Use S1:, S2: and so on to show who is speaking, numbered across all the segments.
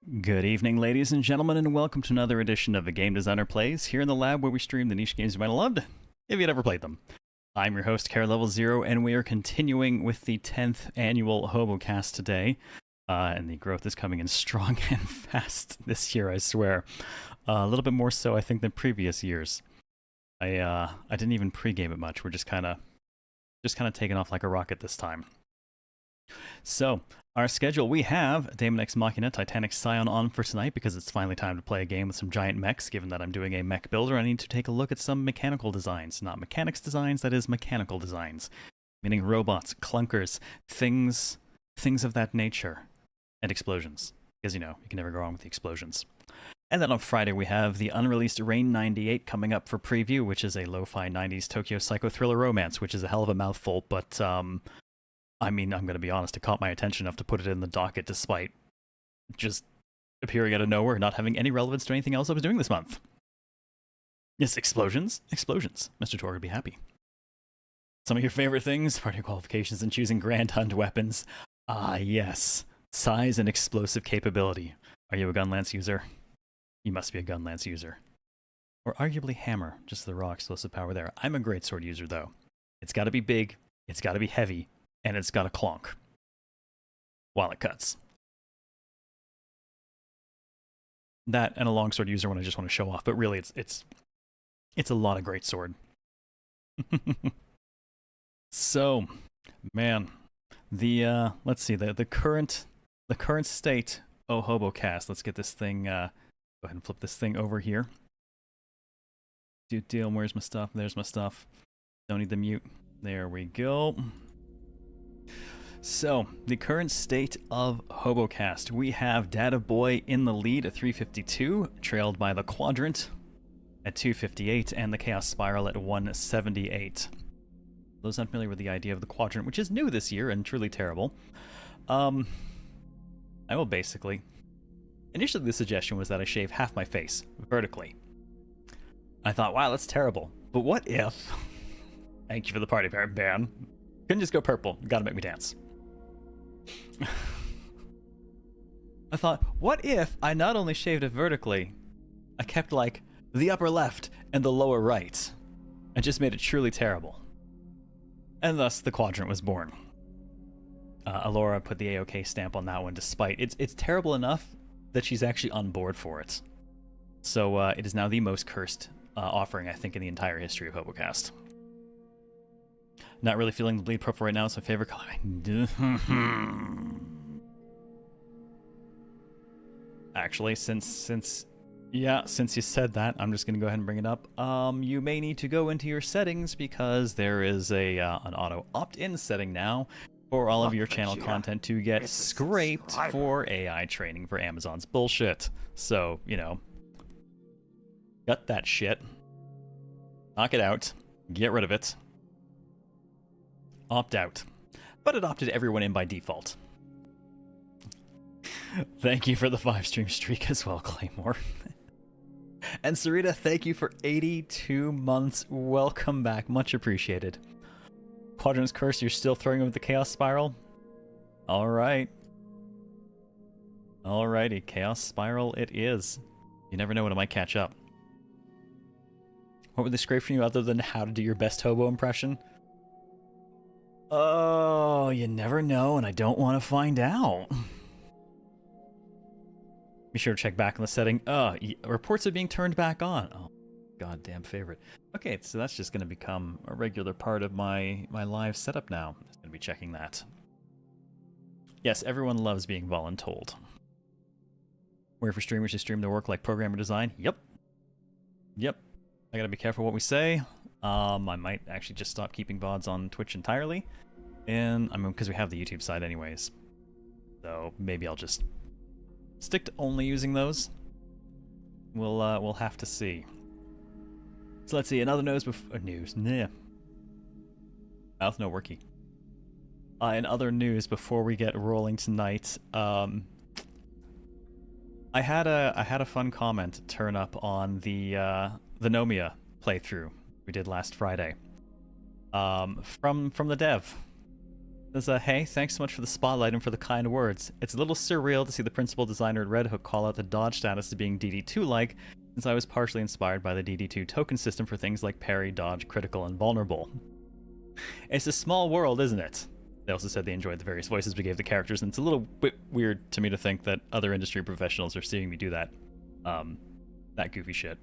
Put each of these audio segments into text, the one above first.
S1: Good evening, ladies and gentlemen, and welcome to another edition of The Game Designer Plays, here in the lab where we stream the niche games you might have loved, if you'd ever played them. I'm your host, CareLevelZero, and we are continuing with the 10th annual HoboCast today. And the growth is coming in strong and fast this year, I swear. A little bit more so, I think, than previous years. I didn't even pregame it much. We're just kind of taking off like a rocket this time. So, our schedule, we have Daemon X Machina, Titanic Scion on for tonight because it's finally time to play a game with some giant mechs. Given that I'm doing a mech builder, I need to take a look at some mechanical designs. Not mechanics designs, that is mechanical designs. Meaning robots, clunkers, things of that nature. And explosions. Because, you know, you can never go wrong with the explosions. And then on Friday we have the unreleased Rain 98 coming up for preview, which is a lo-fi 90s Tokyo psycho thriller romance, which is a hell of a mouthful, but I mean, I'm going to be honest, it caught my attention enough to put it in the docket despite just appearing out of nowhere, not having any relevance to anything else I was doing this month. Yes, explosions? Explosions. Mr. Tor would be happy. Some of your favorite things, party qualifications, and choosing Grand Hunt weapons. Ah, yes. Size and explosive capability. Are you a gun lance user? You must be a gun lance user. Or arguably hammer, just the raw explosive power there. I'm a greatsword user, though. It's got to be big, it's got to be heavy, and it's got a clonk while it cuts. That and a longsword user when I just want to show off, but really it's a lot of greatsword. So, man, the let's see, the current state. Oh, HoboCast. Let's get this thing. Go ahead and flip this thing over here. Deal. Where's my stuff? There's my stuff. Don't need the mute. There we go. So, the current state of HoboCast. We have Data Boy in the lead at 352, trailed by the Quadrant at 258, and the Chaos Spiral at 178. Those unfamiliar with the idea of the Quadrant, which is new this year and truly terrible, I will basically... Initially, the suggestion was that I shave half my face, vertically. I thought, wow, that's terrible. But what if... Thank you for the party parrot ban. Couldn't just go purple. Gotta make me dance. I thought, what if I not only shaved it vertically, I kept, like, the upper left and the lower right, and just made it truly terrible. And thus, the Quadrant was born. Alora put the AOK stamp on that one, despite... It's terrible enough that she's actually on board for it. So, it is now the most cursed offering, I think, in the entire history of HoboCast. Not really feeling the bleed purple right now. It's my favorite color. Actually, since you said that, I'm just gonna go ahead and bring it up. You may need to go into your settings because there is an auto opt-in setting now for all of your channel content to get scraped for AI training for Amazon's bullshit. So, you know, gut that shit. Knock it out. Get rid of it. Opt out. But it opted everyone in by default. Thank you for the 5-stream streak as well, Claymore. And Sarita, thank you for 82 months. Welcome back. Much appreciated. Quadrant's Curse, you're still throwing with the Chaos Spiral? Alright. Alrighty, Chaos Spiral it is. You never know when it might catch up. What would they scrape from you other than how to do your best hobo impression? Oh, you never know, and I don't want to find out. Be sure to check back on the setting. Reports are being turned back on. Oh, goddamn favorite. Okay, so that's just going to become a regular part of my live setup now. I'm going to be checking that. Yes, everyone loves being voluntold. Where for streamers who stream their work like programmer design? Yep. I gotta be careful what we say. I might actually just stop keeping VODs on Twitch entirely. And, I mean, because we have the YouTube side anyways. So, maybe I'll just stick to only using those. We'll have to see. So let's see, another news before... news. Nah. Mouth no worky. In other news, before we get rolling tonight, I had a fun comment turn up on the Nomia playthrough we did last Friday. From the dev. Says, hey, thanks so much for the spotlight and for the kind words. It's a little surreal to see the principal designer at Red Hook call out the dodge status as being DD2-like, since I was partially inspired by the DD2 token system for things like parry, dodge, critical, and vulnerable. It's a small world, isn't it? They also said they enjoyed the various voices we gave the characters, and it's a little bit weird to me to think that other industry professionals are seeing me do that. That goofy shit.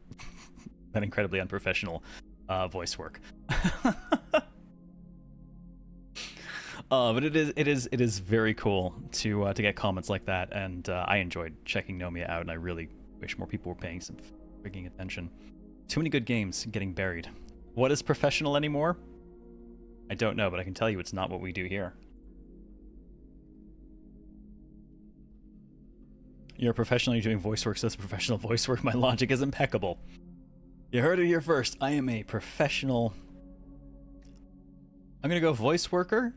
S1: That incredibly unprofessional voice work. But it is very cool to get comments like that, and I enjoyed checking Nomia out, and I really wish more people were paying some freaking attention. Too many good games getting buried. What is professional anymore? I don't know, but I can tell you it's not what we do here. You're a professional, you're doing voice work, so that's professional voice work. My logic is impeccable. You heard it here first. I am a professional... I'm gonna go voice worker.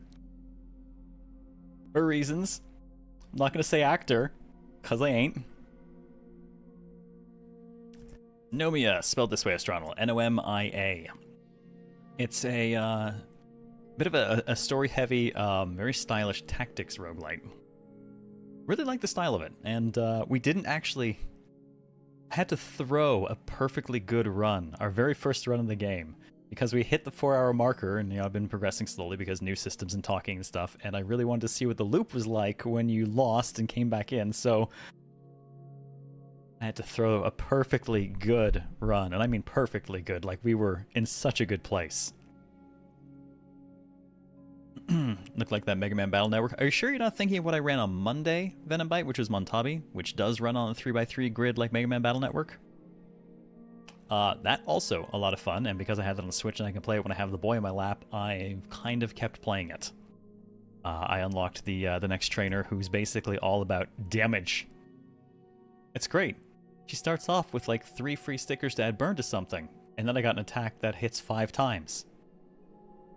S1: For reasons. I'm not gonna say actor, because I ain't. Nomia, spelled this way, Astronal. Nomia. It's a bit of a story-heavy, very stylish tactics roguelite. Really like the style of it, and we didn't actually... had to throw a perfectly good run, our very first run in the game, because we hit the 4-hour marker, and I've been progressing slowly because new systems and talking and stuff, and I really wanted to see what the loop was like when you lost and came back in, so I had to throw a perfectly good run, and I mean perfectly good, like we were in such a good place. Look like that Mega Man Battle Network. Are you sure you're not thinking of what I ran on Monday, Venombite, which was Montabi, which does run on a 3x3 grid like Mega Man Battle Network? That also a lot of fun, and because I had it on the Switch and I can play it when I have the boy in my lap, I kind of kept playing it. I unlocked the next trainer, who's basically all about damage. It's great. She starts off with like 3 free stickers to add burn to something, and then I got an attack that hits 5 times.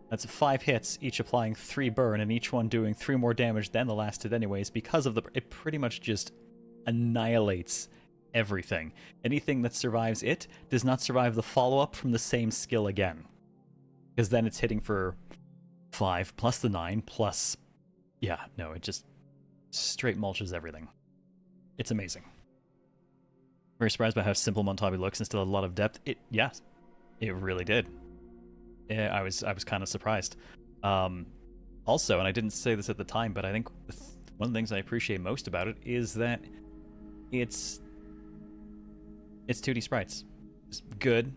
S1: That's 5 hits, each applying 3 burn, and each one doing 3 more damage than the last hit anyways, because of it pretty much just annihilates everything. Anything that survives it does not survive the follow-up from the same skill again. Because then it's hitting for 5 plus the 9 plus... yeah, no, it just straight mulches everything. It's amazing. Very surprised by how simple Montabi looks and still a lot of depth. Yes, it really did. Yeah, I was kind of surprised. Also, and I didn't say this at the time, but I think one of the things I appreciate most about it is that it's 2D sprites. Just good,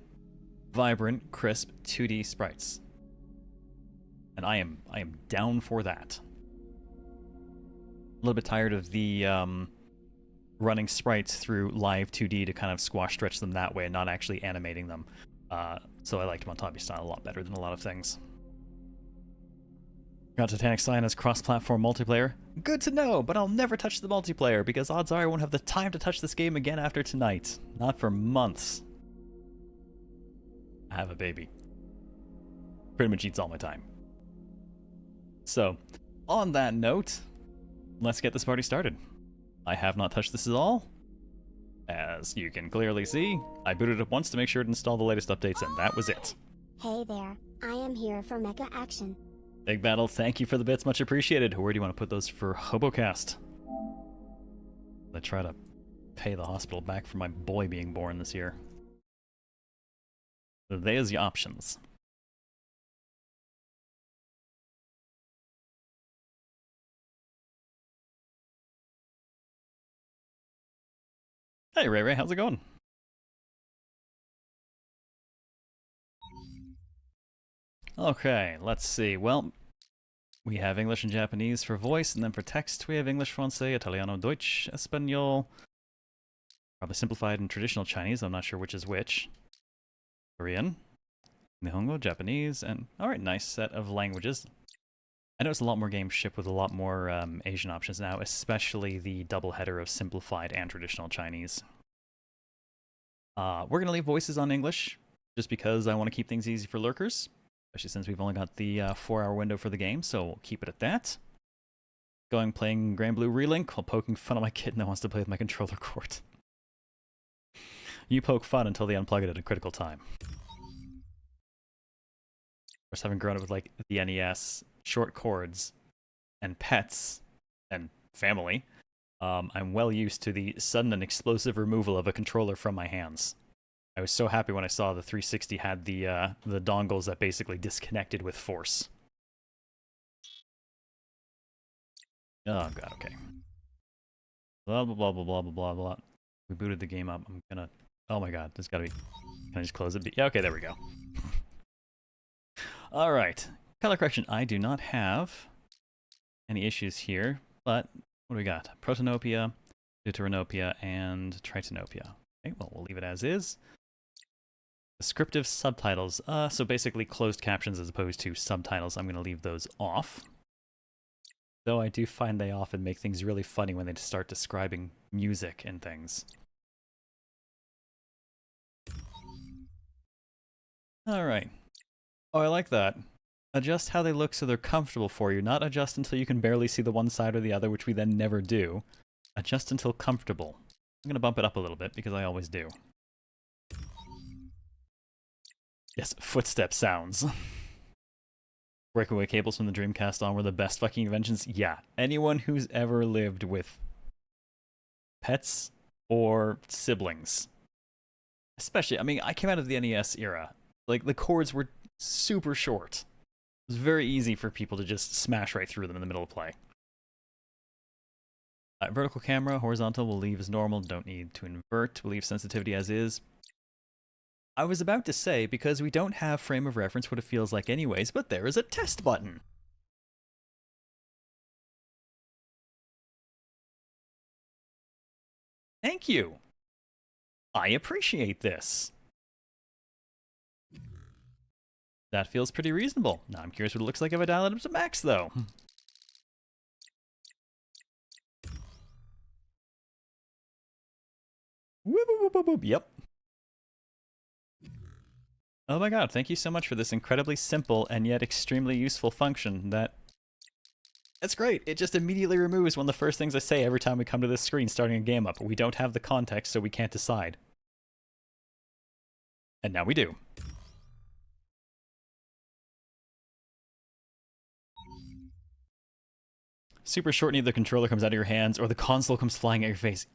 S1: vibrant, crisp 2D sprites. And I am down for that. A little bit tired of the running sprites through live 2D to kind of squash stretch them that way and not actually animating them. So I liked Montabi's style a lot better than a lot of things. Got Titanic Scion as cross-platform multiplayer. Good to know, but I'll never touch the multiplayer because odds are I won't have the time to touch this game again after tonight. Not for months. I have a baby. Pretty much eats all my time. So, on that note, let's get this party started. I have not touched this at all. As you can clearly see, I booted it once to make sure to install the latest updates, and that was it.
S2: Hey there, I am here for Mecha action.
S1: Big Battle, thank you for the bits, much appreciated. Where do you want to put those for HoboCast? I try to pay the hospital back for my boy being born this year. So there's your options. Hey Ray Ray, how's it going? Okay, let's see. Well, we have English and Japanese for voice, and then for text we have English, Francais, Italiano, Deutsch, Espanol. Probably simplified in traditional Chinese, I'm not sure which is which. Korean, Nihongo, Japanese, and alright, nice set of languages. I know it's a lot more games shipped with a lot more Asian options now, especially the double header of simplified and traditional Chinese. We're going to leave voices on English, just because I want to keep things easy for lurkers, especially since we've only got the 4-hour window for the game, so we'll keep it at that. Going playing Grand Blue Relink while poking fun at my kitten that wants to play with my controller cord. You poke fun until they unplug it at a critical time. Of course, having grown up with like the NES, short cords and pets and family, I'm well used to the sudden and explosive removal of a controller from my hands. I was so happy when I saw the 360 had the dongles that basically disconnected with force. Oh god, okay. Blah blah blah blah blah blah blah blah. We booted the game up. I'm gonna. Oh my god, there's gotta be. Can I just close it? Yeah, okay, there we go. All right, color correction. I do not have any issues here, but what do we got? Protanopia, Deuteranopia, and Tritanopia. Okay, well, we'll leave it as is. Descriptive subtitles. So basically closed captions as opposed to subtitles. I'm going to leave those off. Though I do find they often make things really funny when they start describing music and things. Alright. Oh, I like that. Adjust how they look so they're comfortable for you. Not adjust until you can barely see the one side or the other, which we then never do. Adjust until comfortable. I'm going to bump it up a little bit because I always do. Yes, footstep sounds. Breakaway cables from the Dreamcast on were the best fucking inventions. Yeah, anyone who's ever lived with pets or siblings. Especially, I mean, I came out of the NES era. Like, the cords were super short. It was very easy for people to just smash right through them in the middle of play. Vertical camera, horizontal, we'll leave as normal. Don't need to invert. We'll leave sensitivity as is. I was about to say, because we don't have frame of reference what it feels like anyways, but there is a test button. Thank you. I appreciate this. That feels pretty reasonable. Now I'm curious what it looks like if I dial it up to max, though. Whoop, whoop, whoop, whoop. Yep. Oh my god, thank you so much for this incredibly simple and yet extremely useful function That's great. It just immediately removes one of the first things I say every time we come to this screen starting a game up. We don't have the context, so we can't decide. And now we do. Super short, neither the controller comes out of your hands or the console comes flying at your face.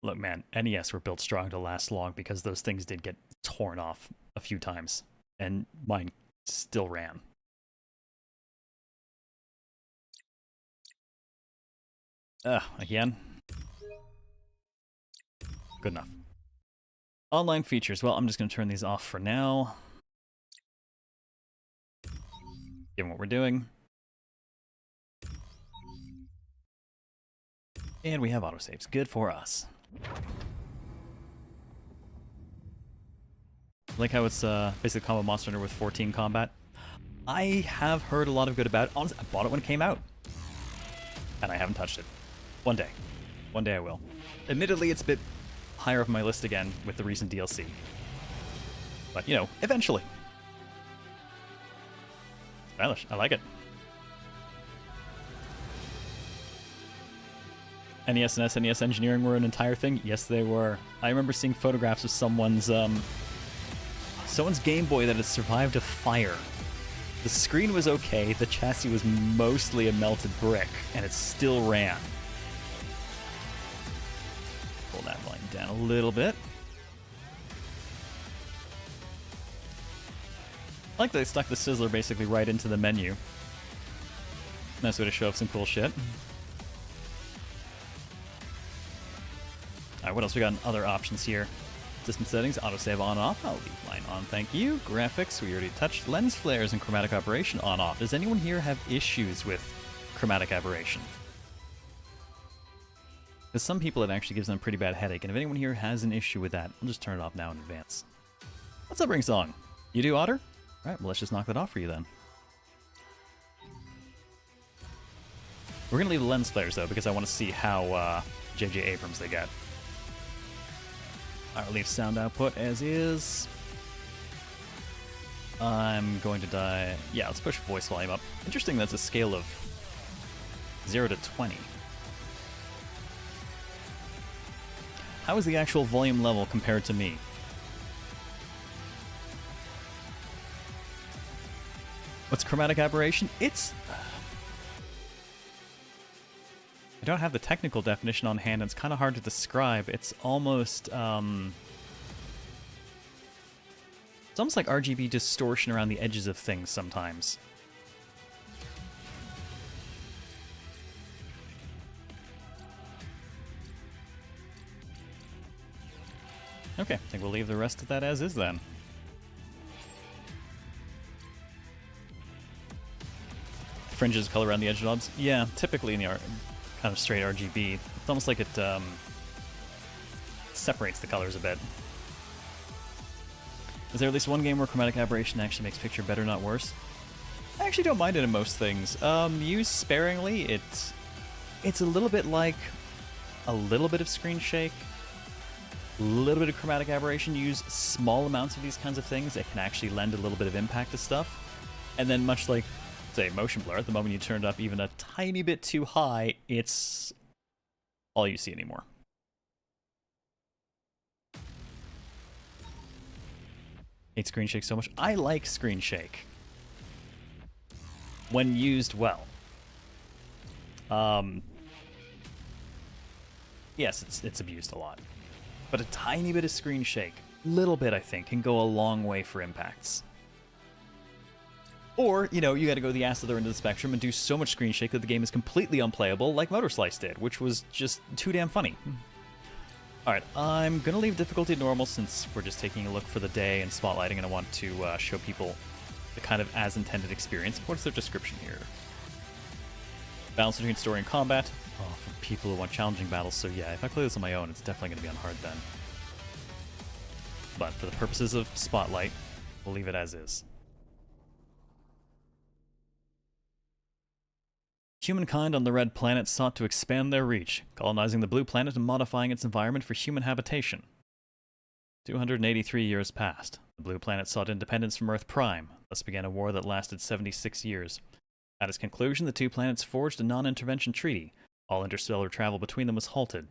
S1: Look, man, NES were built strong to last long because those things did get torn off a few times, and mine still ran. Again? Good enough. Online features. Well, I'm just going to turn these off for now. Given what we're doing. And we have autosaves. Good for us. Like how it's basically combo monster hunter with 14 combat. I have heard a lot of good about it. Honestly, I bought it when it came out. And I haven't touched it. One day. One day I will. Admittedly, it's a bit higher up my list again with the recent DLC. But, you know, eventually. Stylish. I like it. NES and SNES engineering were an entire thing? Yes, they were. I remember seeing photographs of someone's Game Boy that had survived a fire. The screen was okay, the chassis was mostly a melted brick, and it still ran. Pull that volume down a little bit. I like that they stuck the Sizzler basically right into the menu. Nice way to show off some cool shit. Alright, what else we got in other options here? System settings, autosave on off. I'll leave mine on, thank you. Graphics, we already touched. Lens flares and chromatic aberration on off. Does anyone here have issues with chromatic aberration? Because some people it actually gives them a pretty bad headache, and if anyone here has an issue with that, I'll just turn it off now in advance. What's up, Ring Song? You do, Otter? Alright, well let's just knock that off for you then. We're gonna leave the lens flares though, because I want to see how J.J. Abrams they get. I'll leave sound output as is. I'm going to die. Yeah, let's push voice volume up. Interesting, that's a scale of 0 to 20. How is the actual volume level compared to me? What's chromatic aberration? It's I don't have the technical definition on hand, and it's kind of hard to describe. It's almost like RGB distortion around the edges of things sometimes. Okay, I think we'll leave the rest of that as is then. Fringes color around the edge knobs. Yeah, typically in the kind of straight RGB, it's almost like it separates the colors a bit. Is there at least one game where chromatic aberration actually makes picture better, not worse? I actually don't mind it in most things. Used sparingly, it's a little bit like a little bit of screen shake, a little bit of chromatic aberration. Use small amounts of these kinds of things, it can actually lend a little bit of impact to stuff. And then much like, say, motion blur, at the moment you turn it up even a tiny bit too high, it's all you see anymore. Hate screen shake so much. I like screen shake when used well. Yes, it's abused a lot, but a tiny bit of screen shake, little bit, I think, can go a long way for impacts. Or, you know, you got to go the other end of the spectrum and do so much screen shake that the game is completely unplayable, like Motor Slice did, which was just too damn funny. Alright, I'm going to leave difficulty at normal since we're just taking a look for the day and spotlighting, and I want to show people the kind of as-intended experience. What's their description here? Balance between story and combat. Oh, for people who want challenging battles, so yeah, if I play this on my own, it's definitely going to be on hard then. But for the purposes of spotlight, we'll leave it as is. Humankind on the Red Planet sought to expand their reach, colonizing the Blue Planet and modifying its environment for human habitation. 283 years passed. The Blue Planet sought independence from Earth Prime, thus began a war that lasted 76 years. At its conclusion, the two planets forged a non-intervention treaty. All interstellar travel between them was halted.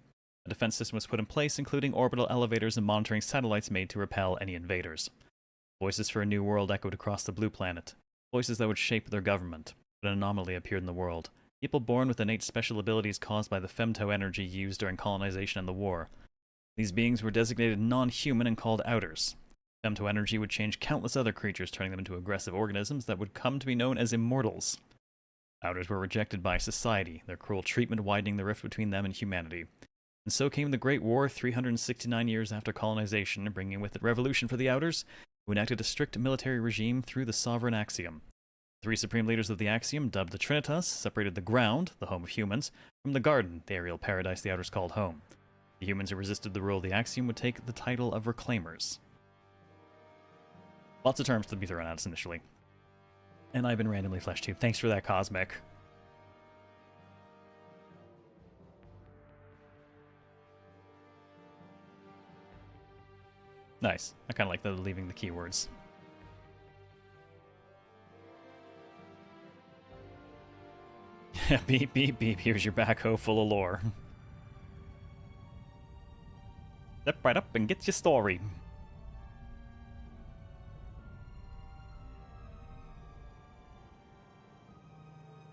S1: A defense system was put in place, including orbital elevators and monitoring satellites made to repel any invaders. Voices for a new world echoed across the Blue Planet, voices that would shape their government. But an anomaly appeared in the world. People born with innate special abilities caused by the femto energy used during colonization and the war. These beings were designated non-human and called Outers. Femto energy would change countless other creatures, turning them into aggressive organisms that would come to be known as Immortals. Outers were rejected by society, their cruel treatment widening the rift between them and humanity. And so came the Great War 369 years after colonization, bringing with it revolution for the Outers, who enacted a strict military regime through the Sovereign Axiom. Three supreme leaders of the Axiom, dubbed the Trinitas, separated the ground, the home of humans, from the garden, the aerial paradise the Outers called home. The humans who resisted the rule of the Axiom would take the title of Reclaimers. Lots of terms to be thrown at us initially. And I've been randomly flesh tubed. Thanks for that, Cosmic. Nice. I kind of like the leaving the keywords. Beep, beep, beep. Here's your backhoe full of lore. Step right up and get your story.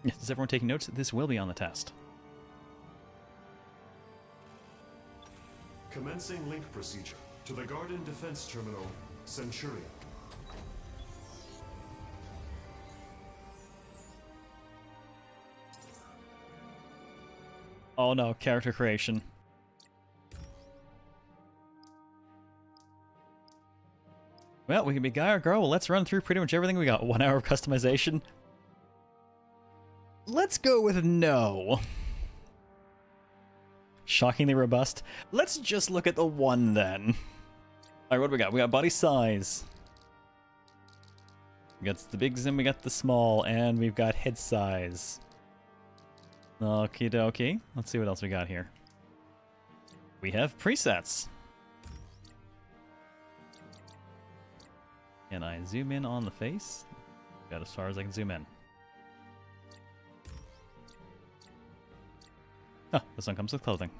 S1: Yes, is everyone taking notes? This will be on the test.
S3: Commencing link procedure to the Garden Defense Terminal, Centurion.
S1: Oh no, character creation. Well, we can be guy or girl. Well, let's run through pretty much everything we got. 1 hour of customization. Let's go with no. Shockingly robust. Let's just look at the one then. Alright, what do we got? We got body size. We got the bigs and we got the small, and we've got head size. Okie dokie. Let's see what else we got here. We have presets. Can I zoom in on the face? Got as far as I can zoom in. Oh, this one comes with clothing.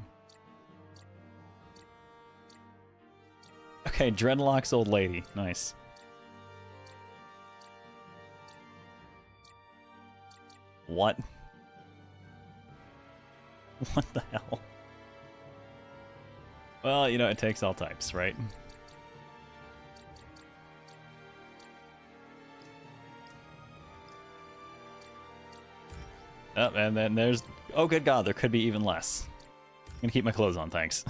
S1: Okay, Dreadlocks old lady. Nice. What? What the hell? Well, you know, it takes all types, right? Oh, and then there's... Oh, good God, there could be even less. I'm gonna keep my clothes on, thanks.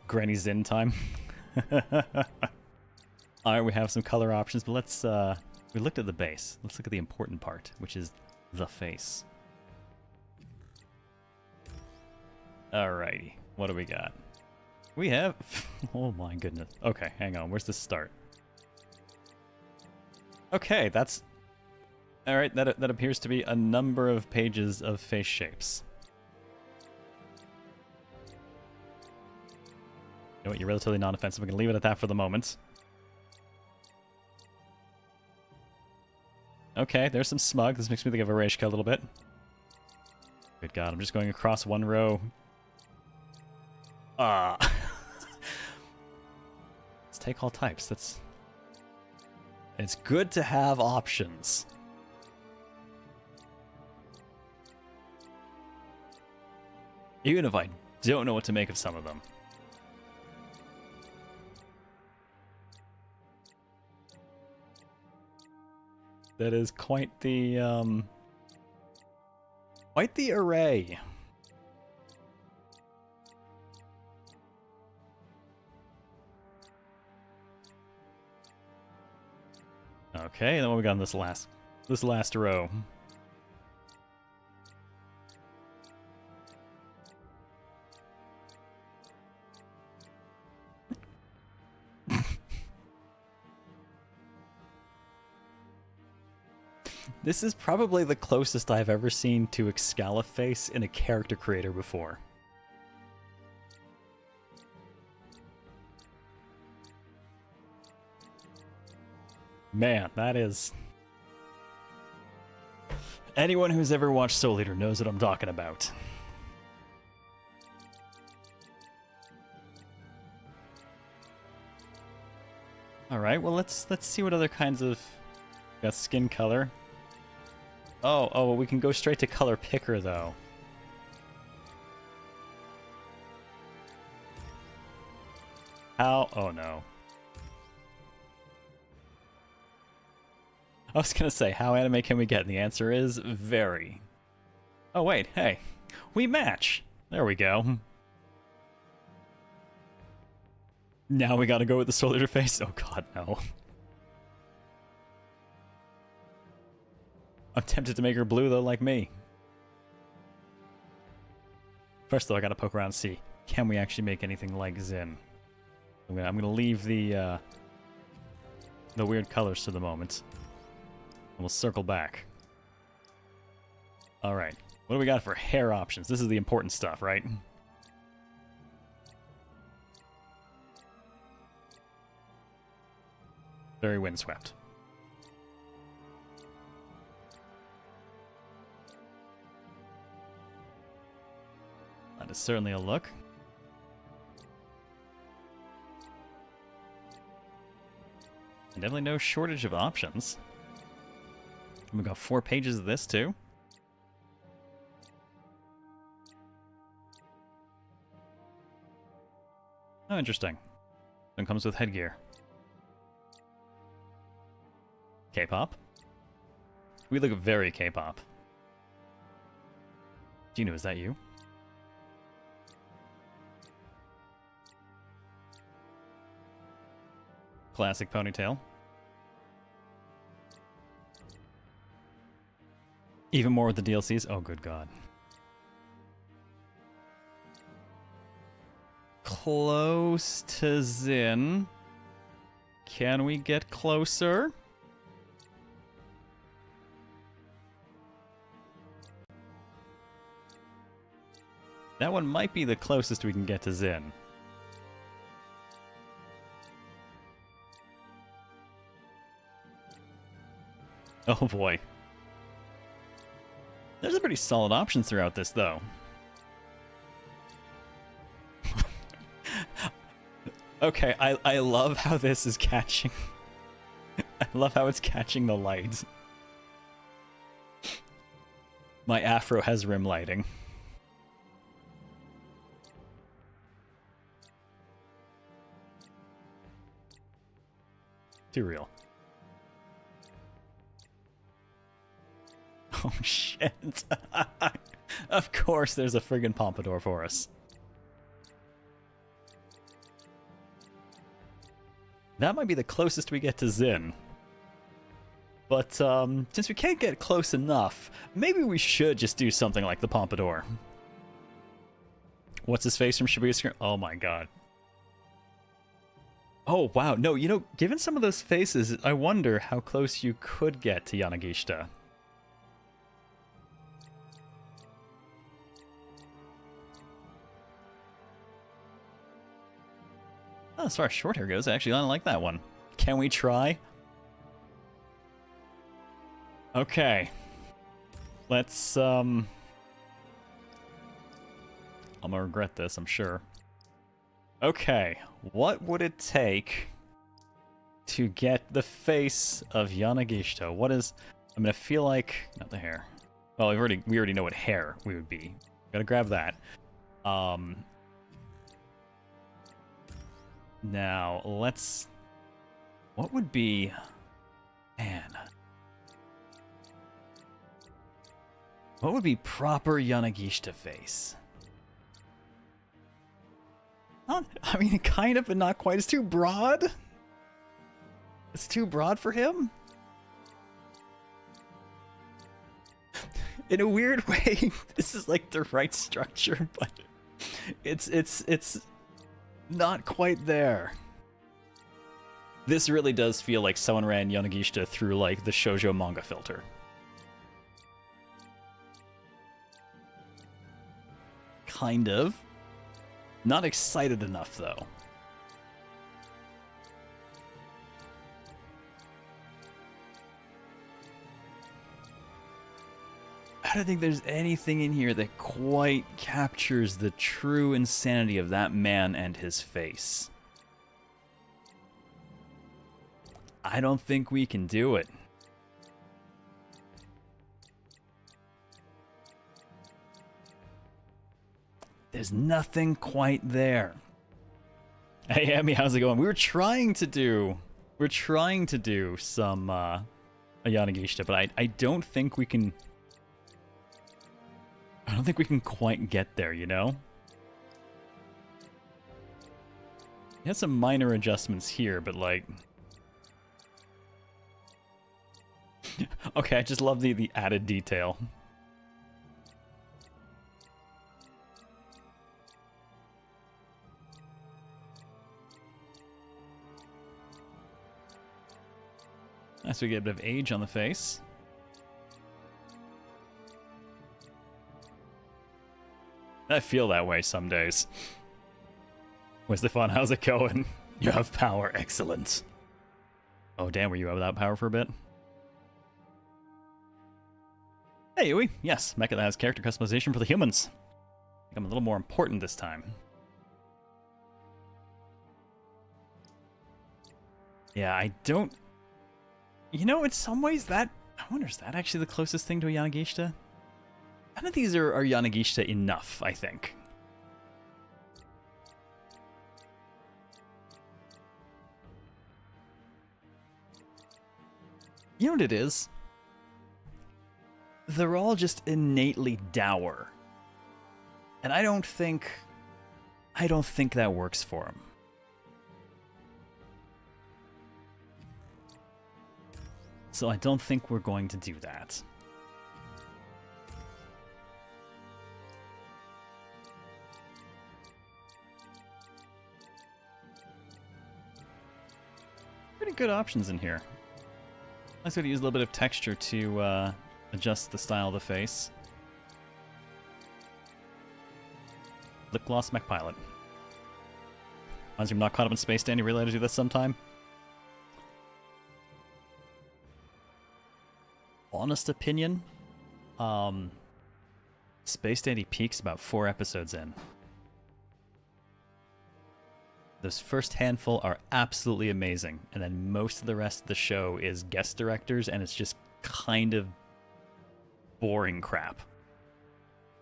S1: Granny Zin time. Alright, we have some color options, but let's... We looked at the base. Let's look at the important part, which is the face. Alrighty, what do we got? We have... Oh my goodness. Okay, hang on, where's the start? Okay, that's... Alright, that appears to be a number of pages of face shapes. You know what, you're relatively non-offensive. I'm going to leave it at that for the moment. Okay, there's some smug. This makes me think of Ereshka a little bit. Good God, I'm just going across one row. Ah. Let's take all types. That's... It's good to have options. Even if I don't know what to make of some of them. That is quite the array. Okay, and then what we got in this last row. This is probably the closest I've ever seen to Excaliface in a character creator before. Man, that is... Anyone who's ever watched Soul Eater knows what I'm talking about. Alright, well let's see what other kinds of... Got skin color. Oh, well, we can go straight to color picker, though. How? Oh, no. I was gonna say, how anime can we get? And the answer is very. Oh, wait, hey. We match! There we go. Now we gotta go with the Soul Eater face? Oh, God, no. I'm tempted to make her blue, though, like me. First, though, I gotta poke around and see, can we actually make anything like Zin? I'm gonna leave the weird colors to the moment. And we'll circle back. Alright, what do we got for hair options? This is the important stuff, right? Very windswept. That is certainly a look. And definitely no shortage of options. We've got 4 pages of this, too. Oh, interesting. One comes with headgear. K-pop. We look very K-pop. Gino, is that you? Classic ponytail. Even more with the DLCs? Oh, good God. Close to Zin. Can we get closer? That one might be the closest we can get to Zin. Oh boy. There's a pretty solid options throughout this, though. Okay, I love how this is catching... I love how it's catching the light. My afro has rim lighting. Too real. Oh, shit. Of course there's a friggin' pompadour for us. That might be the closest we get to Zin. But, since we can't get close enough, maybe we should just do something like the pompadour. What's his face from Shibuya Scream? Oh my god. Oh, wow. No, you know, given some of those faces, I wonder how close you could get to Yanagishita. Oh, as far as short hair goes, actually, I don't like that one. Can we try? Okay. Let's, I'm gonna regret this, I'm sure. Okay, what would it take to get the face of Yanagishita? What is... I mean, I feel like... Not the hair. Well, we already know what hair we would be. Gotta grab that. Now, let's... What would be... Man... What would be proper Yanagishita face? Not, I mean, kind of, but not quite. It's too broad. It's too broad for him. In a weird way, this is like the right structure, but it's not quite there. This really does feel like someone ran Yanagishita through like the shoujo manga filter. Kind of. Not excited enough, though. I don't think there's anything in here that quite captures the true insanity of that man and his face. I don't think we can do it. There's nothing quite there. Hey, Emmy, how's it going? We're trying to do some a Yanagishita, but I don't think we can. I don't think we can quite get there, you know? He has some minor adjustments here, but like... Okay, I just love the added detail. Nice, we get a bit of age on the face. I feel that way some days. Where's the fun? How's it going? You have power. Excellent. Oh, damn, were you without power for a bit? Hey, Yui. Yes, Mecha that has character customization for the humans. I think I'm a little more important this time. Yeah, I don't... You know, in some ways that... I wonder, is that actually the closest thing to a Yanagishita? None of these are Yanagishita enough, I think. You know what it is? They're all just innately dour. And I don't think that works for them. So I don't think we're going to do that. Pretty good options in here. I was going to use a little bit of texture to adjust the style of the face. Lip gloss mech pilot. Reminds me I'm not caught up in Space Dandy, really to do this sometime. Honest opinion, Space Dandy peaks about 4 episodes in. Those first handful are absolutely amazing, and then most of the rest of the show is guest directors, and it's just kind of boring crap.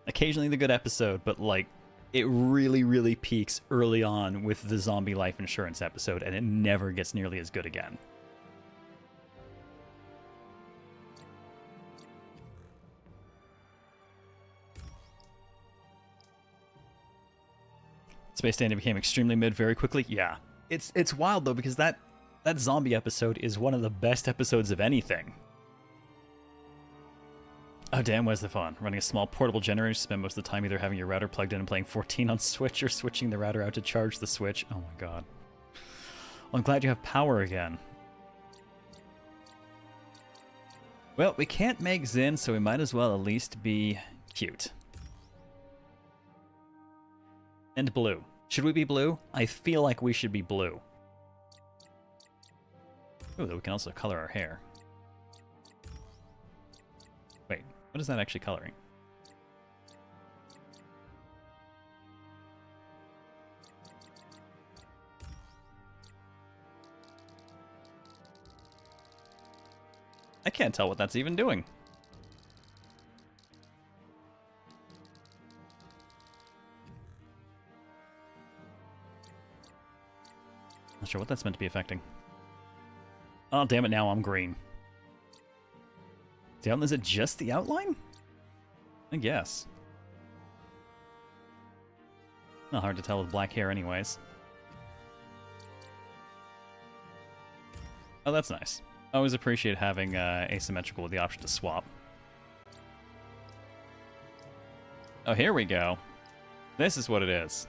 S1: Occasionally the good episode, but like, it really, really peaks early on with the zombie life insurance episode, and it never gets nearly as good again. Space Dandy became extremely mid very quickly. Yeah. It's wild, though, because that zombie episode is one of the best episodes of anything. Oh, damn, where's the fun? Running a small portable generator, spend most of the time either having your router plugged in and playing 14 on Switch or switching the router out to charge the Switch. Oh my god. Well, I'm glad you have power again. Well, we can't make Zin, so we might as well at least be cute. And blue. Should we be blue? I feel like we should be blue. Ooh, though we can also color our hair. Wait, what is that actually coloring? I can't tell what that's even doing. Not sure what that's meant to be affecting. Oh, damn it, now I'm green. Is it just the outline? I guess. Not hard to tell with black hair anyways. Oh, that's nice. I always appreciate having asymmetrical with the option to swap. Oh, here we go. This is what it is.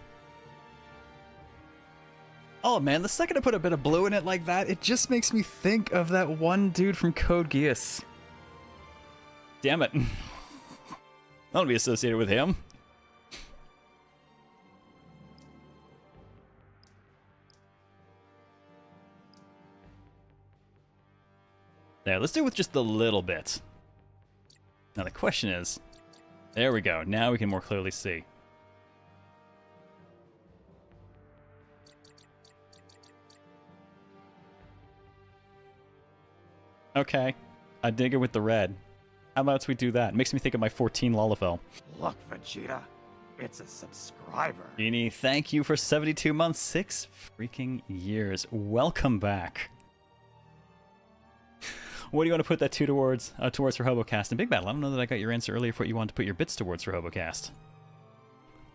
S1: Oh man, the second I put a bit of blue in it like that, it just makes me think of that one dude from Code Geass. Damn it. I don't want to be associated with him. There, let's do it with just a little bit. Now the question is, there we go, now we can more clearly see. Okay, I dig it with the red. How about we do that? Makes me think of my 14 Lalafell.
S4: Look, Vegeta, it's a subscriber.
S1: Genie, thank you for 72 months, 6 freaking years. Welcome back. What do you want to put that to towards for HoboCast? And Big Battle, I don't know that I got your answer earlier for what you wanted to put your bits towards for HoboCast.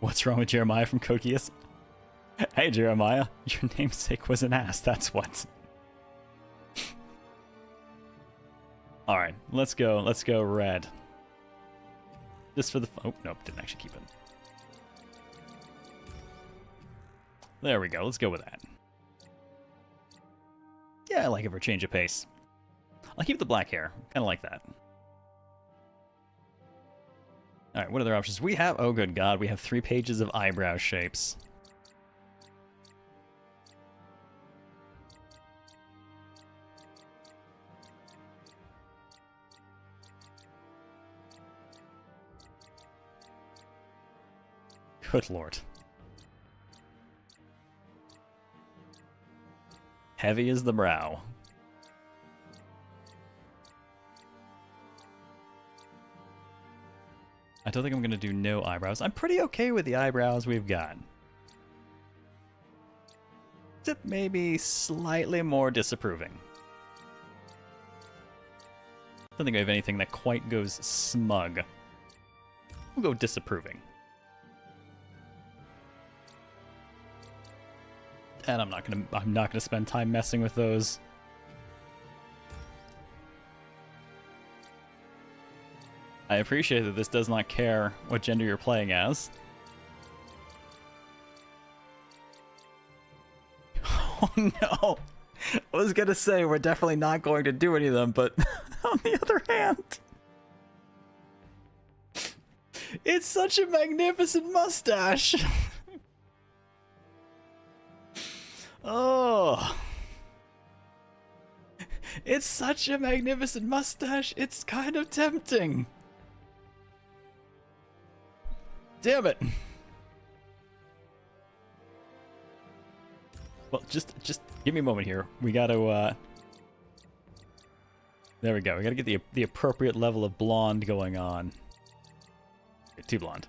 S1: What's wrong with Jeremiah from Code Geass? Hey Jeremiah, your namesake was an ass, that's what. Alright, let's go red. Just for the oh, nope, didn't actually keep it. There we go, let's go with that. Yeah, I like it for a change of pace. I'll keep the black hair, kinda like that. Alright, what other options? We have, oh good god, we have 3 pages of eyebrow shapes. Good lord. Heavy as the brow. I don't think I'm going to do no eyebrows. I'm pretty okay with the eyebrows we've got. Except maybe slightly more disapproving. I don't think I have anything that quite goes smug. We'll go disapproving. And I'm not gonna spend time messing with those. I appreciate that this does not care what gender you're playing as. Oh no! I was gonna say we're definitely not going to do any of them, but on the other hand, it's such a magnificent mustache! Oh, it's such a magnificent mustache, it's kind of tempting. Damn it. Well, just give me a moment here. We gotta, there we go. We gotta get the appropriate level of blonde going on. Okay, too blonde.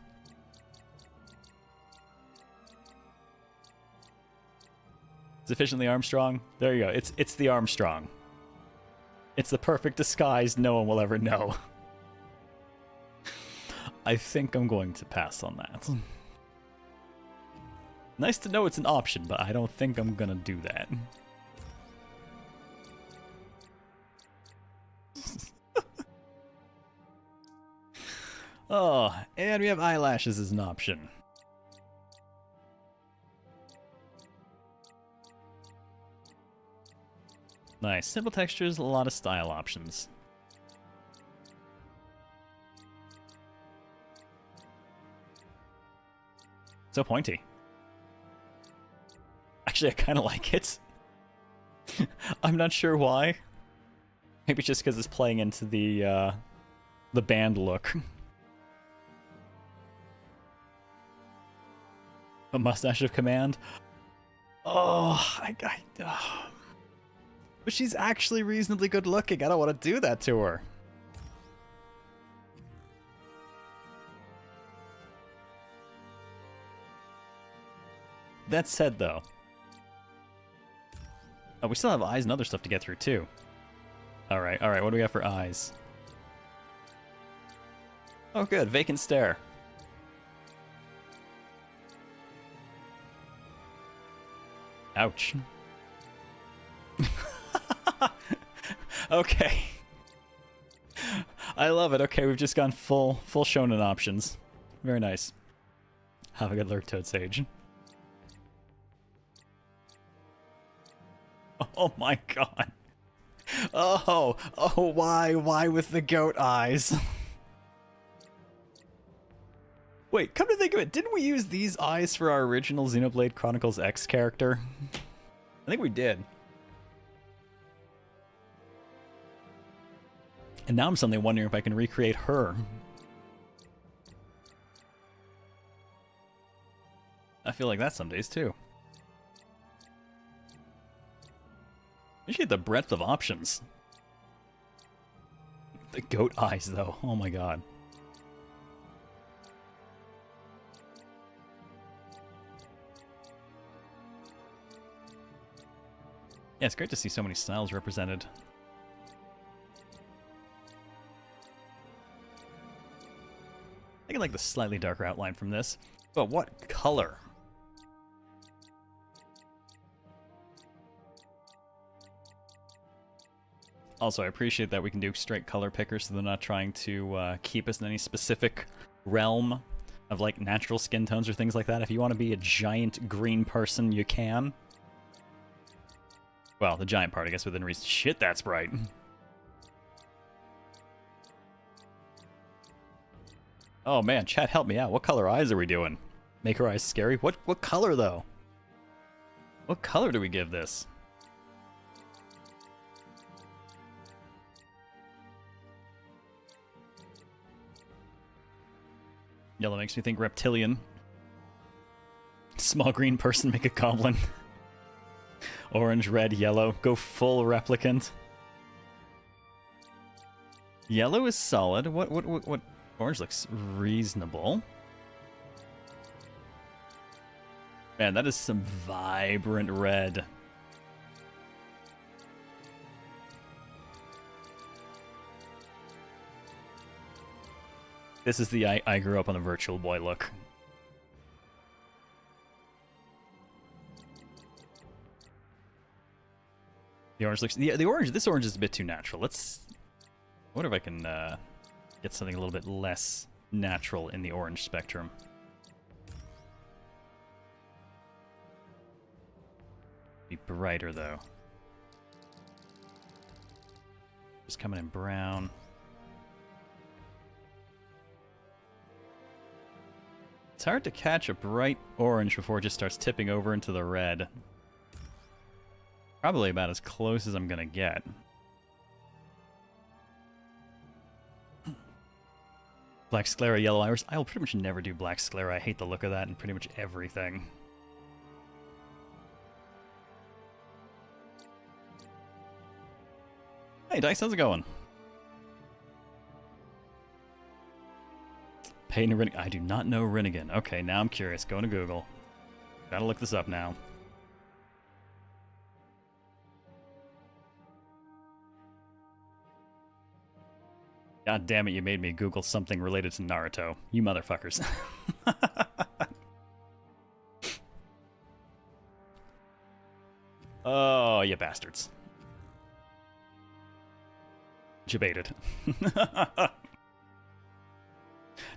S1: Sufficiently Armstrong? There you go. It's the Armstrong. It's the perfect disguise no one will ever know. I think I'm going to pass on that. Nice to know it's an option, but I don't think I'm gonna do that. Oh, and we have eyelashes as an option. Nice. Simple textures, a lot of style options. So pointy. Actually, I kind of like it. I'm not sure why. Maybe just because it's playing into the band look. A mustache of command. Oh, but she's actually reasonably good looking. I don't want to do that to her. That said, though. Oh, we still have eyes and other stuff to get through, too. Alright, what do we got for eyes? Oh, good. Vacant stare. Ouch. Okay. I love it. Okay, we've just gone full shonen options. Very nice. Have a good lurk, Toad Sage. Oh my god. Oh, why with the goat eyes? Wait, come to think of it, didn't we use these eyes for our original Xenoblade Chronicles X character? I think we did. And now I'm suddenly wondering if I can recreate her. I feel like that some days too. Appreciate the breadth of options. The goat eyes though, oh my god. Yeah, it's great to see so many styles represented. I like the slightly darker outline from this, but what color? Also, I appreciate that we can do straight color pickers, so they're not trying to keep us in any specific realm of like natural skin tones or things like that. If you want to be a giant green person, you can. Well, the giant part, I guess, within reason. Shit, that's bright. Oh man, chat, help me out. What color eyes are we doing? Make her eyes scary? What color, though? What color do we give this? Yellow makes me think reptilian. Small green person, make a goblin. Orange, red, yellow. Go full replicant. Yellow is solid. What? Orange looks reasonable. Man, that is some vibrant red. This is the I grew up on a Virtual Boy look. The orange looks... Yeah, this orange is a bit too natural. Let's... I wonder if I can get something a little bit less natural in the orange spectrum. Be brighter, though. Just coming in brown. It's hard to catch a bright orange before it just starts tipping over into the red. Probably about as close as I'm gonna get. Black sclera, yellow iris. I'll pretty much never do black sclera. I hate the look of that in pretty much everything. Hey Dice, how's it going? Peyton Rinnigan. I do not know Rinnigan. Okay, now I'm curious. Going to Google. Gotta look this up now. God damn it, you made me Google something related to Naruto. You motherfuckers. Oh, you bastards. Jebaited.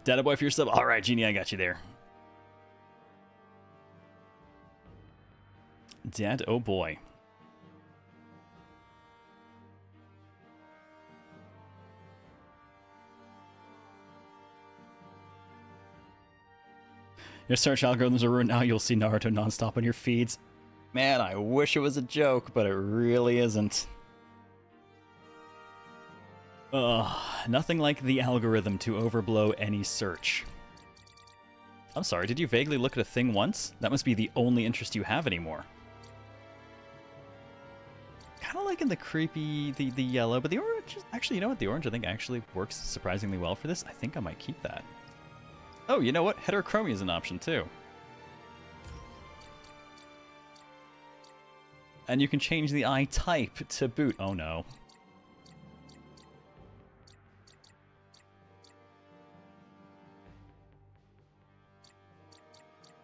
S1: Data boy for your sub. Alright, Genie, I got you there. Dad, oh boy. Your search algorithms are ruined now. You'll see Naruto nonstop on your feeds. Man, I wish it was a joke, but it really isn't. Ugh, nothing like the algorithm to overblow any search. I'm sorry, did you vaguely look at a thing once? That must be the only interest you have anymore. Kind of liking the creepy, the yellow, but the orange, actually, you know what? The orange I think actually works surprisingly well for this. I think I might keep that. Oh, you know what? Heterochromia is an option too. And you can change the eye type to boot. Oh no.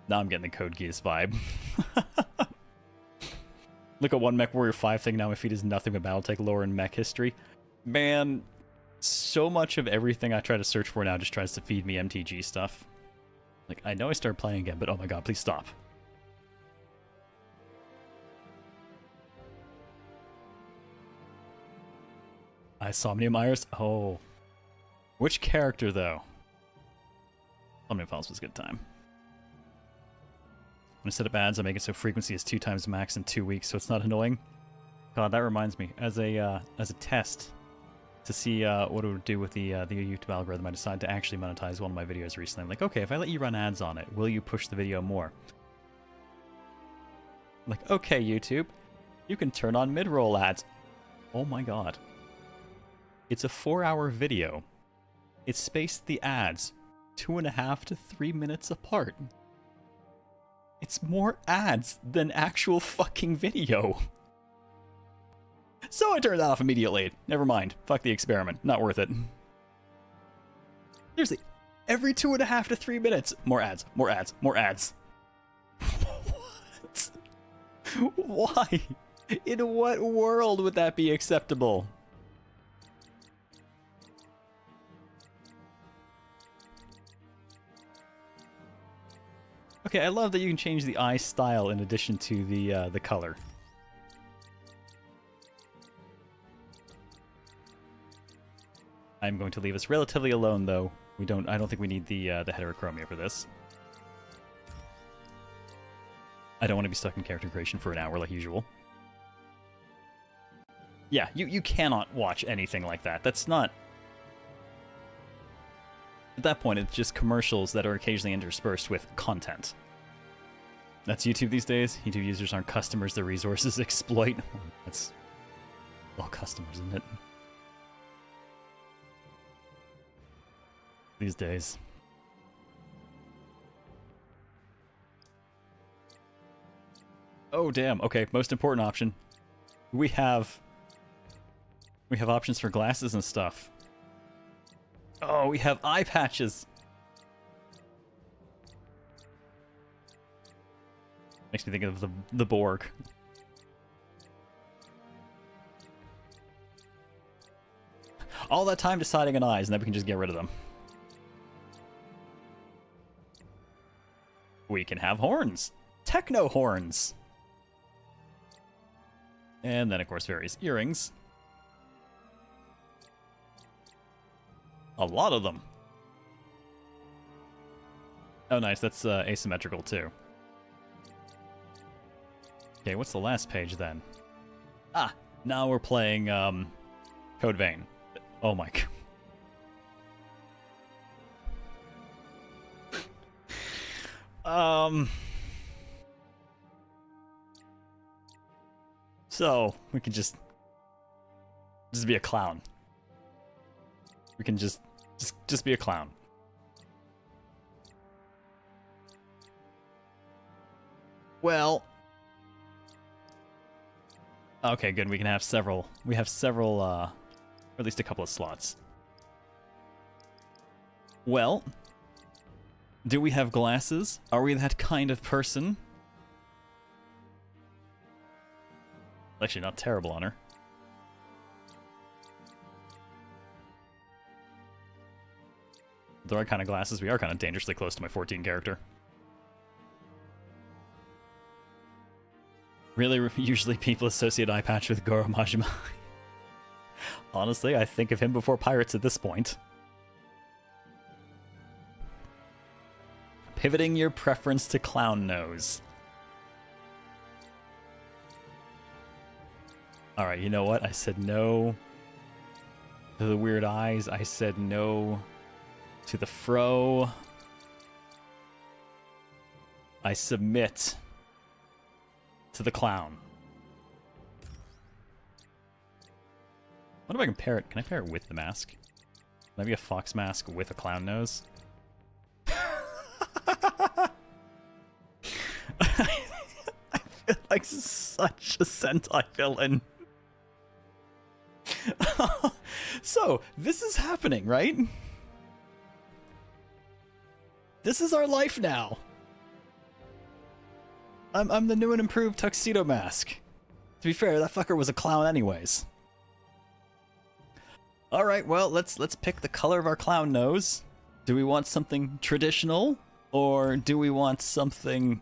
S1: Now I'm getting the Code Geass vibe. Look at one Mech Warrior 5 thing now. My feed is nothing but Battletech lore and mech history. Man, so much of everything I try to search for now just tries to feed me MTG stuff. Like, I know I started playing again, but oh my god, please stop. Somnium Iris? Oh. Which character, though? Somnium Falls was a good time. When I set up ads, I make it so frequency is 2 times max in 2 weeks, so it's not annoying. God, that reminds me. As a test to see what it would do with the YouTube algorithm, I decided to actually monetize one of my videos recently. I'm like, okay, if I let you run ads on it, will you push the video more? I'm like, okay, YouTube, you can turn on mid-roll ads. Oh my god. It's a 4-hour video. It spaced the ads 2.5 to 3 minutes apart. It's more ads than actual fucking video. So I turned that off immediately. Never mind. Fuck the experiment. Not worth it. Seriously, every 2.5 to 3 minutes, more ads, more ads, more ads. What? Why? In what world would that be acceptable? Okay, I love that you can change the eye style in addition to the color. I'm going to leave us relatively alone, though. I don't think we need the heterochromia for this. I don't want to be stuck in character creation for an hour like usual. Yeah, you cannot watch anything like that. That's not... At that point, it's just commercials that are occasionally interspersed with content. That's YouTube these days. YouTube users aren't customers, their resources exploit. That's all customers, isn't it? These days. Oh, damn. Okay, most important option. We have options for glasses and stuff. Oh, we have eye patches. Makes me think of the Borg. All that time deciding on eyes, and then we can just get rid of them. We can have horns. Techno horns. And then, of course, various earrings. A lot of them. Oh, nice. That's asymmetrical, too. Okay, what's the last page, then? Ah, now we're playing Code Vein. Oh, my God. So, we can just be a clown. We can just be a clown. Well, okay, good. We can have several. We have several, or at least a couple of slots. Well, do we have glasses? Are we that kind of person? Actually, not terrible on her. With the right kind of glasses, we are kind of dangerously close to my 14 character. Really, usually people associate eye patch with Goro Majima. Honestly, I think of him before Pirates at this point. Pivoting your preference to clown nose. Alright, you know what? I said no to the weird eyes. I said no to the fro. I submit to the clown. What if I can pair it? Can I pair it with the mask? Maybe a fox mask with a clown nose? I feel like such a Sentai villain. So, this is happening, right? This is our life now. I'm the new and improved Tuxedo Mask. To be fair, that fucker was a clown anyways. Alright, well, let's pick the color of our clown nose. Do we want something traditional? Or do we want something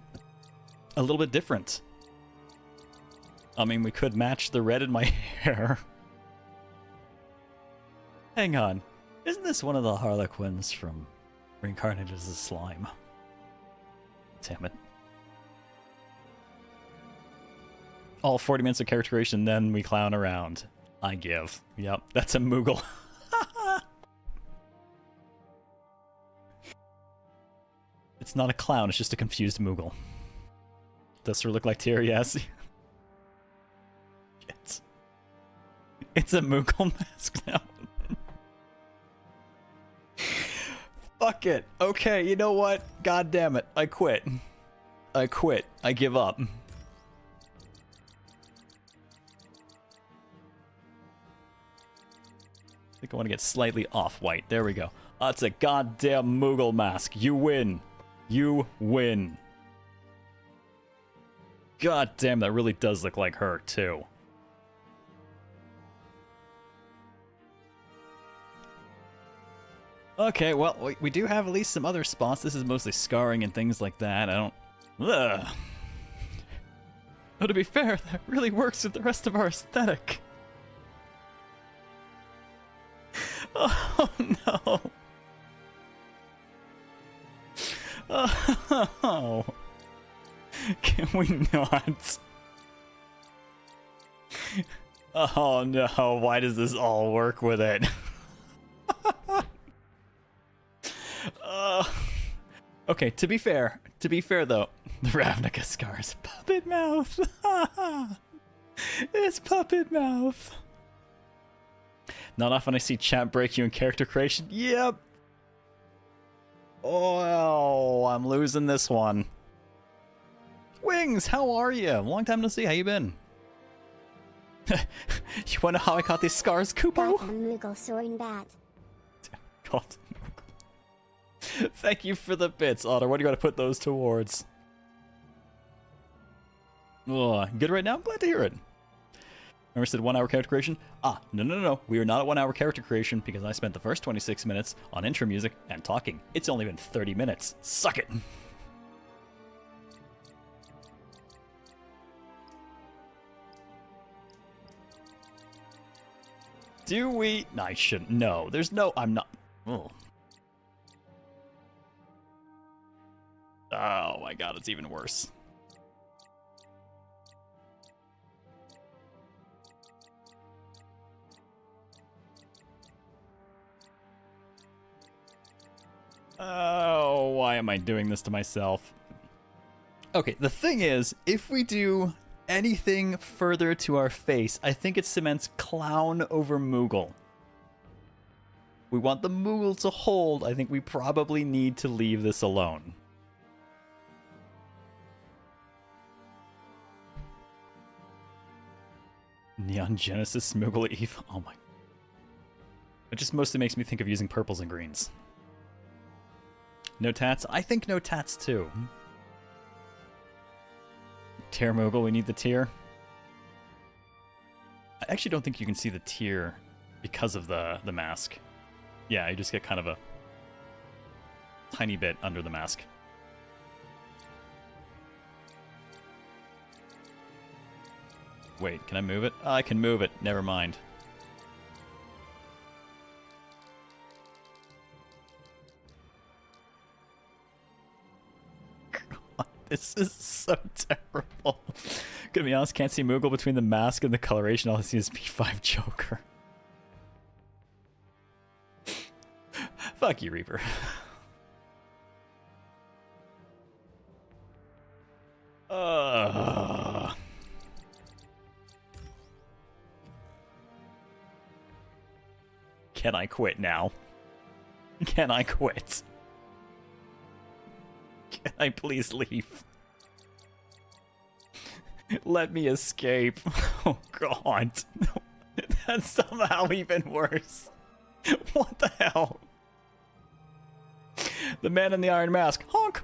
S1: a little bit different? I mean, we could match the red in my hair. Hang on. Isn't this one of the Harlequins from Reincarnated as a Slime? Damn it. All 40 minutes of character creation, then we clown around. I give. Yep, that's a Moogle. It's not a clown, it's just a confused Moogle. Does her look like Tyr? Yes. It's a Moogle mask now. Fuck it. Okay, you know what? God damn it. I quit. I quit. I give up. I think I want to get slightly off-white. There we go. That's a goddamn Moogle mask. You win. You win. God damn, that really does look like her, too. Okay, well, we do have at least some other spots. This is mostly scarring and things like that. I don't... Ugh. But to be fair, that really works with the rest of our aesthetic. Oh, no. Oh. Can we not? Oh, no. Why does this all work with it? Okay, to be fair though, the Ravnica scar's puppet mouth. It's puppet mouth. Not often I see chat break you in character creation. Yep. Oh, I'm losing this one. Wings, how are you? Long time no see. How you been? You wanna know how I caught these scars, Kupo?
S2: Moogle soaring bat.
S1: God. Thank you for the bits, Otter. What do you got to put those towards? Oh, good right now? I'm glad to hear it. Remember I said 1 hour character creation? Ah, no. We are not at 1 hour character creation because I spent the first 26 minutes on intro music and talking. It's only been 30 minutes. Suck it! Do we? No, I shouldn't. No, there's no... I'm not... Oh. Oh my god, it's even worse. Oh, why am I doing this to myself? Okay, the thing is, if we do anything further to our face, I think it cements clown over Moogle. We want the Moogle to hold. I think we probably need to leave this alone. Neon Genesis Moogle Eve. Oh my. It just mostly makes me think of using purples and greens. No tats? I think no tats too. Tier Moogle, we need the tier. I actually don't think you can see the tear because of the mask. Yeah, you just get kind of a tiny bit under the mask. Wait, can I move it? Oh, I can move it. Never mind. God, this is so terrible. Gonna be honest, can't see Moogle between the mask and the coloration. All I see is P5 Joker. Fuck you, Reaper. Can I quit now? Can I quit? Can I please leave? Let me escape. Oh god. That's somehow even worse. What the hell? The man in the iron mask. Honk!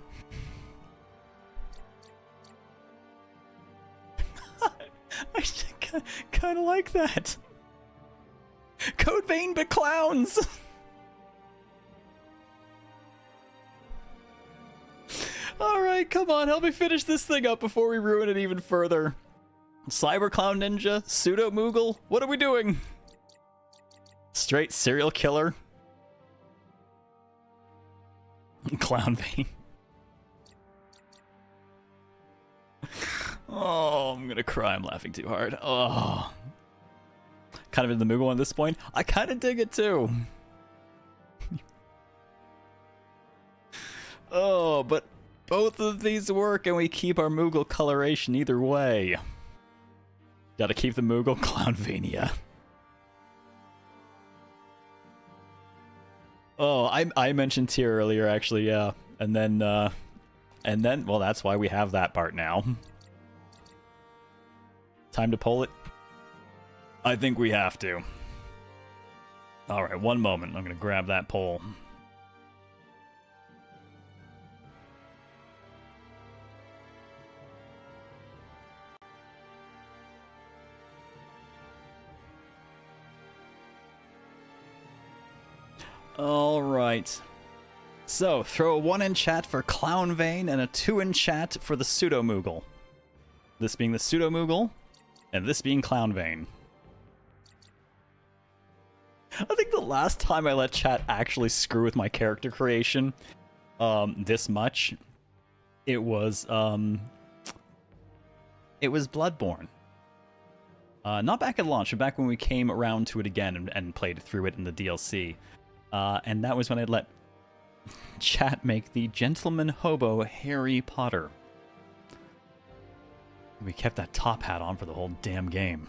S1: I kind of like that. Code Vein but clowns! Alright, come on, help me finish this thing up before we ruin it even further. Cyber Clown Ninja? Pseudo Moogle? What are we doing? Straight serial killer? Clown Vein. Oh, I'm gonna cry. I'm laughing too hard. Oh. Kind of in the Moogle at this point. I kind of dig it too. Oh, but both of these work and we keep our Moogle coloration either way. Gotta keep the Moogle Clownvania. Oh, I mentioned tier earlier actually, yeah. And then, well, that's why we have that part now. Time to pull it? I think we have to. Alright, one moment. I'm gonna grab that pole. Alright. So, throw a 1 in chat for Clown Vein and a 2 in chat for the Pseudo Moogle. This being the Pseudo Moogle, and this being Clown Vein. I think the last time I let chat actually screw with my character creation this much, it was Bloodborne. Not back at launch, but back when we came around to it again and played through it in the DLC. And that was when I let chat make the Gentleman Hobo Harry Potter. We kept that top hat on for the whole damn game.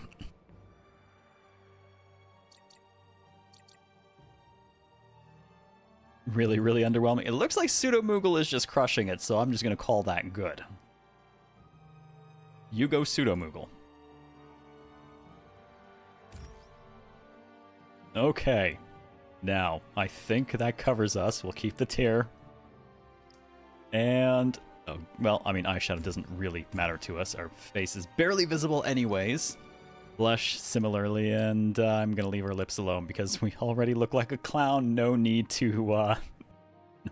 S1: Really, really underwhelming. It looks like Pseudo Moogle is just crushing it, so I'm just going to call that good. You go Pseudo Moogle. Okay. Now, I think that covers us. We'll keep the tear. And, oh, well, I mean, eyeshadow doesn't really matter to us. Our face is barely visible anyways. Blush similarly, and I'm going to leave our lips alone because we already look like a clown. No need to, no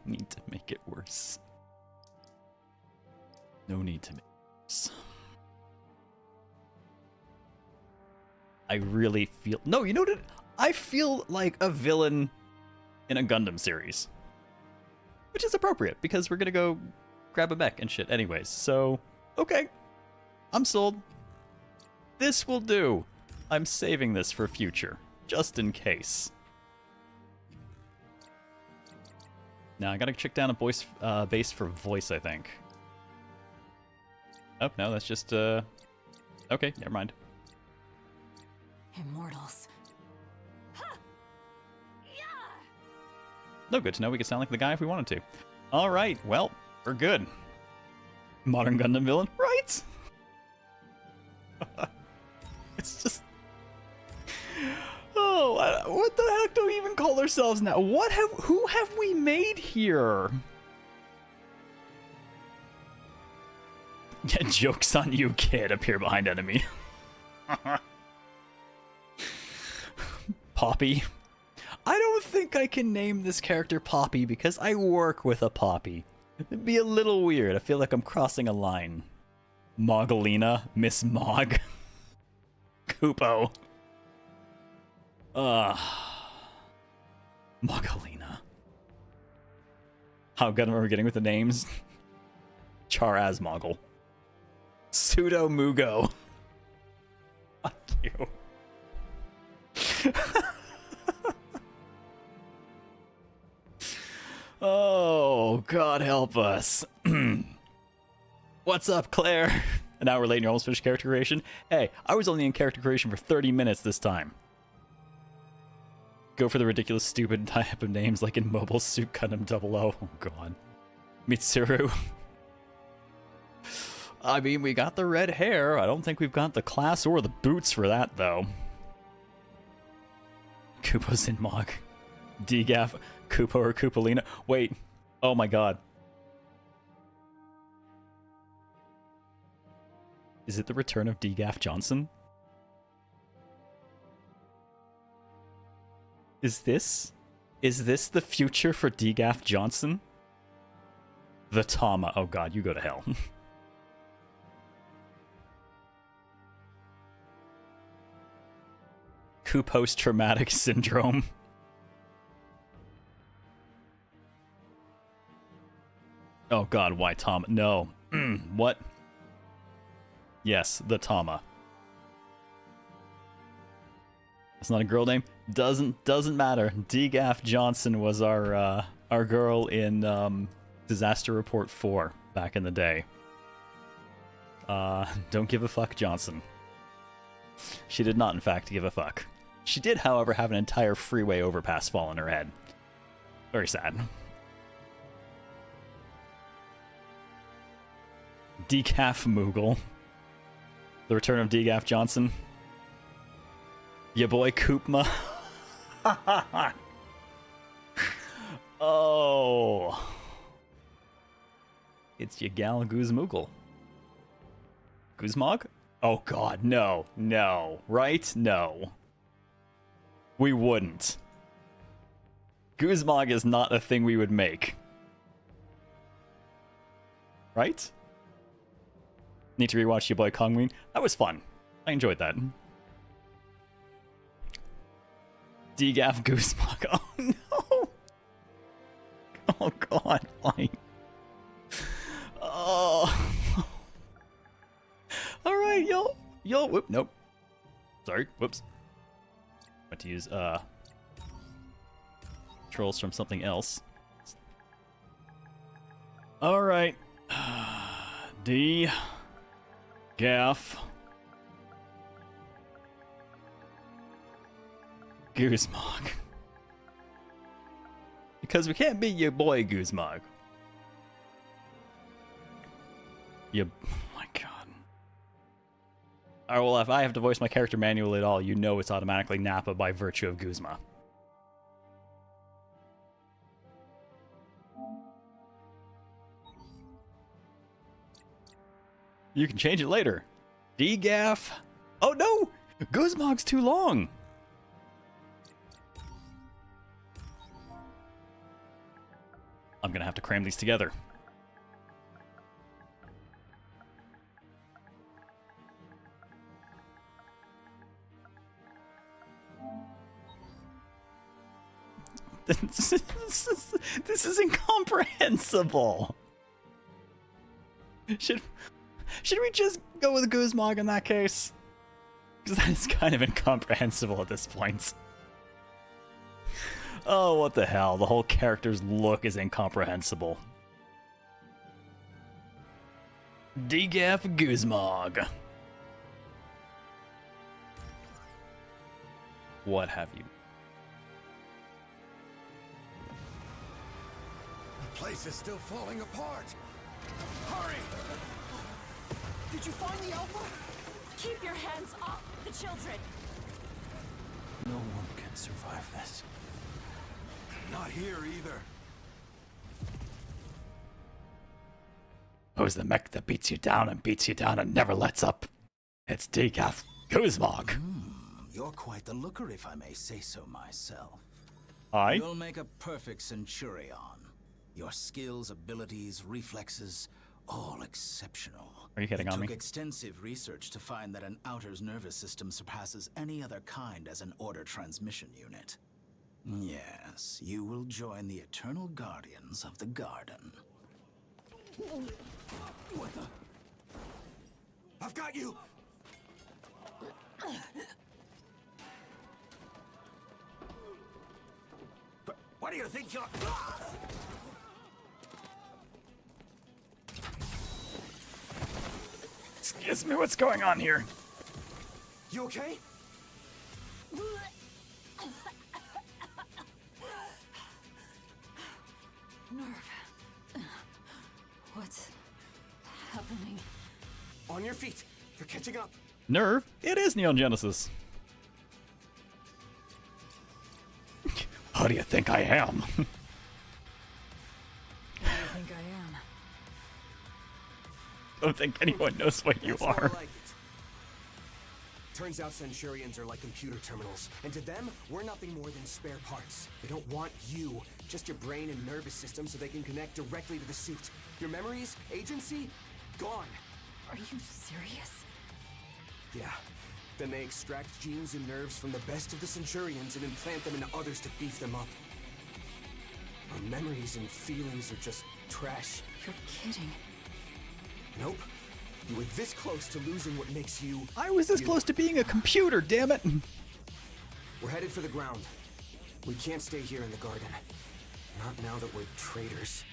S1: need to make it worse. No need to make it worse. I really feel... No, you know what? I feel like a villain in a Gundam series. Which is appropriate, because we're gonna go grab a mech and shit anyways. So, okay. I'm sold. This will do. I'm saving this for future, just in case. Now, I gotta check down a voice base for voice, I think. Oh, no, that's just, okay, never mind.
S5: Immortals.
S1: No, good to know we could sound like the guy if we wanted to. Alright, well, we're good. Modern Gundam villain, right? It's just... Oh, what the heck do we even call ourselves now? Who have we made here? Yeah, joke's on you, kid. Appear behind enemy. Poppy. I don't think I can name this character Poppy because I work with a Poppy. It'd be a little weird. I feel like I'm crossing a line. Mogalina, Miss Mog. Kupo. Mogalina. How good am I getting with the names? Charazmoggle. Pseudo Mugo. Fuck you. Oh, God help us. What's up, Claire? An hour late and you're almost finished character creation? Hey, I was only in character creation for 30 minutes this time. Go for the ridiculous, stupid type of names like in Mobile Suit Gundam 00. Oh, God. Mitsuru. I mean, we got the red hair. I don't think we've got the class or the boots for that, though. Kupo Zinmog. Dgaf. Kupo or Kupolina. Wait. Oh, my God. Is it the return of Dgaf Johnson? Is this the future for Dgaf Johnson? The Tama. Oh, God, you go to hell. Post-traumatic syndrome. Oh God, why Tama? No. What? Yes, the Tama. It's not a girl name. Doesn't matter. Dgaf Johnson was our girl in Disaster Report 4 back in the day. Don't give a fuck, Johnson. She did not, in fact, give a fuck. She did, however, have an entire freeway overpass fall on her head. Very sad. Decaf Moogle. The return of Dgaf Johnson. Ya boy Koopma. Oh. It's your gal Guzmoogle. Guzmog? Oh God, no. No. Right? No. We wouldn't. Guzmog is not a thing we would make. Right? Need to rewatch your boy Kongween. That was fun. I enjoyed that. Dgaf Guzmog. Oh no! Oh God, why? Oh. Alright, yo, whoop, nope. Sorry, whoops. I to use trolls from something else. All right, D, Gaff, Guzmog. Because we can't be your boy Guzmog. Oh my God. Alright, well, if I have to voice my character manually at all, you know it's automatically Nappa by virtue of Guzma. You can change it later. D-Gaff. Oh no! Guzmog's too long! I'm gonna have to cram these together. This is incomprehensible. Should we just go with Guzmog in that case? Because that is kind of incomprehensible at this point. Oh, what the hell? The whole character's look is incomprehensible. Dgaf Guzmog. What have you?
S4: The place is still falling apart. Hurry!
S5: Did you find the Alpha? Keep your hands off the children.
S1: No one can survive this.
S4: Not here either.
S1: Who's the mech that beats you down and never lets up? It's Dgaf Guzmog.
S6: you're quite the looker, if I may say so myself.
S1: Hi.
S6: You'll make a perfect Centurion. Your skills, abilities, reflexes, all exceptional.
S1: Are you hitting on me?
S6: It took extensive research to find that an outer's nervous system surpasses any other kind as an order transmission unit. Yes, you will join the eternal guardians of the garden.
S4: What the? I've got you! What do you think you're...
S1: Excuse me, what's going on here?
S4: You okay?
S5: Nerve. What's happening?
S4: On your feet. You're catching up.
S1: Nerve? It is Neon Genesis. How do you think I am?
S5: What do you think I am?
S1: Don't think anyone knows what you
S4: That's more
S1: are.
S4: like it. Turns out Centurions are like computer terminals, and to them, we're nothing more than spare parts. They don't want you, just your brain and nervous system so they can connect directly to the suit. Your memories, agency, gone.
S5: Are you serious?
S4: Yeah. Then they extract genes and nerves from the best of the Centurions and implant them into others to beef them up. Our memories and feelings are just trash.
S5: You're kidding.
S4: Nope. You were this close to losing what makes you...
S1: I was this close to being a computer, damn it!
S4: We're headed for the ground. We can't stay here in the garden. Not now that we're traitors.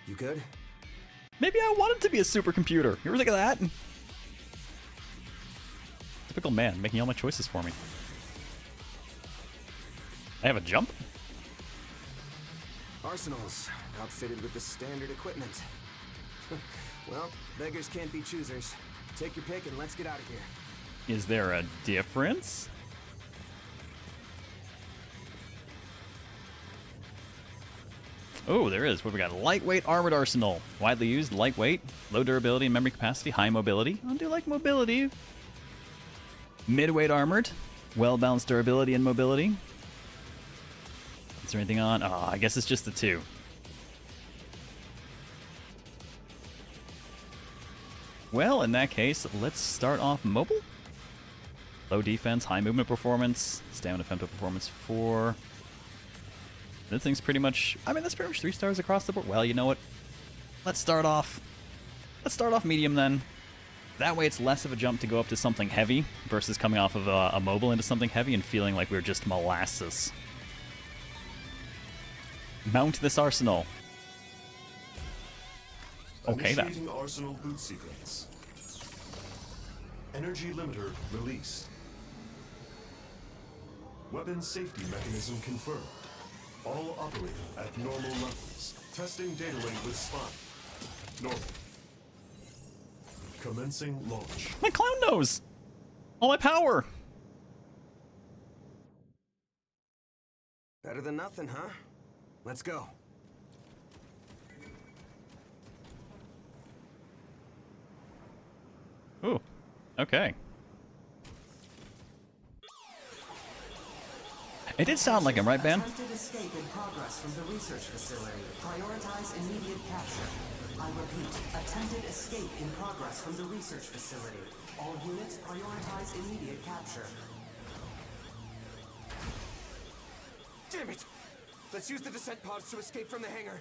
S4: You good?
S1: Maybe I wanted to be a supercomputer. You ever think of that? Typical man, making all my choices for me. I have a jump?
S4: Arsenals, outfitted with the standard equipment. Well, beggars can't be choosers. Take your pick and let's get out of here.
S1: Is there a difference? Oh, there is. What we got? Lightweight armored arsenal. Widely used, lightweight, low durability and memory capacity, high mobility. I do like mobility. Midweight armored, well-balanced durability and mobility. Is there anything on? Oh, I guess it's just the two. Well, in that case, let's start off mobile. Low defense, high movement performance, stamina defensive performance 4. This thing's pretty much, I mean, that's pretty much 3 stars across the board. Well, you know what? Let's start off medium then. That way it's less of a jump to go up to something heavy versus coming off of a mobile into something heavy and feeling like we're just molasses. Mount this arsenal. Okay, then.
S3: Initiating arsenal boot sequence. Energy limiter released. Weapon safety mechanism confirmed. All operating at normal levels. Testing data link with spine. Normal. Commencing launch.
S1: My clown nose! All my power!
S4: Better than nothing, huh? Let's go.
S1: Ooh, okay. It did sound like him, right, Ben?
S7: Attempted escape in progress from the research facility. Prioritize immediate capture. I repeat, attempted escape in progress from the research facility. All units prioritize immediate capture.
S4: Damn it! Let's use the descent pods to escape from the hangar.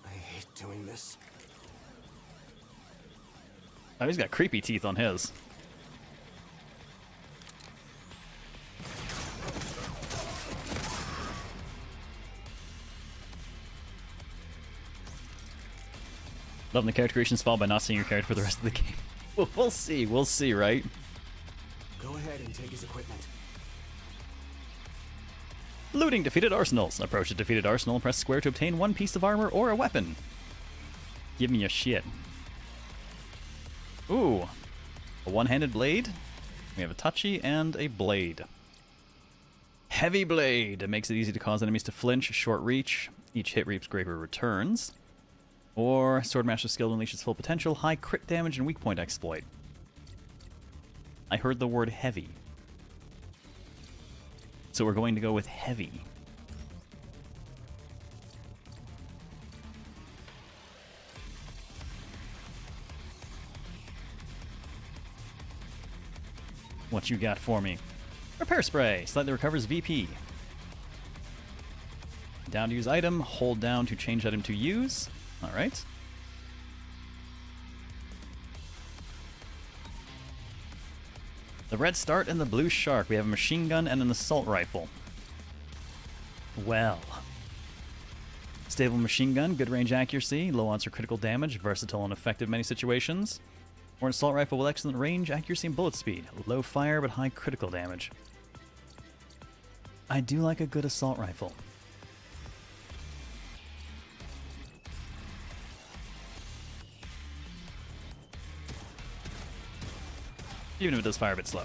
S4: I hate doing this.
S1: Oh, he's got creepy teeth on his. Loving the character creations fall by not seeing your character for the rest of the game. We'll see, right?
S4: Go ahead and take his equipment.
S1: Looting defeated arsenals. Approach a defeated arsenal and press square to obtain one piece of armor or a weapon. Give me your shit. Ooh. A one-handed blade. We have a touchy and a blade. Heavy Blade. It makes it easy to cause enemies to flinch. Short reach. Each hit reaps greater returns. Or Swordmaster skill unleashes full potential. High crit damage and weak point exploit. I heard the word heavy. So we're going to go with heavy. What you got for me? Repair spray. Slightly recovers VP. Down to use item. Hold down to change item to use. Alright. The red start and the blue shark. We have a machine gun and an assault rifle. Well. Stable machine gun, good range accuracy, low odds for critical damage, versatile and effective in many situations. Or an assault rifle with excellent range, accuracy, and bullet speed. Low fire but high critical damage. I do like a good assault rifle. Even if it does fire a bit slow.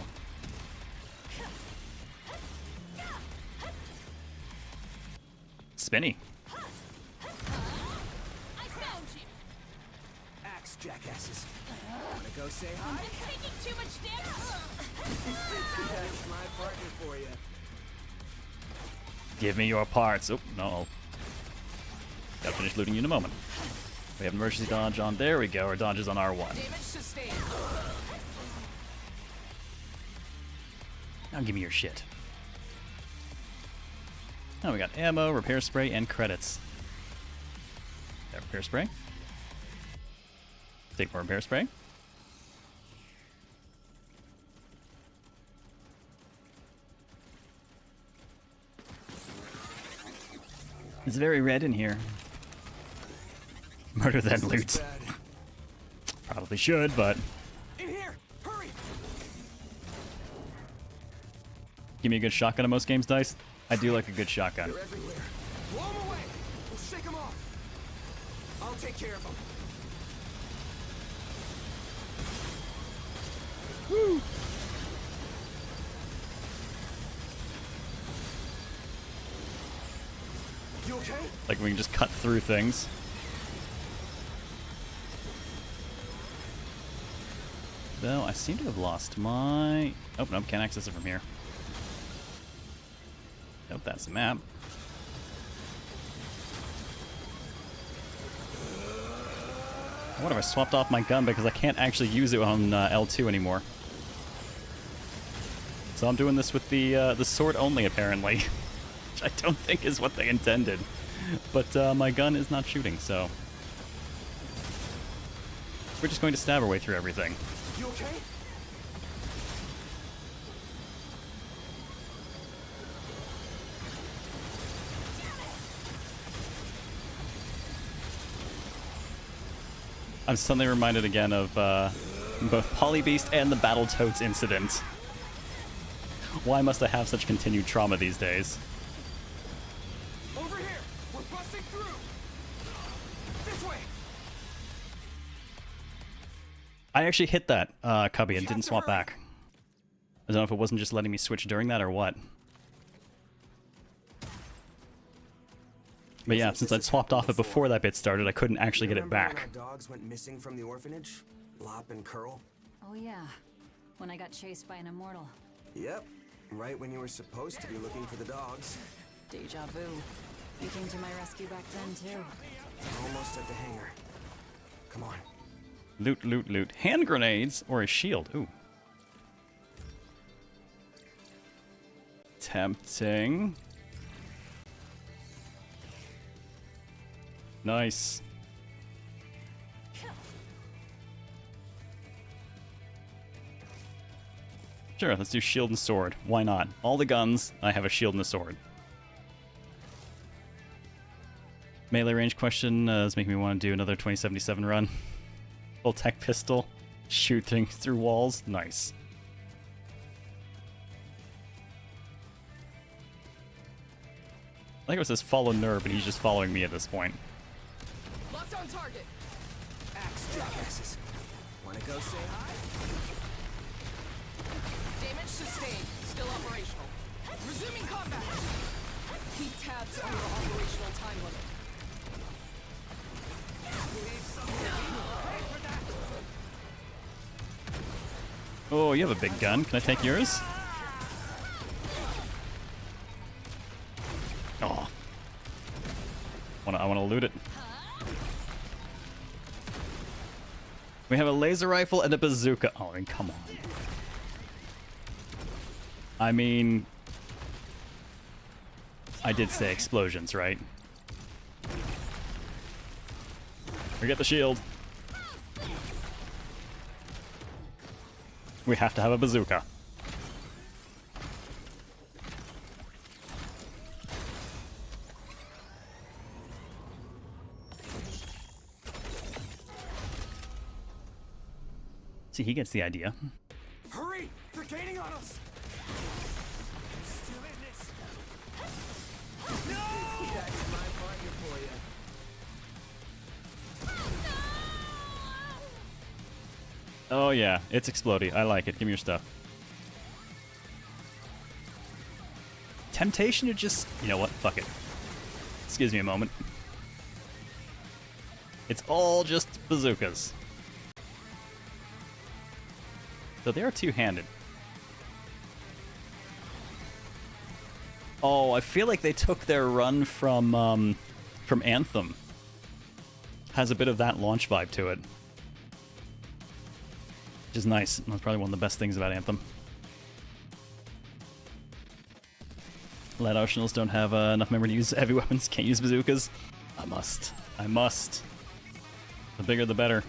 S1: Spinny.
S5: I found you.
S4: Axe jackasses. Wanna go say hi?
S5: I'm taking too much damage.
S4: That's my partner for you.
S1: Give me your parts. Oh, no. Gotta finish looting you in a moment. We have emergency dodge on. There we go. Our dodge is on R1.
S5: Damage sustained.
S1: Now give me your shit. Now we got ammo, repair spray, and credits. That repair spray. Take more repair spray. It's very red in here. Murder then loot. Probably should, but
S4: In here! Hurry!
S1: give me a good shotgun in most games, Dice. I do like a good shotgun.
S4: They're everywhere. Blow them away! We'll shake them off! I'll take care of them.
S1: Woo!
S4: You okay?
S1: Like we can just cut through things. Though I seem to have lost my... Oh, no, can't access it from here. Nope, that's the map. I wonder if I swapped off my gun because I can't actually use it on L2 anymore. So I'm doing this with the sword only, apparently. Which I don't think is what they intended. But my gun is not shooting, so... We're just going to stab our way through everything.
S4: You okay?
S1: I'm suddenly reminded again of both Polybeast and the Battletoads incident. Why must I have such continued trauma these days?
S4: Over here! We're busting through! This way!
S1: I actually hit that cubby and didn't swap back. I don't know if it wasn't just letting me switch during that or what. But yeah, since I'd swapped off it before that bit started, I couldn't actually get it
S4: Remember when
S1: back.
S4: our dogs went missing from the orphanage? Lop and Curl?
S5: Oh yeah, when I got chased by an immortal.
S4: Yep. Right when you were supposed to be looking for the dogs.
S5: Deja vu. You came to my rescue back then too.
S4: Almost at the hangar. Come on.
S1: Loot, loot, loot. Hand grenades or a shield. Ooh. Tempting. Nice. Sure, let's do shield and sword. Why not? All the guns, I have a shield and a sword. Melee range question is making me want to do another 2077 run. Full tech pistol. Shoot things through walls. Nice. I think it says follow Nerb, and he's just following me at this point.
S5: Locked on target.
S4: Axe jackasses. Wanna go say hi?
S5: Damage sustained. Still operational. Resuming combat.
S1: Oh, you have a big gun. Can I take yours? Oh. I want to loot it. We have a laser rifle and a bazooka. Oh, I mean, come on. I mean, I did say explosions, right? Forget the shield. We have to have a bazooka. See, he gets the idea.
S4: Hurry! They're gaining on us! Still in this. No! That's my partner for you.
S1: Oh yeah, it's exploding. I like it. Give me your stuff. Temptation to just... You know what? Fuck it. Excuse me a moment. It's all just bazookas. So they are two-handed. Oh, I feel like they took their run from Anthem. Has a bit of that launch vibe to it. Which is nice. That's probably one of the best things about Anthem. Light arsenals don't have enough memory to use heavy weapons. Can't use bazookas. I must. I must. The bigger the better.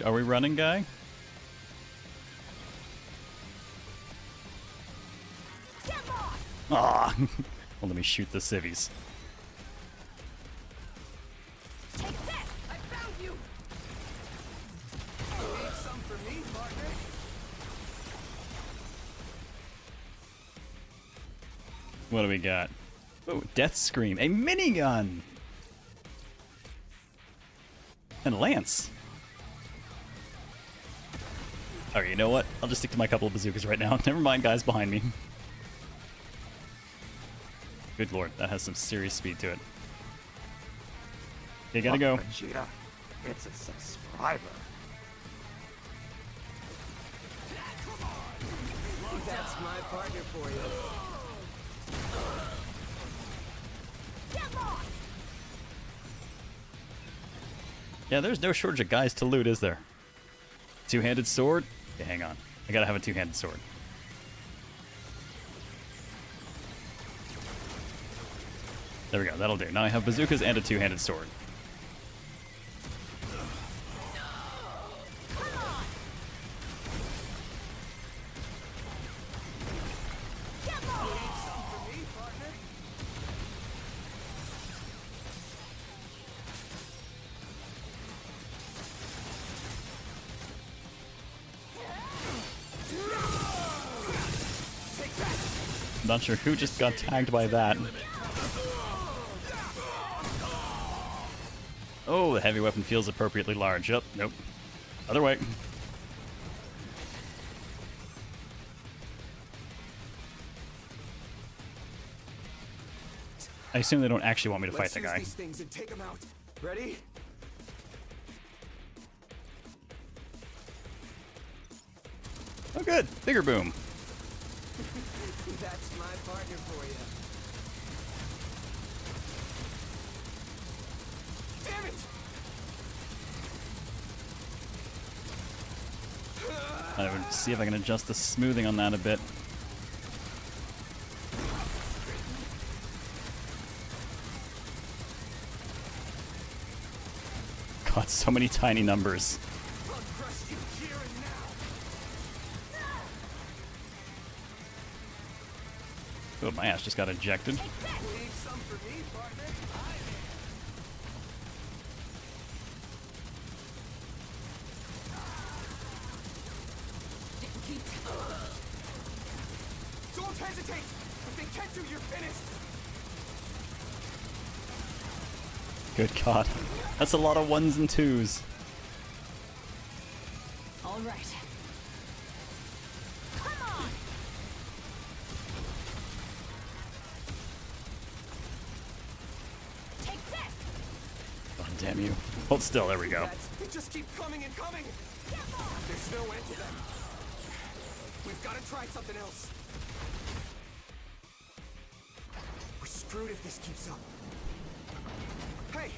S1: Are we running, guy? Ah! Well, let me shoot the civvies.
S5: Take this! I found you!
S4: Need some for me, partner?
S1: What do we got? Oh, Death Scream. A minigun! And a lance. Alright, you know what? I'll just stick to my couple of bazookas right now. Never mind, guys behind me. Good lord, that has some serious speed to it. Okay, gotta go.
S8: Vegeta, it's a subscriber.
S4: That's my partner for you.
S1: Yeah, there's no shortage of guys to loot, is there? Two-handed sword? Okay, hang on. I gotta have a two-handed sword. There we go, that'll do. Now I have bazookas and a two-handed sword. Not sure who just got tagged by that. Oh, the heavy weapon feels appropriately large. Yep, nope. Other way. I assume they don't actually want me to fight the guy.
S4: These things and take them out. Ready?
S1: Oh good, bigger boom.
S4: That's my partner for you. Damn it!
S1: I would see if I can adjust the smoothing on that a bit. God, so many tiny numbers.
S4: I'll crush you here and now.
S1: Oh, my ass just got ejected.
S4: Need some for me, partner? Don't hesitate! If they catch you, you're finished!
S1: Good God. That's a lot of ones and twos.
S5: All right. Come on! Take this!
S1: God damn you. Hold still, there we go.
S4: They just keep coming and coming! There's no end to them. We've got to try something else. We're screwed if this keeps up. Hey,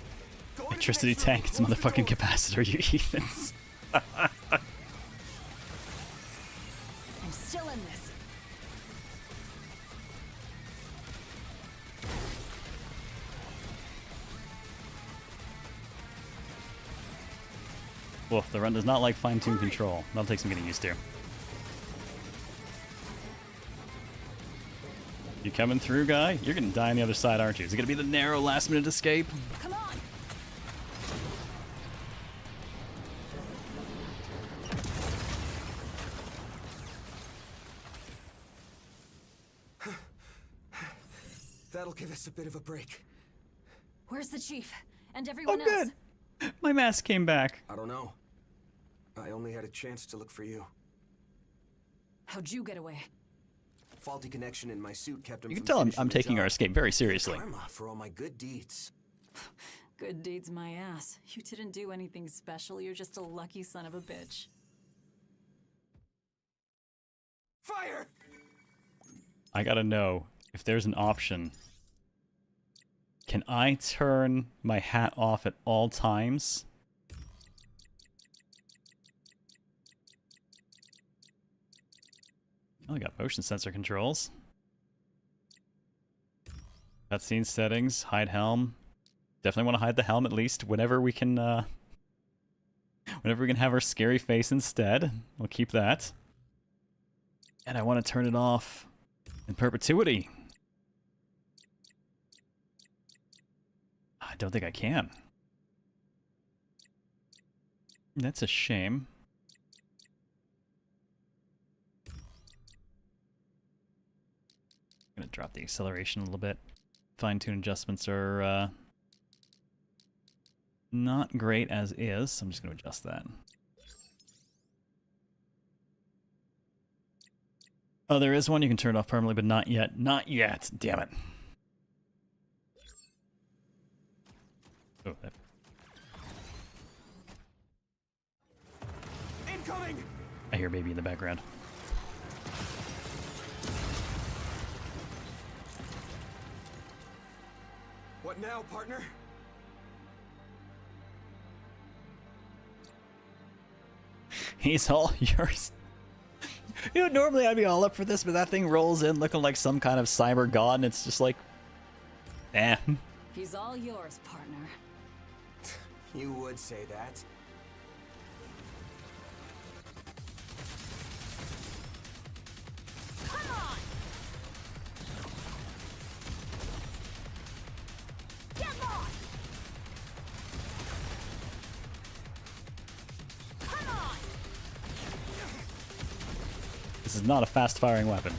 S4: go into the
S1: Electricity
S4: next room.
S1: tank, it's
S4: Close the
S1: motherfucking
S4: door.
S1: capacitor, you heathens.
S5: I'm still in this.
S1: Woof, the run does not like fine-tuned control. That'll take some getting used to. You coming through, guy? You're gonna die on the other side, aren't you? Is it gonna be the narrow last-minute escape?
S5: Come on.
S4: That'll give us a bit of a break.
S5: Where's the chief? And
S1: Oh,
S5: everyone else?
S1: good. My mask came back.
S4: I don't know. I only had a chance to look for you.
S5: How'd you get away?
S4: Faulty connection in my suit kept him
S1: You can
S4: from
S1: tell I'm
S4: finishing the
S1: taking our
S4: job.
S1: escape very seriously.
S4: Karma for all my good deeds.
S5: Good deeds, my ass. You didn't do anything special. You're just a lucky son of a bitch.
S4: Fire!
S1: I gotta know if there's an option. Can I turn my hat off at all times? Oh, I got motion sensor controls. Cutscene settings, hide helm. Definitely want to hide the helm at least whenever we can. Whenever we can have our scary face instead, we'll keep that. And I want to turn it off in perpetuity. I don't think I can. That's a shame. I'm gonna drop the acceleration a little bit. Fine-tune adjustments are not great as is, so I'm just gonna adjust that. Oh, there is one you can turn off permanently, but not yet. Not yet. Damn it. Oh, that.
S4: Incoming!
S1: I hear baby in the background.
S4: What now, partner?
S1: He's all yours. You know, normally I'd be all up for this, but that thing rolls in looking like some kind of cyber god, and it's just like, eh.
S5: He's all yours, partner.
S4: You would say that.
S5: Come on! Get lost! Come on!
S1: This is not a fast-firing weapon.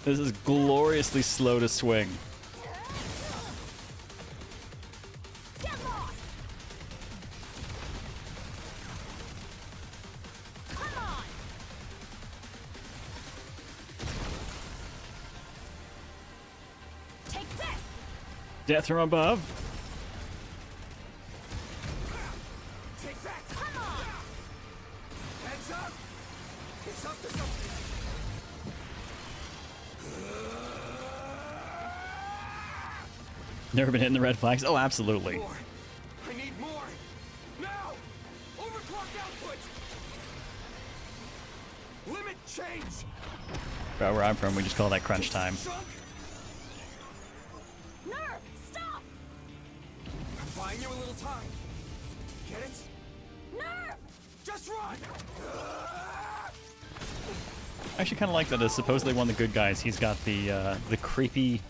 S1: This is gloriously slow to swing.
S5: Get lost! Come on! Take this!
S1: Death from above.
S4: Take that!
S5: Come on!
S4: Heads up! It's up to something!
S1: Never been hitting the red flags? Oh, absolutely.
S4: More! I need more! Now! Overclock output! Limit change!
S1: Right where I'm from, we just call that crunch time.
S4: Chunk!
S5: Nerve! Stop!
S4: I'm buying you a little time. Get it?
S5: Nerve!
S4: Just run!
S1: I actually kind of like that as supposedly one of the good guys, he's got the creepy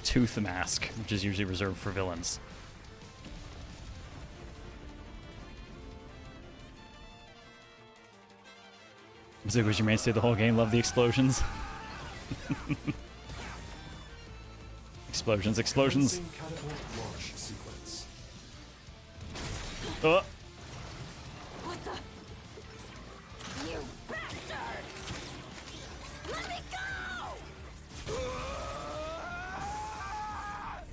S1: tooth mask, which is usually reserved for villains. Music was your mainstay the whole game. Love the explosions. Explosions, explosions.
S3: Commencing catapult launch sequence.
S1: Oh.
S5: What the? You bastard! Let me go!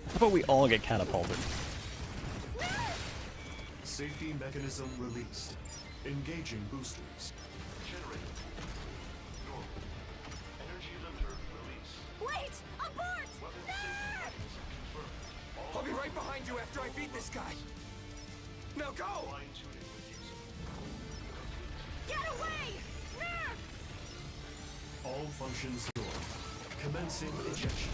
S1: How about we all get catapulted?
S3: Safety mechanism released. Engaging boosters. Generator. Normal. Energy limiter released.
S5: Wait! Abort!
S3: Weapon
S5: No!
S3: safety mechanism confirmed.
S4: I'll be right behind you after I beat this guy. Now go!
S3: Fine tuning with user.
S5: Get away! Nerf!
S3: All functions normal. Commencing ejection.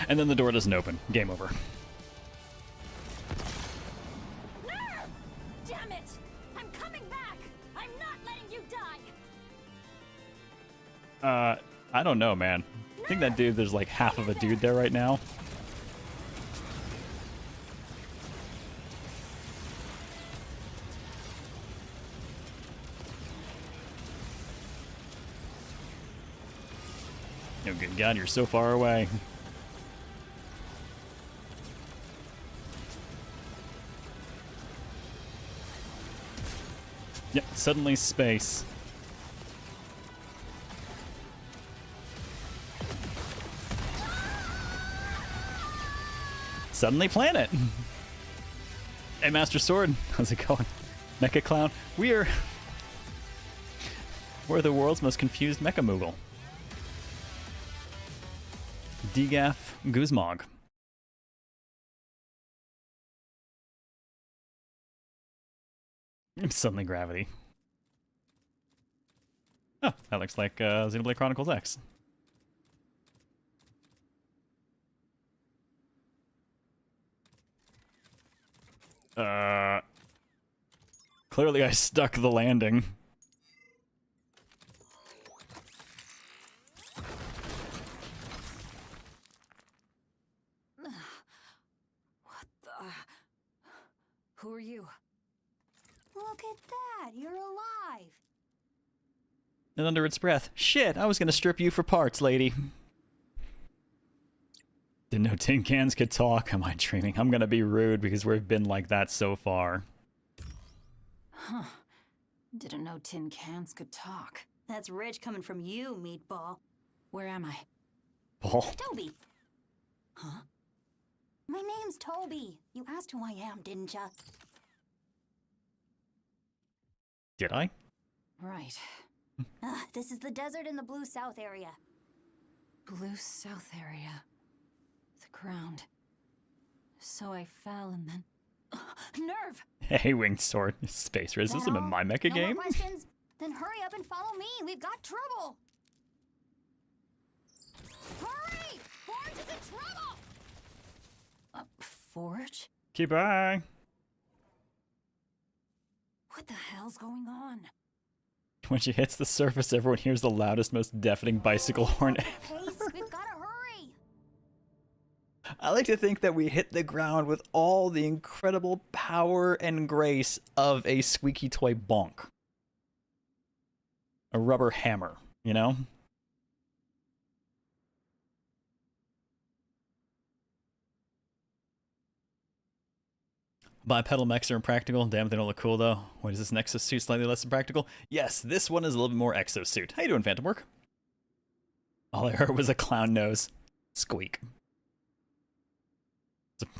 S1: And then the door doesn't open. Game over.
S5: Nerf! Damn it! I'm coming back! I'm not letting you die!
S1: I don't know, man. I think that dude, there's like half of a dude there right now. Oh, good God, you're so far away. Yep, suddenly space. Suddenly planet. Hey, Master Sword, how's it going? Mecha Clown, we're the world's most confused Mecha Moogle. Dgaf Guzmog. Suddenly gravity. Oh, that looks like Xenoblade Chronicles X. Clearly I stuck the landing.
S5: What the? Who are you?
S9: Look at that! You're alive!
S1: And under its breath, shit, I was gonna strip you for parts, lady. Didn't know tin cans could talk. Am I dreaming? I'm gonna be rude because we've been like that so far.
S9: Huh. Didn't know tin cans could talk. That's rich coming from you, meatball. Where am I?
S1: Paul.
S9: Toby! Huh? My name's Toby. You asked who I am, didn't ya?
S1: Did I?
S9: Right. This is the desert in the Blue South area. Blue South area. The ground. So I fell and then... Nerve!
S1: Hey, Winged Sword. Space racism in my mecha game?
S9: No more questions? Then hurry up and follow me. We've got trouble. Hurry! Forge is in trouble! Forge?
S1: Goodbye.
S9: What the hell's going on?
S1: When she hits the surface, everyone hears the loudest, most deafening bicycle horn ever.
S9: Pace, we've got to hurry!
S1: I like to think that we hit the ground with all the incredible power and grace of a squeaky toy bonk. A rubber hammer, you know? Bipedal mechs are impractical. Damn, they don't look cool though. What is this Nexus suit slightly less impractical? Yes, this one is a little bit more exosuit. How you doing, Phantom Work? All I heard was a clown nose. Squeak.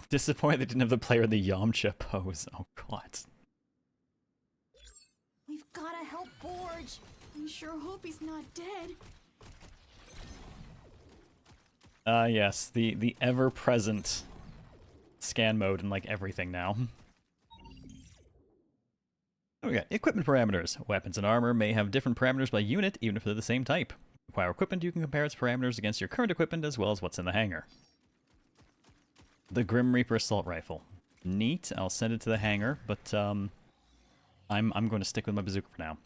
S1: Disappointed they didn't have the player in the Yamcha pose. Oh god.
S9: We've got to help Forge. I sure hope he's not dead.
S1: Yes, the ever-present scan mode in like everything now. Oh, we got equipment parameters. Weapons and armor may have different parameters by unit, even if they're the same type. Acquire equipment, you can compare its parameters against your current equipment as well as what's in the hangar. The Grim Reaper Assault Rifle. Neat, I'll send it to the hangar, but I'm going to stick with my bazooka for now.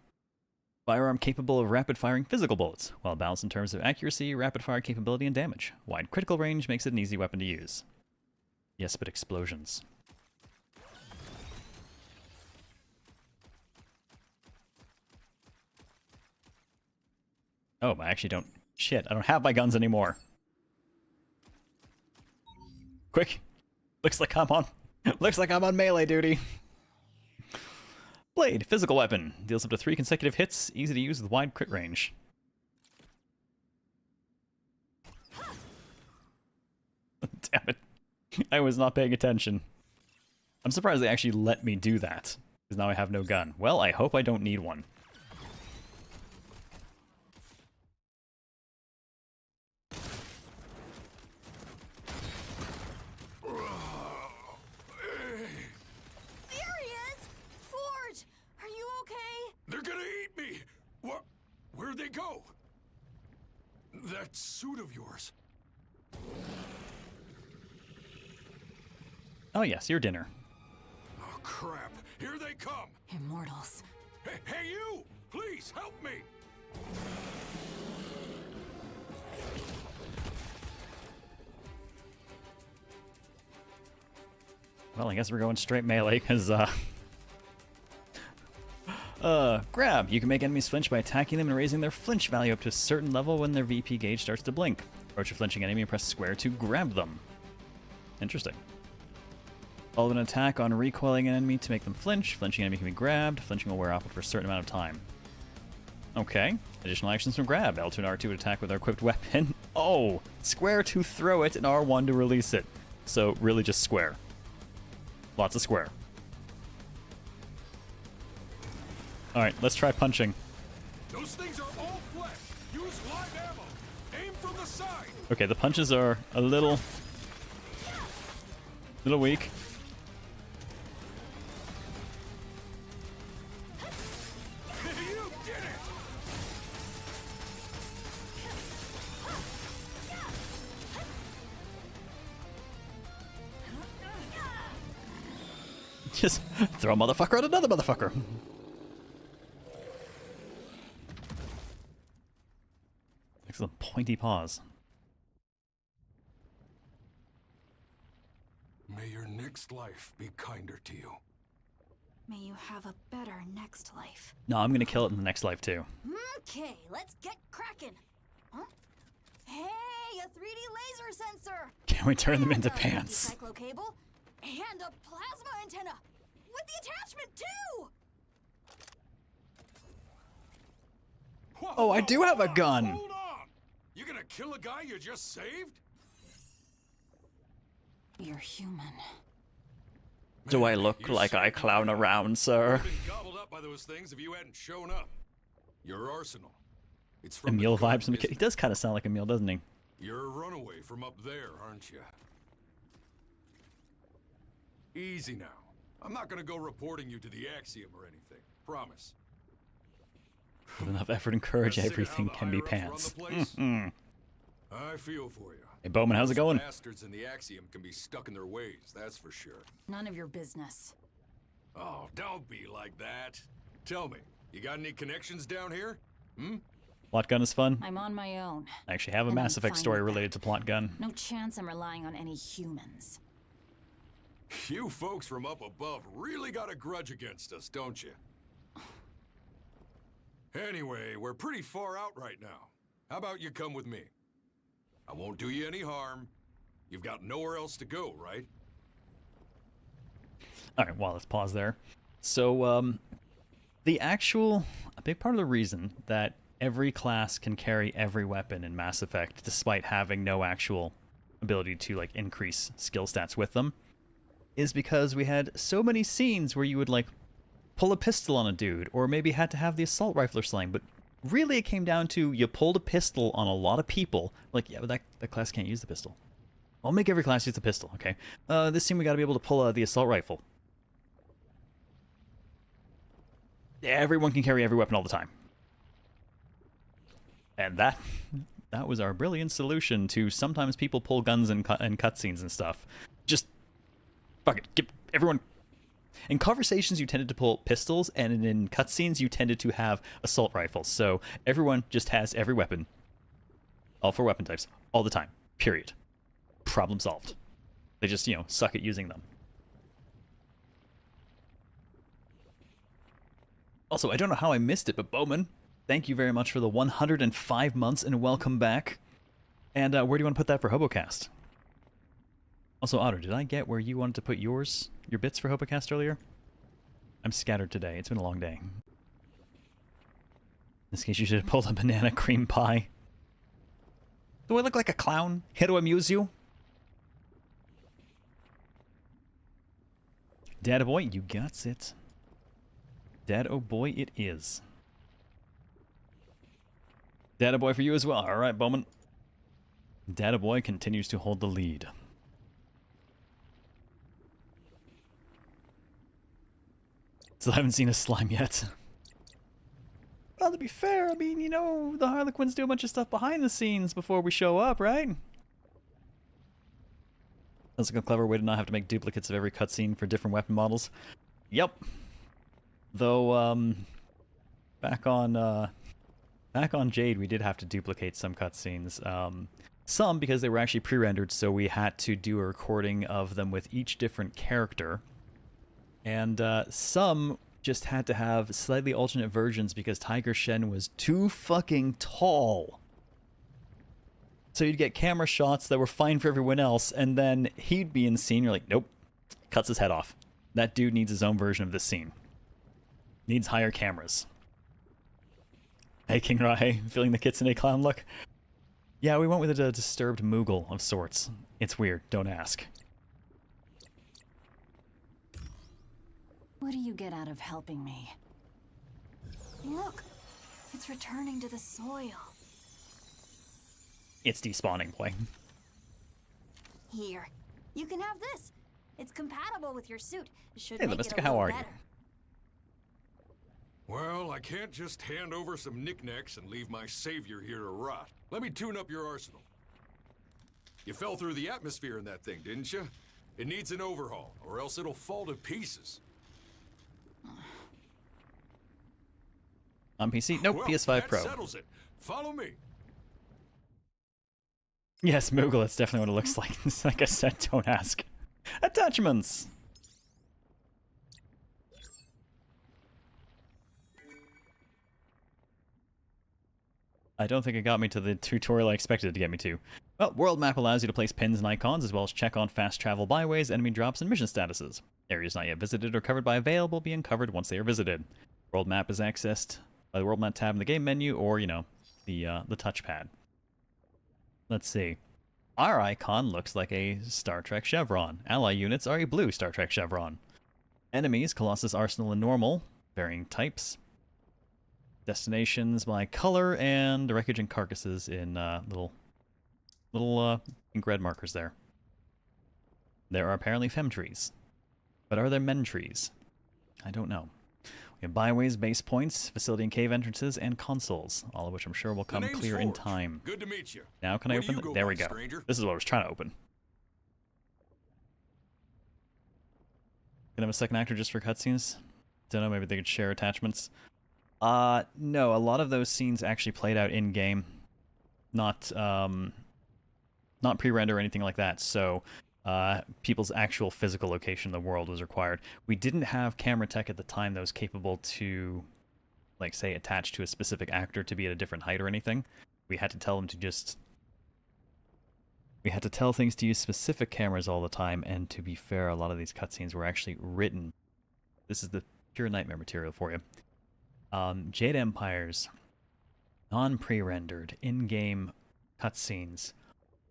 S1: Firearm capable of rapid-firing physical bullets, while balanced in terms of accuracy, rapid-fire capability, and damage. Wide critical range makes it an easy weapon to use. Yes, but explosions. Oh, I actually don't... Shit, I don't have my guns anymore. Quick! Looks like I'm on Looks like I'm on melee duty. Blade, physical weapon. Deals up to 3 consecutive hits, easy to use with wide crit range. Damn it. I was not paying attention. I'm surprised they actually let me do that, because now I have no gun. Well, I hope I don't need one.
S5: There he is! Forge! Are you okay?
S3: They're gonna eat me! What? Where'd they go? That suit of yours.
S1: Oh yes, your dinner.
S3: Oh, crap. Here they come.
S5: Immortals.
S3: Hey, you! Please, help me!
S1: Well, I guess we're going straight melee, because, grab. You can make enemies flinch by attacking them and raising their flinch value up to a certain level when their VP gauge starts to blink. Approach a flinching enemy and press square to grab them. Interesting. Follow an attack on recoiling an enemy to make them flinch. Flinching enemy can be grabbed. Flinching will wear off for a certain amount of time. Okay. Additional actions from grab. L2 and R2 to attack with our equipped weapon. Oh! Square to throw it and R1 to release it. So, really just square. Lots of square. Alright, let's try punching.
S3: Those things are all flesh. Use live ammo. Aim from the side.
S1: Okay, the punches are a little weak.
S3: You did it!
S1: Just throw a motherfucker at another motherfucker. Excellent pointy paws.
S3: May your next life be kinder to you.
S9: May you have a better next life.
S1: No, I'm gonna kill it in the next life too.
S9: Okay, let's get cracking. Huh? Hey, a 3D laser sensor!
S1: Can we turn them into
S9: And a
S1: pants?
S9: cyclo cable, and a plasma antenna! With the attachment, too!
S1: Oh, I do have a gun!
S3: Hold on! You gonna kill a guy you just saved?
S9: You're human.
S1: Do I look
S3: You
S1: like I
S3: saved
S1: clown
S3: me.
S1: around, sir?
S3: I'd been gobbled up by those things if you hadn't shown up. Your arsenal. It's from
S1: Emil
S3: the
S1: vibes from the
S3: cook,
S1: kid. He does kind of sound like Emil, doesn't he?
S3: You're a runaway from up there, aren't you? Easy now. I'm not gonna go reporting you to the Axiom or anything. Promise.
S1: With enough effort and courage,
S3: Wanna sit
S1: everything
S3: how the
S1: can be
S3: higher-ups run
S1: pants.
S3: the place?
S1: Mm-mm.
S3: I feel for you.
S1: Hey, Bowman, how's it
S3: Those
S1: going?
S3: bastards in the Axiom can be stuck in their ways, that's for sure.
S9: None of your business.
S3: Oh, don't be like that. Tell me, you got any connections down here? Hmm?
S1: Plot gun is fun.
S9: I'm on my own.
S1: I actually have a
S9: And I'm
S1: Mass Effect
S9: fine
S1: story
S9: with
S1: related to plot gun.
S9: No chance I'm relying on any humans.
S3: You folks from up above really got a grudge against us, don't you? Anyway, we're pretty far out right now. How about you come with me? I won't do you any harm. You've got nowhere else to go, right?
S1: Alright, well, let's pause there. So, a big part of the reason that every class can carry every weapon in Mass Effect, despite having no actual ability to, like, increase skill stats with them, is because we had so many scenes where you would, like, pull a pistol on a dude, or maybe had to have the assault rifler sling, but really it came down to you pulled a pistol on a lot of people. Like, yeah, but that class can't use the pistol. I'll make every class use the pistol, okay? This scene we gotta be able to pull the assault rifle. Everyone can carry every weapon all the time. And that was our brilliant solution to sometimes people pull guns in cutscenes and stuff. Just, fuck it, give everyone... In conversations, you tended to pull pistols, and in cutscenes, you tended to have assault rifles. So everyone just has every weapon, all 4 weapon types, all the time. Period. Problem solved. They just, suck at using them. Also, I don't know how I missed it, but Bowman, thank you very much for the 105 months, and welcome back. And where do you want to put that for HoboCast? Also, Otter, did I get where you wanted to put your bits for HoboCast earlier? I'm scattered today. It's been a long day. In this case, you should have pulled a banana cream pie. Do I look like a clown? Here to amuse you? Dad, oh boy, you got it. Dad, oh boy, it is. Dad, oh boy for you as well. Alright, Bowman. Dad, oh boy continues to hold the lead. Still haven't seen a slime yet. Well, to be fair, I mean, you know, the Harlequins do a bunch of stuff behind the scenes before we show up, right? That's like a clever way to not have to make duplicates of every cutscene for different weapon models. Yep. Though, back on Jade, we did have to duplicate some cutscenes. Some because they were actually pre-rendered, so we had to do a recording of them with each different character. And some just had to have slightly alternate versions because Tiger Shen was too fucking tall. So you'd get camera shots that were fine for everyone else, and then he'd be in scene, you're like, nope, cuts his head off. That dude needs his own version of this scene. Needs higher cameras. Hey, King Rai, feeling the Kitsune clown look? Yeah, we went with a disturbed Moogle of sorts. It's weird, don't ask.
S9: What do you get out of helping me? Look, it's returning to the soil.
S1: It's despawning, boy.
S9: Here, you can have this. It's compatible with your suit. It should
S1: Hey,
S9: make it
S1: Levistica,
S9: a
S1: how
S9: little
S1: are you?
S9: better.
S3: Well, I can't just hand over some knickknacks and leave my savior here to rot. Let me tune up your arsenal. You fell through the atmosphere in that thing, didn't you? It needs an overhaul, or else it'll fall to pieces.
S1: On PC? Nope,
S3: Well,
S1: PS5
S3: that
S1: Pro.
S3: settles it. Follow me.
S1: Yes, Moogle, that's definitely what it looks like. Like I said, don't ask. Attachments! I don't think it got me to the tutorial I expected it to get me to. Well, World Map allows you to place pins and icons, as well as check on fast travel byways, enemy drops, and mission statuses. Areas not yet visited or covered by a veil will be uncovered once they are visited. World Map is accessed by the World Map tab in the game menu, or, you know, the touchpad. Let's see. Our icon looks like a Star Trek chevron. Ally units are a blue Star Trek chevron. Enemies, Colossus, Arsenal, and Normal, varying types. Destinations by color, and wreckage and carcasses in little ink red markers there. There are apparently fem trees. But are there men trees? I don't know. We have byways, base points, facility and cave entrances, and consoles, all of which I'm sure will come clear in time.
S3: Good to meet you.
S1: Now can I
S3: Where do
S1: open
S3: you
S1: it?
S3: go
S1: There
S3: by,
S1: we go.
S3: stranger?
S1: This is what I was trying to open. Can I have a second actor just for cutscenes? Don't know, maybe they could share attachments. No, a lot of those scenes actually played out in-game. Not pre-render or anything like that, so people's actual physical location in the world was required. We didn't have camera tech at the time that was capable to, like, say, attach to a specific actor to be at a different height or anything. We had to tell them to just... We had to tell things to use specific cameras all the time, and to be fair, a lot of these cutscenes were actually written. This is the pure nightmare material for you. Jade Empire's non-pre-rendered in-game cutscenes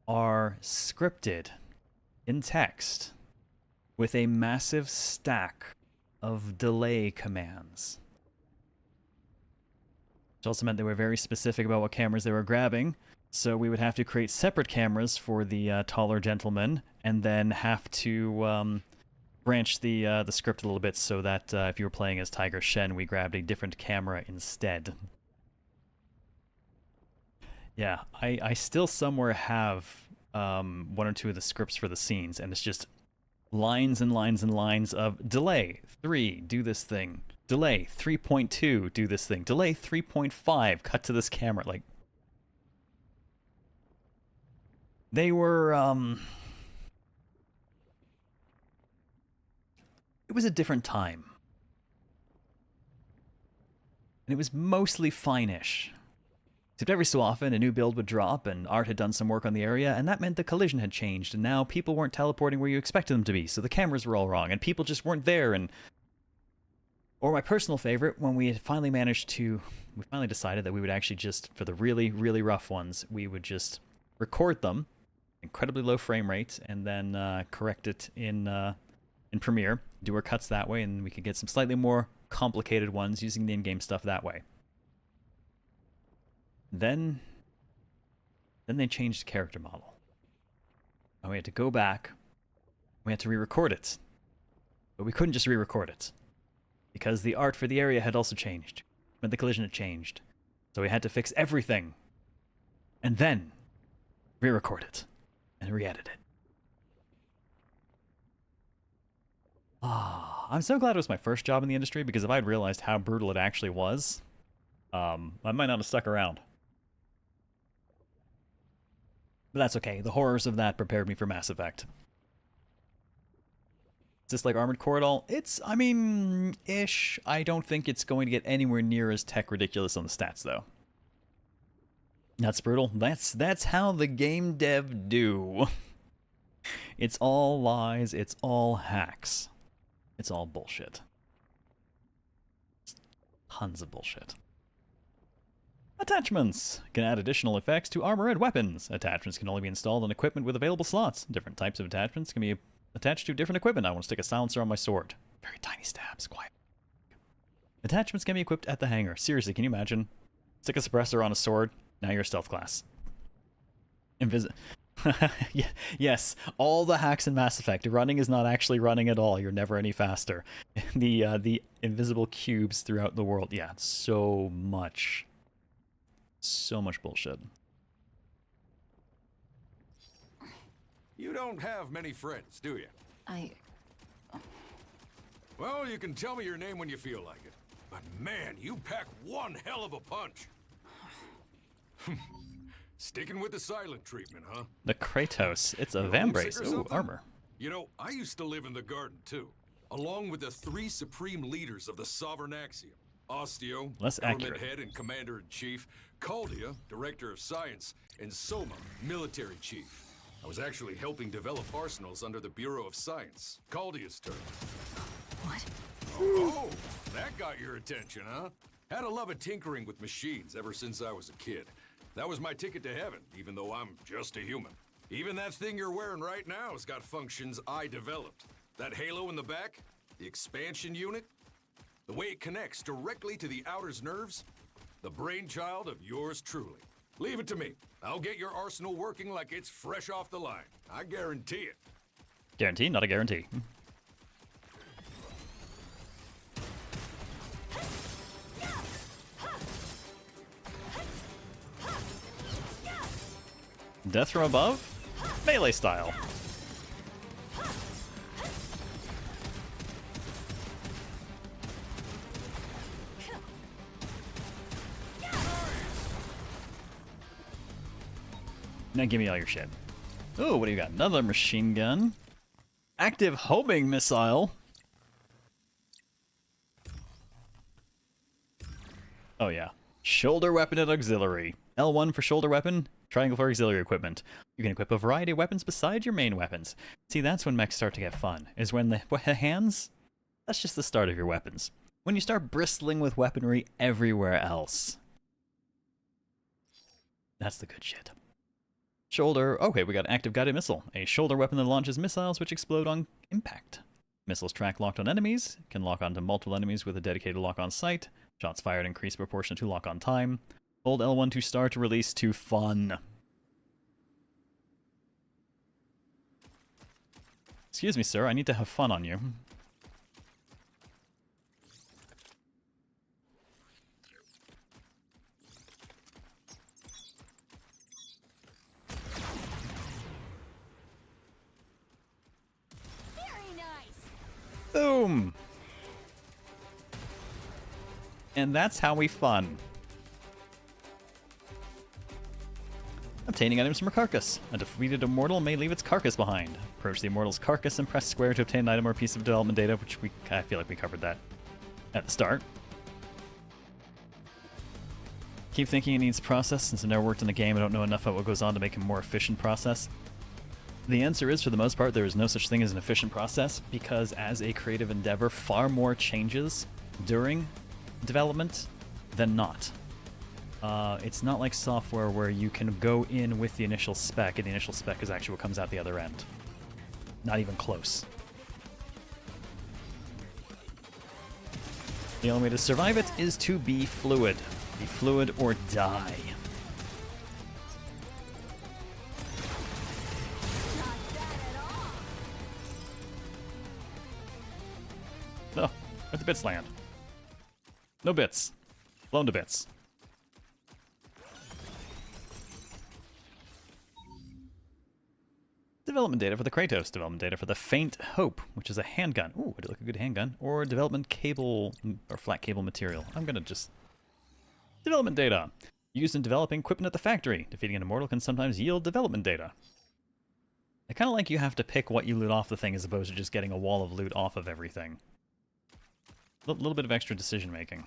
S1: are scripted in text with a massive stack of delay commands. Which also meant they were very specific about what cameras they were grabbing, so we would have to create separate cameras for the taller gentleman, and then have to branch the script a little bit so that if you were playing as Tiger Shen, we grabbed a different camera instead. Yeah, I still somewhere have one or two of the scripts for the scenes, and it's just lines and lines and lines of delay 3, do this thing. Delay 3.2, do this thing. Delay 3.5, cut to this camera. Like, they were it was a different time. And it was mostly fine-ish. Except every so often, a new build would drop, and Art had done some work on the area, and that meant the collision had changed, and now people weren't teleporting where you expected them to be, so the cameras were all wrong, and people just weren't there, and... Or my personal favorite, when we had finally we finally decided that we would actually just, for the really, really rough ones, we would just record them, incredibly low frame rates, and then correct it in Premiere, do our cuts that way, and we could get some slightly more complicated ones using the in-game stuff that way. Then they changed the character model. And we had to go back. We had to re-record it. But we couldn't just re-record it, because the art for the area had also changed. When the collision had changed. So we had to fix everything. And then re-record it. And re-edit it. I'm so glad it was my first job in the industry, because if I'd realized how brutal it actually was, I might not have stuck around. But that's okay. The horrors of that prepared me for Mass Effect. Is this like Armored Core at all? It's, I mean, ish. I don't think it's going to get anywhere near as tech ridiculous on the stats, though. That's brutal. That's how the game dev do. It's all lies. It's all hacks. It's all bullshit. It's tons of bullshit. Attachments can add additional effects to armor and weapons. Attachments can only be installed on equipment with available slots. Different types of attachments can be attached to different equipment. I want to stick a silencer on my sword. Very tiny stabs, quiet. Attachments can be equipped at the hangar. Seriously, can you imagine? Stick a suppressor on a sword. Now you're a stealth class. Yes, all the hacks in Mass Effect. Running is not actually running at all. You're never any faster. The invisible cubes throughout the world. Yeah, so much bullshit.
S3: You don't have many friends, do you? Well, you can tell me your name when you feel like it. But man, you pack one hell of a punch. Sticking with the silent treatment, huh?
S1: The Kratos. It's a Vambrace. Ooh, armor.
S3: You know, I used to live in the garden, too. Along with the 3 supreme leaders of the Sovereign Axiom. Osteo, government head and commander-in-chief. Caldia, director of science. And Soma, military chief. I was actually helping develop arsenals under the Bureau of Science. Caldia's turn.
S9: What?
S3: Oh, that got your attention, huh? Had a love of tinkering with machines ever since I was a kid. That was my ticket to heaven, even though I'm just a human. Even that thing you're wearing right now has got functions I developed. That halo in the back, the expansion unit, the way it connects directly to the outer's nerves, the brainchild of yours truly. Leave it to me. I'll get your arsenal working like it's fresh off the line. I guarantee it.
S1: Guarantee? Not a guarantee. Death from above? Melee style. Now give me all your shit. Ooh, what do you got? Another machine gun. Active homing missile. Oh yeah. Shoulder weapon and auxiliary. L1 for shoulder weapon, triangle for auxiliary equipment. You can equip a variety of weapons besides your main weapons. See, that's when mechs start to get fun, is when the hands, that's just the start of your weapons. When you start bristling with weaponry everywhere else. That's the good shit. Shoulder, okay, we got an active guided missile. A shoulder weapon that launches missiles which explode on impact. Missiles track locked on enemies, can lock onto multiple enemies with a dedicated lock-on sight. Shots fired increase proportion to lock-on time. Hold L1 to start, release to fun. Excuse me, sir, I need to have fun on you.
S5: Very nice.
S1: Boom! And that's how we fun. Obtaining items from a carcass. A defeated immortal may leave its carcass behind. Approach the immortal's carcass and press square to obtain an item or piece of development data, which I feel like we covered that at the start. Keep thinking it needs process. Since I've never worked in the game, I don't know enough about what goes on to make a more efficient process. The answer is, for the most part, there is no such thing as an efficient process, because as a creative endeavor, far more changes during development than not. It's not like software where you can go in with the initial spec, and the initial spec is actually what comes out the other end. Not even close. The only way to survive it is to be fluid. Be fluid or die. Oh, where'd the bits land? No bits. Blown to bits. Development data for the Kratos, development data for the Faint Hope, which is a handgun. Ooh, would it look a good handgun? Or development cable, or flat cable material. I'm gonna just... Development data. Used in developing equipment at the factory. Defeating an immortal can sometimes yield development data. I kind of like you have to pick what you loot off the thing as opposed to just getting a wall of loot off of everything. A little bit of extra decision making.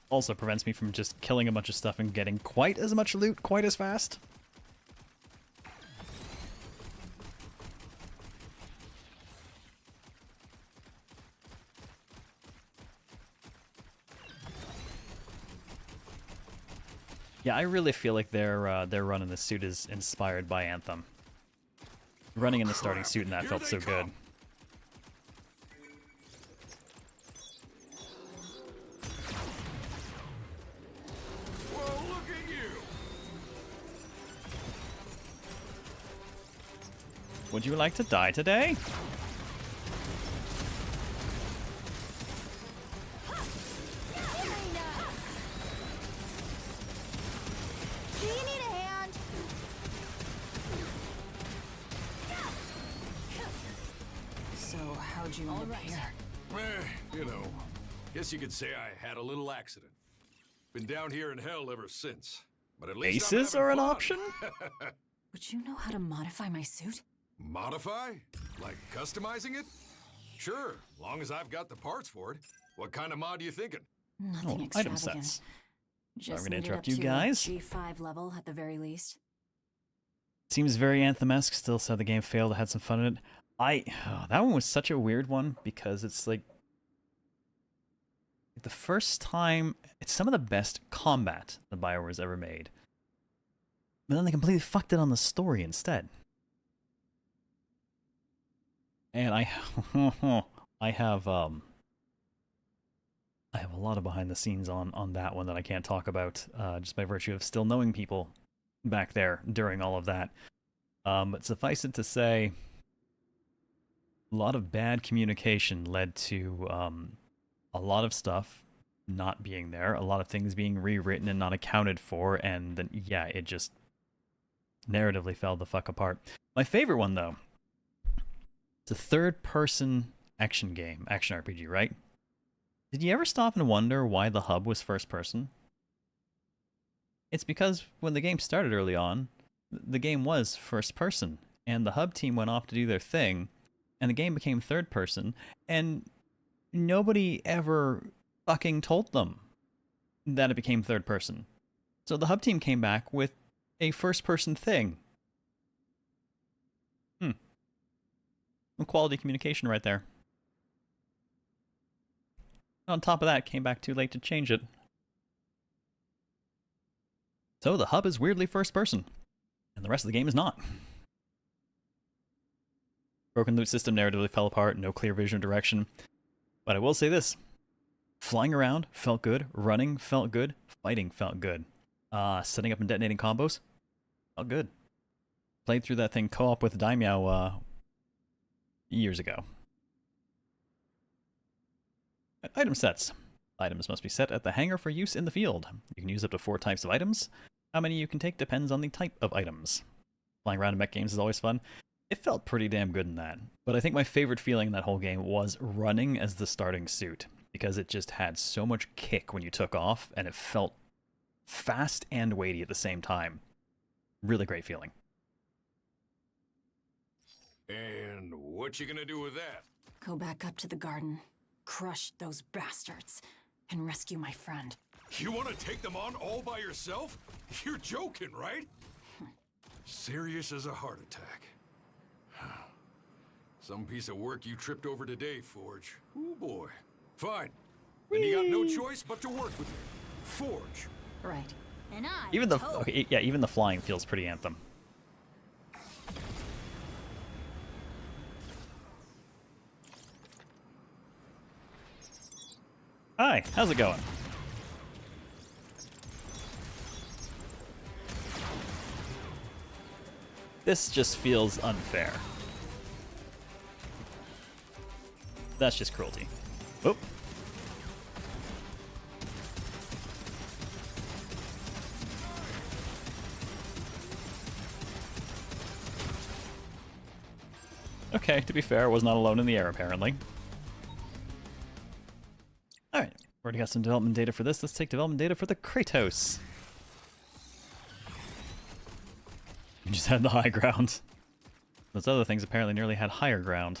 S1: Also prevents me from just killing a bunch of stuff and getting quite as much loot quite as fast. Yeah, I really feel like their run in the suit is inspired by Anthem. Running in the starting suit in that felt so good. Would you like to die today?
S5: Do you need a hand?
S7: So, how'd you end up here?
S3: You know, guess you could say I had a little accident. Been down here in hell ever since. But at least
S1: Aces
S3: I'm
S1: are an
S3: having fun.
S1: option?
S9: Would you know how to modify my suit?
S3: Modify? Like customizing it? Sure, long as I've got the parts for it. What kind of mod are you thinking?
S9: Nothing
S1: Oh, item
S9: extravagant.
S1: sets.
S9: Just
S1: I'm gonna
S9: need it
S1: interrupt
S9: up
S1: you
S9: to
S1: guys.
S9: G5 level at the very least.
S1: Seems very Anthem-esque. Still said the game failed. I had some fun in it. That one was such a weird one because it's like the first time. It's some of the best combat the BioWare's ever made, but then they completely fucked it on the story instead. And I have a lot of behind the scenes on that one that I can't talk about just by virtue of still knowing people back there during all of that. But suffice it to say, a lot of bad communication led to a lot of stuff not being there, a lot of things being rewritten and not accounted for, and then, yeah, it just narratively fell the fuck apart. My favorite one, though, it's a third-person action game, action RPG, right? Did you ever stop and wonder why the hub was first-person? It's because when the game started early on, the game was first-person, and the hub team went off to do their thing, and the game became third-person, and nobody ever fucking told them that it became third-person. So the hub team came back with a first-person thing. Quality communication right there. On top of that, came back too late to change it. So the hub is weirdly first person, and the rest of the game is not. Broken loot system narratively fell apart, no clear vision or direction. But I will say this. Flying around felt good, running felt good, fighting felt good. Setting up and detonating combos felt good. Played through that thing co-op with Daimyo years ago. Item sets. Items must be set at the hangar for use in the field. You can use up to 4 types of items. How many you can take depends on the type of items. Flying around in mech games is always fun. It felt pretty damn good in that. But I think my favorite feeling in that whole game was running as the starting suit, because it just had so much kick when you took off, and it felt fast and weighty at the same time. Really great feeling.
S3: And what you gonna do with that?
S5: Go back up to the garden, crush those bastards, and rescue my friend.
S3: You wanna take them on all by yourself? You're joking, right? Serious as a heart attack. Some piece of work you tripped over today, Forge. Oh boy. Fine. Then you got no choice but to work with me. Forge.
S5: Right.
S9: And I
S1: Even the okay, yeah, even the flying feels pretty Anthem. Hi, how's it going? This just feels unfair. That's just cruelty. Oop. Okay, to be fair, I was not alone in the air, apparently. Alright, already got some development data for this. Let's take development data for the Kratos. You just had the high ground. Those other things apparently nearly had higher ground.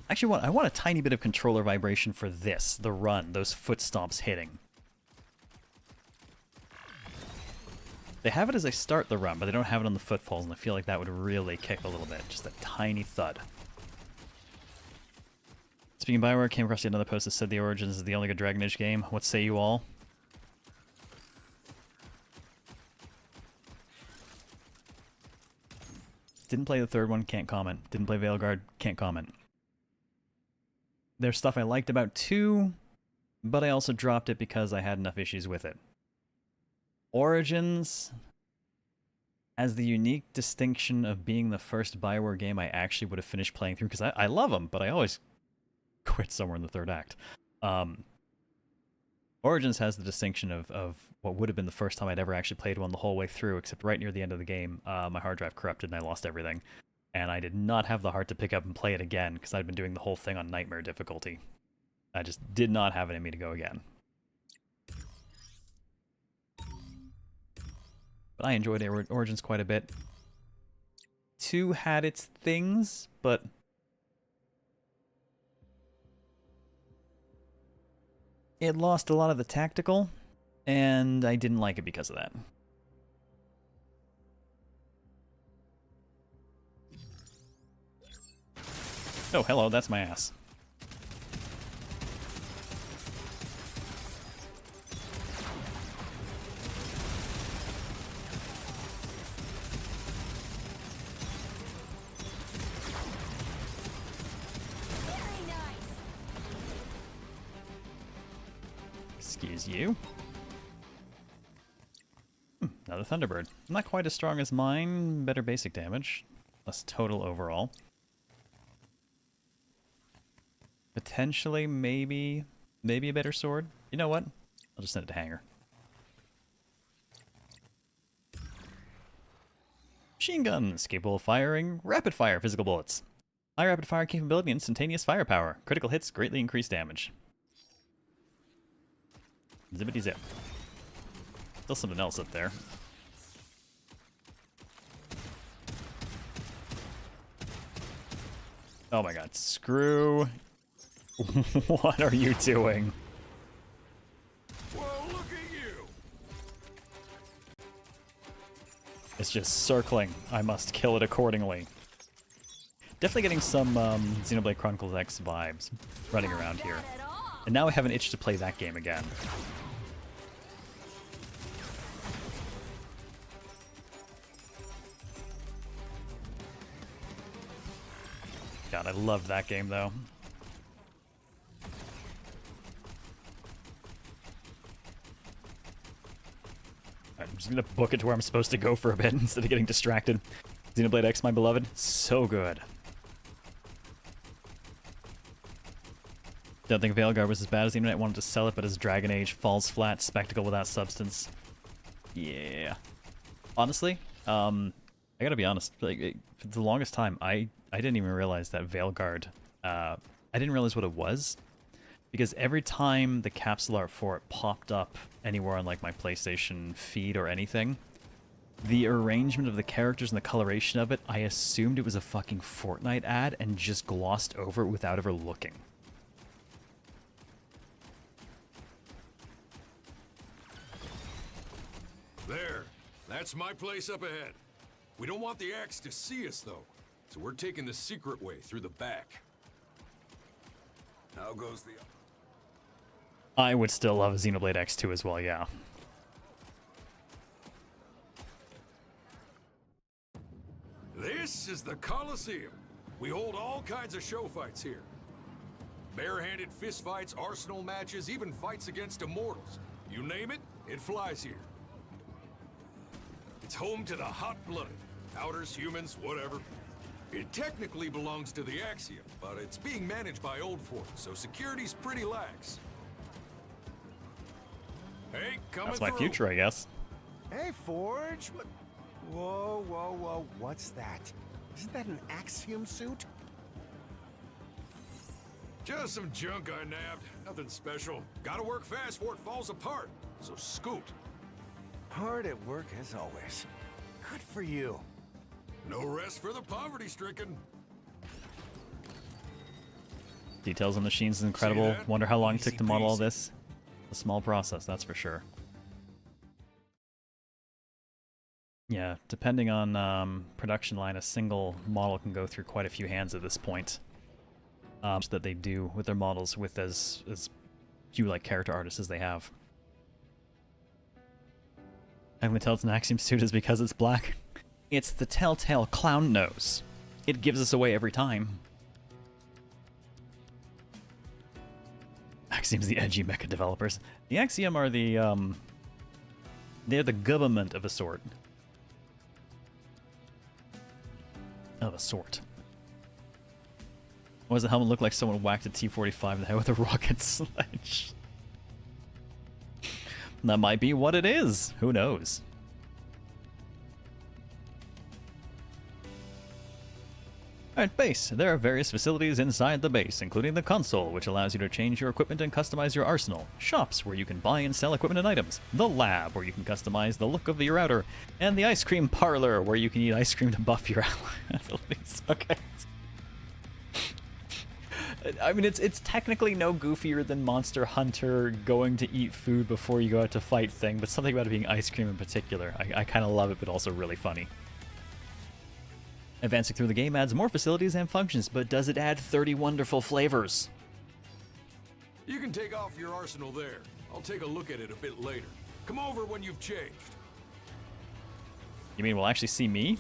S1: Actually, I want a tiny bit of controller vibration for this, the run, those foot stomps hitting. They have it as I start the run, but they don't have it on the footfalls, and I feel like that would really kick a little bit. Just a tiny thud. Speaking of Bioware, I came across another post that said the Origins is the only good Dragon Age game. What say you all? Didn't play the third one, can't comment. Didn't play Veilguard, can't comment. There's stuff I liked about 2, but I also dropped it because I had enough issues with it. Origins has the unique distinction of being the first Bioware game I actually would have finished playing through, because I love them, but I always quit somewhere in the third act. Origins has the distinction of what would have been the first time I'd ever actually played one the whole way through, except right near the end of the game, my hard drive corrupted and I lost everything. And I did not have the heart to pick up and play it again, because I'd been doing the whole thing on Nightmare difficulty. I just did not have it in me to go again. But I enjoyed Origins quite a bit. 2 had its things, but it lost a lot of the tactical, and I didn't like it because of that. Oh, hello, that's my ass. Excuse you. Another Thunderbird. Not quite as strong as mine, better basic damage, less total overall. Potentially, maybe a better sword. You know what? I'll just send it to Hanger. Machine guns, capable of firing rapid fire physical bullets. High rapid fire capability, instantaneous firepower. Critical hits greatly increase damage. Zippity zip. Still something else up there. Oh my god, screw. What are you doing?
S3: Well, look at you.
S1: It's just circling. I must kill it accordingly. Definitely getting some Xenoblade Chronicles X vibes running around here. And now I have an itch to play that game again. God, I love that game though. I'm just gonna book it to where I'm supposed to go for a bit instead of getting distracted. Xenoblade X, my beloved, so good. Don't think Veilguard was as bad as the internet wanted to sell it, but as Dragon Age falls flat, spectacle without substance. Yeah. Honestly, I gotta be honest. Like, for the longest time, I didn't even realize that Veilguard. I didn't realize what it was because every time the capsule art for it popped up anywhere on like my PlayStation feed or anything, the arrangement of the characters and the coloration of it, I assumed it was a fucking Fortnite ad and just glossed over it without ever looking.
S3: There. That's my place up ahead. We don't want the axe to see us, though. So we're taking the secret way through the back. How goes the...
S1: I would still love a Xenoblade X2 as well, yeah.
S3: This is the Colosseum. We hold all kinds of show fights here. Bare-handed fist fights, arsenal matches, even fights against immortals. You name it, it flies here. It's home to the hot-blooded. Outers, humans, whatever. It technically belongs to the Axiom, but it's being managed by Old Fort, so security's pretty lax. Hey, coming
S1: That's my
S3: through.
S1: future, I guess.
S8: Hey, Forge. What? Whoa, whoa, whoa. What's that? Isn't that an Axiom suit?
S3: Just some junk I nabbed. Nothing special. Gotta work fast before it falls apart. So scoot.
S8: Hard at work as always. Good for you.
S3: No rest for the poverty-stricken.
S1: Details on the machines is incredible.
S3: that?
S1: Wonder how long it
S3: Easy
S1: took to model all
S3: peasy.
S1: this. A small process, that's for sure. Yeah, depending on production line, a single model can go through quite a few hands at this point. That they do with their models with as few like character artists as they have. I'm gonna tell it's an Axiom suit is because it's black. It's the telltale clown nose. It gives us away every time. Axiom's the edgy mecha developers. The Axiom are the they're the government of a sort. Of a sort. What does the helmet look like? Someone whacked a T-45 in the head with a rocket sledge. That might be what it is. Who knows? Alright, base. There are various facilities inside the base, including the console, which allows you to change your equipment and customize your arsenal. Shops, where you can buy and sell equipment and items. The lab, where you can customize the look of your router. And the ice cream parlor, where you can eat ice cream to buff your abilities. Okay. I mean, it's technically no goofier than Monster Hunter going to eat food before you go out to fight thing, but something about it being ice cream in particular. I kind of love it, but also really funny. Advancing through the game adds more facilities and functions, but does it add 30 wonderful flavors?
S3: You can take off your arsenal there. I'll take a look at it a bit later. Come over when you've changed.
S1: You mean we'll actually see me?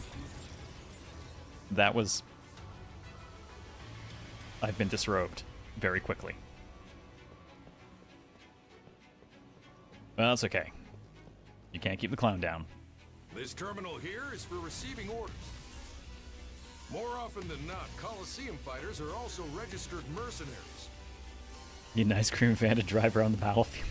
S1: That was... I've been disrobed very quickly. Well, that's okay. You can't keep the clown down.
S3: This terminal here is for receiving orders. More often than not, Coliseum fighters are also registered mercenaries.
S1: Need an ice cream van to drive around the battlefield.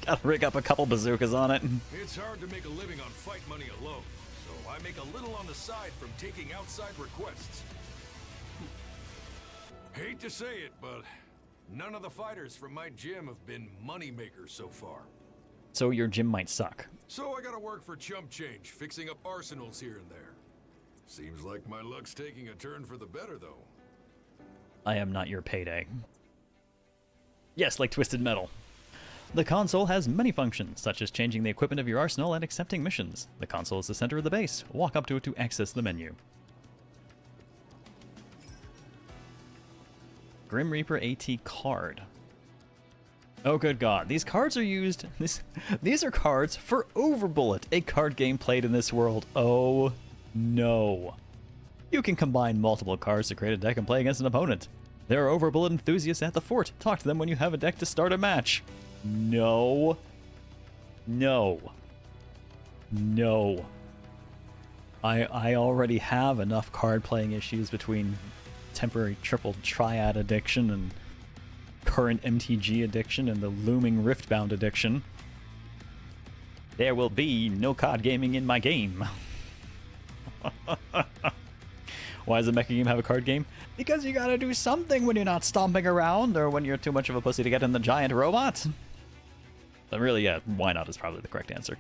S1: Gotta rig up a couple bazookas on it.
S3: It's hard to make a living on fight money alone, so I make a little on the side from taking outside requests. Hate to say it, but none of the fighters from my gym have been money makers so far.
S1: So your gym might suck.
S3: So I gotta work for chump change, fixing up arsenals here and there. Seems like my luck's taking a turn for the better, though.
S1: I am not your payday. Yes, like Twisted Metal. The console has many functions, such as changing the equipment of your arsenal and accepting missions. The console is the center of the base. Walk up to it to access the menu. Grim Reaper AT card. Oh good god, these cards are used... These are cards for Overbullet, a card game played in this world. Oh no. You can combine multiple cards to create a deck and play against an opponent. There are Overbullet enthusiasts at the fort. Talk to them when you have a deck to start a match. No. No. No. I already have enough card playing issues between temporary triple triad addiction and current MTG addiction and the looming Riftbound addiction. There will be no card gaming in my game. Why does a mecha game have a card game? Because you gotta do something when you're not stomping around or when you're too much of a pussy to get in the giant robot. But really, yeah, why not is probably the correct answer.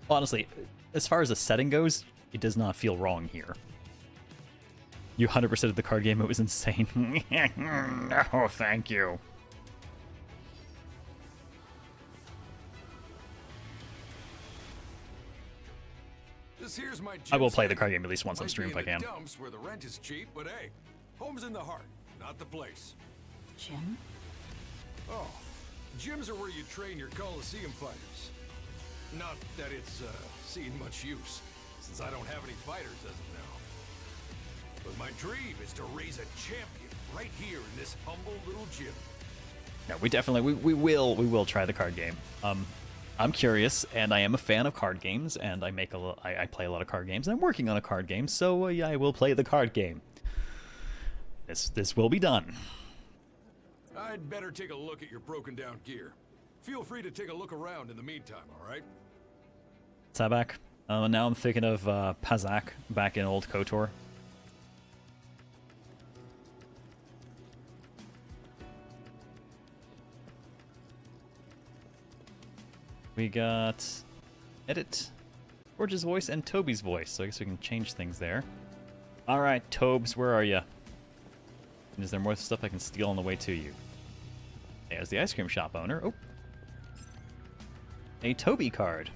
S1: Honestly, as far as the setting goes, it does not feel wrong here. You 100% of the card game, it was insane. No, thank you.
S3: This here's my
S1: I will play
S3: gym
S1: the card
S3: site.
S1: game at least once on
S3: Might
S1: stream
S3: be
S1: if I
S3: in the
S1: can.
S3: Dumps where the rent is cheap, but hey, home's in the heart, not the place.
S5: Jim?
S3: Oh, gyms are where you train your Coliseum fighters. Not that it's seen much use, since I don't have any fighters as of now. But my dream is to raise a champion right here in this humble little gym.
S1: No, we definitely we will try the card game. I'm curious, and I am a fan of card games, and I play a lot of card games. And I'm working on a card game, so yeah, I will play the card game. This will be done.
S3: I'd better take a look at your broken down gear. Feel free to take a look around in the meantime, all right?
S1: Sabak. Now I'm thinking of Pazak back in old KOTOR. We got edit, George's voice, and Toby's voice, so I guess we can change things there. Alright, Tobes, where are you? Is there more stuff I can steal on the way to you? There's the ice cream shop owner. Oh. A Toby card.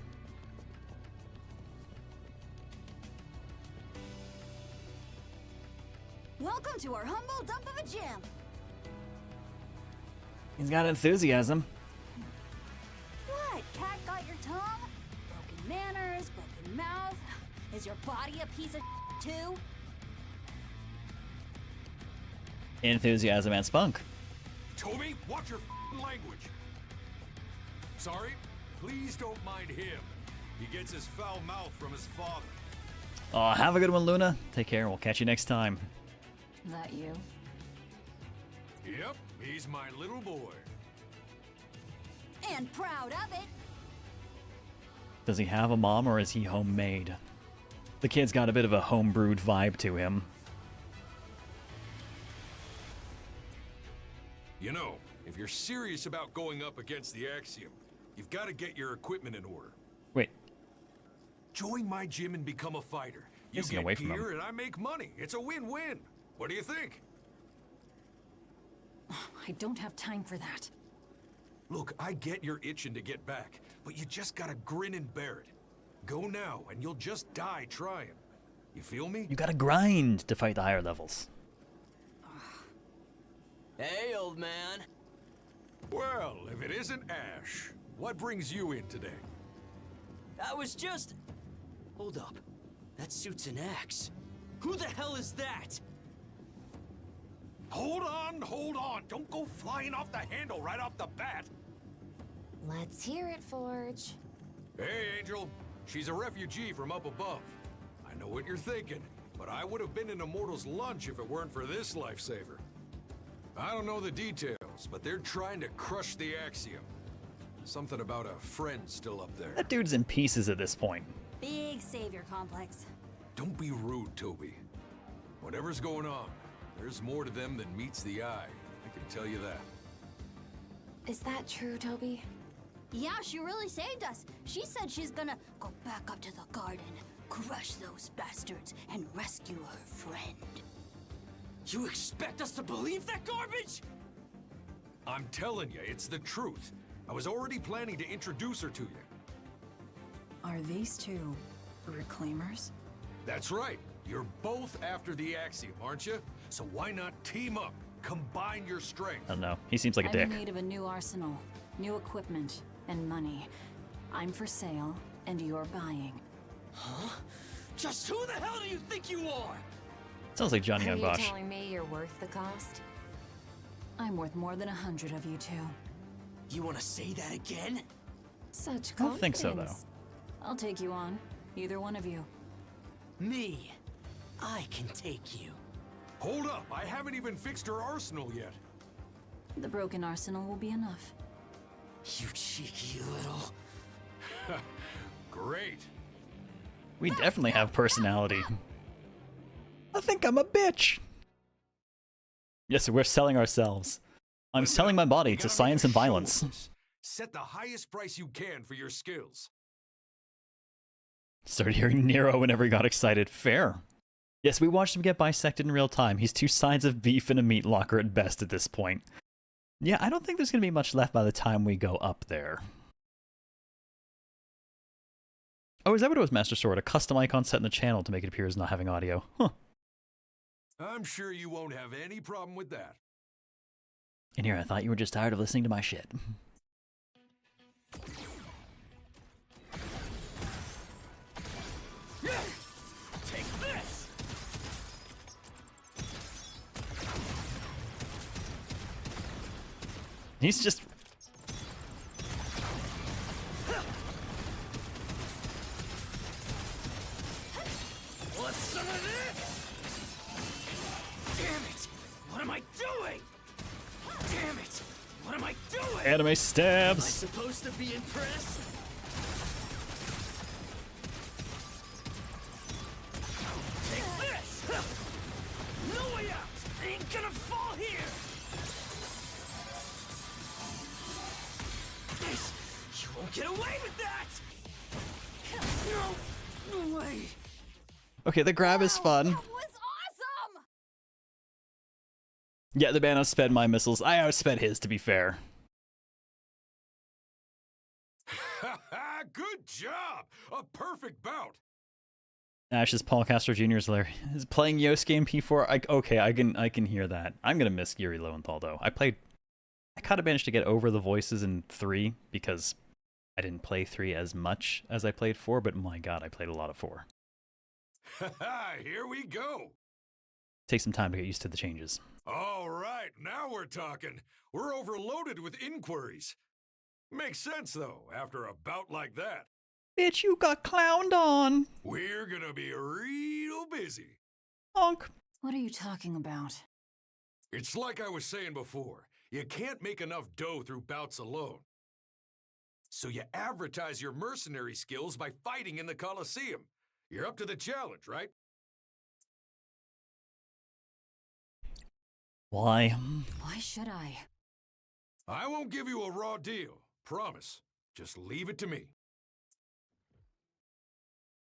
S9: Welcome to our humble dump of a gym.
S1: He's got enthusiasm.
S9: What? Cat got your tongue? Broken manners, broken mouth. Is your body a piece of too?
S1: Enthusiasm and spunk.
S3: Toby, watch your language. Sorry, please don't mind him. He gets his foul mouth from his father.
S1: Oh, have a good one, Luna. Take care. We'll catch you next time.
S5: That you?
S3: Yep, he's my little boy.
S9: And proud of it.
S1: Does he have a mom or is he homemade? The kid's got a bit of a homebrewed vibe to him.
S3: You know, if you're serious about going up against the Axiom, you've got to get your equipment in order.
S1: Wait.
S3: Join my gym and become a fighter. You
S1: Getting
S3: get
S1: away from
S3: gear
S1: him.
S3: and I make money. It's a win-win. What do you think?
S5: I don't have time for that.
S3: Look, I get you're itching to get back, but you just gotta grin and bear it. Go now, and you'll just die trying. You feel me?
S1: You gotta grind to fight the higher levels.
S10: Hey, old man.
S3: Well, if it isn't Ash, what brings you in today?
S10: I was just... Hold up. That suit's an axe. Who the hell is that?
S3: Hold on. Don't go flying off the handle right off the bat.
S2: Let's hear it, Forge.
S3: Hey, Angel. She's a refugee from up above. I know what you're thinking, but I would have been in Immortal's lunch if it weren't for this lifesaver. I don't know the details, but they're trying to crush the Axiom. Something about a friend still up there.
S1: That dude's in pieces at this point.
S9: Big savior complex.
S3: Don't be rude, Toby. Whatever's going on, there's more to them than meets the eye. I can tell you that.
S2: Is that true, Toby?
S9: Yeah, she really saved us. She said she's gonna go back up to the garden, crush those bastards, and rescue her friend.
S10: You expect us to believe that garbage?
S3: I'm telling you, it's the truth. I was already planning to introduce her to you.
S5: Are these two reclaimers?
S3: That's right. You're both after the Axiom, aren't you? So why not team up? Combine your strength.
S1: I don't know. He seems like a
S5: I'm
S1: dick.
S5: in need of a new arsenal, new equipment, and money. I'm for sale, and you're buying.
S10: Huh? Just who the hell do you think you are?
S1: Sounds like Johnny
S2: Are
S1: on
S2: you
S1: Bosch.
S2: telling me you're worth the cost?
S5: I'm worth more than 100 of you two.
S10: You want to say that again?
S2: Such
S1: I don't think so, though.
S2: confidence.
S5: I'll take you on, either one of you.
S10: Me? I can take you.
S3: Hold up. I haven't even fixed her arsenal yet.
S5: The broken arsenal will be enough.
S10: You cheeky little...
S3: Great.
S1: We definitely have personality. I think I'm a bitch. Yes, we're selling ourselves. I'm selling my body to science and violence.
S3: Set the highest price you can for your skills.
S1: Started hearing Nero whenever he got excited. Fair. Yes, we watched him get bisected in real time. He's 2 sides of beef in a meat locker at best at this point. Yeah, I don't think there's going to be much left by the time we go up there. Oh, is that what it was, Master Sword? A custom icon set in the channel to make it appear as not having audio. Huh.
S3: I'm sure you won't have any problem with that.
S1: And here, I thought you were just tired of listening to my shit.
S10: Take this!
S1: He's just...
S10: What's some of this? Damn it! What am I doing? Damn it! What am I doing?
S1: Anime stabs!
S10: Am I supposed to be impressed? Take this! No way out! I ain't gonna fall here! This! You won't get away with that! No! No way!
S1: Okay, the grab is fun.
S9: That was awesome!
S1: Yeah, the man outsped my missiles. I outsped his, to be fair.
S3: Good job! A perfect bout!
S1: Ash's Paul Castro Jr. is playing Yosuke in P4. Okay, I can hear that. I'm gonna miss Yuri Lowenthal though. I kind of managed to get over the voices in 3 because I didn't play 3 as much as I played 4, but my god, I played a lot of 4.
S3: Here we go!
S1: Take some time to get used to the changes.
S3: All right, now we're talking. We're overloaded with inquiries. Makes sense, though, after a bout like that.
S1: Bitch, you got clowned on!
S3: We're gonna be real busy.
S1: Honk.
S5: What are you talking about?
S3: It's like I was saying before. You can't make enough dough through bouts alone. So you advertise your mercenary skills by fighting in the Colosseum. You're up to the challenge, right?
S1: Why?
S5: Why should I?
S3: I won't give you a raw deal. Promise. Just leave it to me.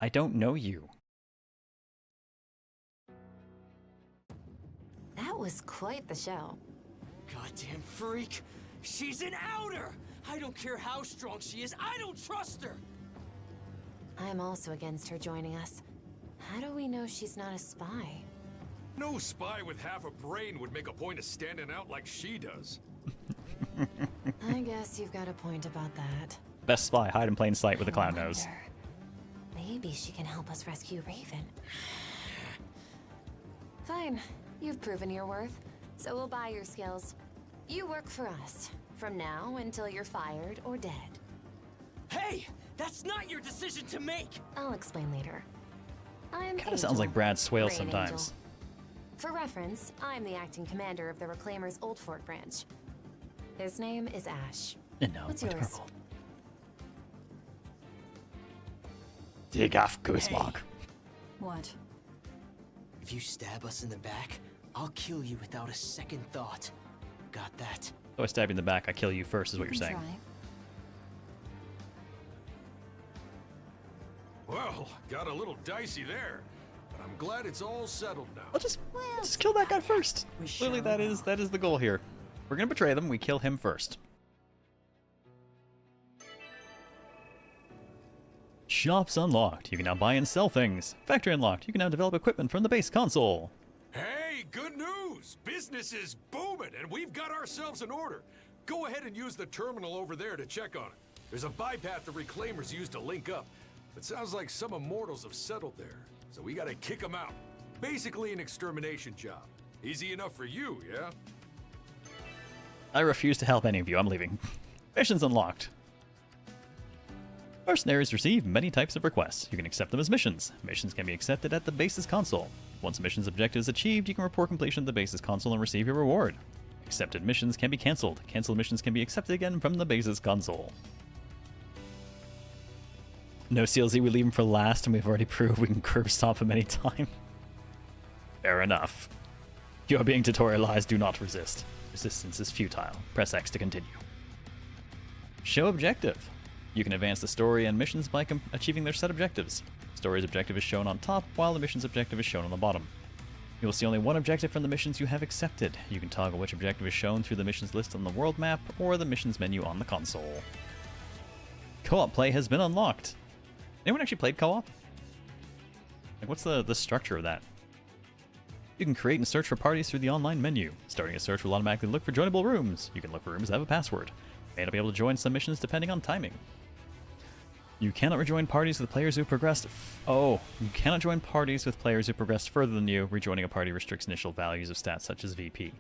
S1: I don't know you.
S2: That was quite the show.
S10: Goddamn freak! She's an outer! I don't care how strong she is, I don't trust her!
S2: I'm also against her joining us. How do we know she's not a spy?
S3: No spy with half a brain would make a point of standing out like she does.
S2: I guess you've got a point about that.
S1: Best spy, hide in plain sight with a clown nose.
S2: Maybe she can help us rescue Raven. Fine. You've proven your worth, so we'll buy your skills. You work for us, from now until you're fired or dead.
S10: Hey! That's not your decision to make!
S2: I'll explain later. I'm
S1: Kinda sounds like Brad Swale
S2: Rain
S1: sometimes.
S2: Angel. For reference, I'm the acting commander of the Reclaimers Old Fort branch. His name is Ash.
S1: And now
S2: What's
S1: it's
S2: yours?
S1: purple. Dig off, Guzmark.
S5: What?
S10: If you stab us in the back, I'll kill you without a second thought. Got that?
S1: So I stab you in the back, I kill you first, is what you're saying.
S5: Try.
S3: Well, got a little dicey there, but I'm glad it's all settled now.
S1: Let's just kill that guy first. Clearly that is the goal here. We're gonna betray them, we kill him first. Shops unlocked. You can now buy and sell things. Factory unlocked. You can now develop equipment from the base console.
S3: Hey, good news! Business is booming, and we've got ourselves an order. Go ahead and use the terminal over there to check on it. There's a bypath the Reclaimers use to link up. It sounds like some immortals have settled there, so we gotta kick them out. Basically an extermination job. Easy enough for you, yeah?
S1: I refuse to help any of you. I'm leaving. Missions unlocked. Mercenaries receive many types of requests. You can accept them as missions. Missions can be accepted at the base's console. Once a mission's objective is achieved, you can report completion of the base's console and receive your reward. Accepted missions can be cancelled. Cancelled missions can be accepted again from the base's console. No CLZ, we leave him for last, and we've already proved we can curb stomp him anytime. Fair enough. You are being tutorialized, do not resist. Resistance is futile. Press X to continue. Show objective. You can advance the story and missions by achieving their set objectives. Story's objective is shown on top, while the mission's objective is shown on the bottom. You will see only one objective from the missions you have accepted. You can toggle which objective is shown through the missions list on the world map or the missions menu on the console. Co-op play has been unlocked. Anyone actually played co-op? Like, what's the structure of that? You can create and search for parties through the online menu. Starting a search will automatically look for joinable rooms. You can look for rooms that have a password. You may not be able to join some missions depending on timing. You cannot rejoin parties with players who progressed. You cannot join parties with players who progressed further than you. Rejoining a party restricts initial values of stats such as VP.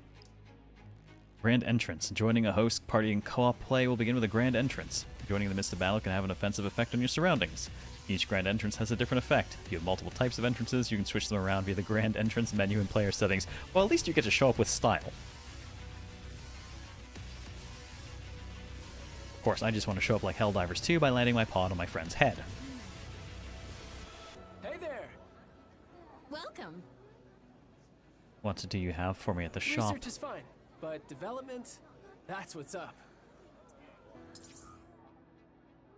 S1: Grand entrance. Joining a host party in co-op play will begin with a grand entrance. Joining in the midst of battle can have an offensive effect on your surroundings. Each grand entrance has a different effect. If you have multiple types of entrances, you can switch them around via the grand entrance menu in player settings. Well, at least you get to show up with style. Of course, I just want to show up like Helldivers 2 by landing my pod on my friend's head.
S10: Hey there!
S5: Welcome.
S1: What do you have for me at the shop?
S10: Research is fine, but development, that's what's up.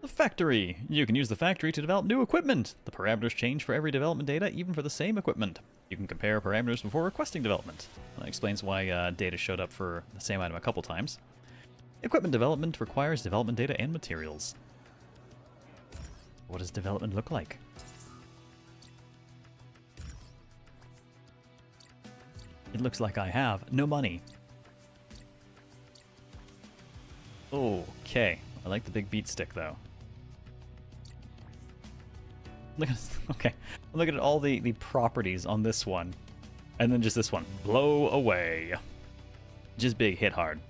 S1: The factory! You can use the factory to develop new equipment. The parameters change for every development data, even for the same equipment. You can compare parameters before requesting development. That explains why data showed up for the same item a couple times. Equipment development requires development data and materials. What does development look like? It looks like I have no money. Okay. I like the big beat stick though. Look at okay. Look at all the properties on this one. And then just this one. Blow away. Just big, hit hard.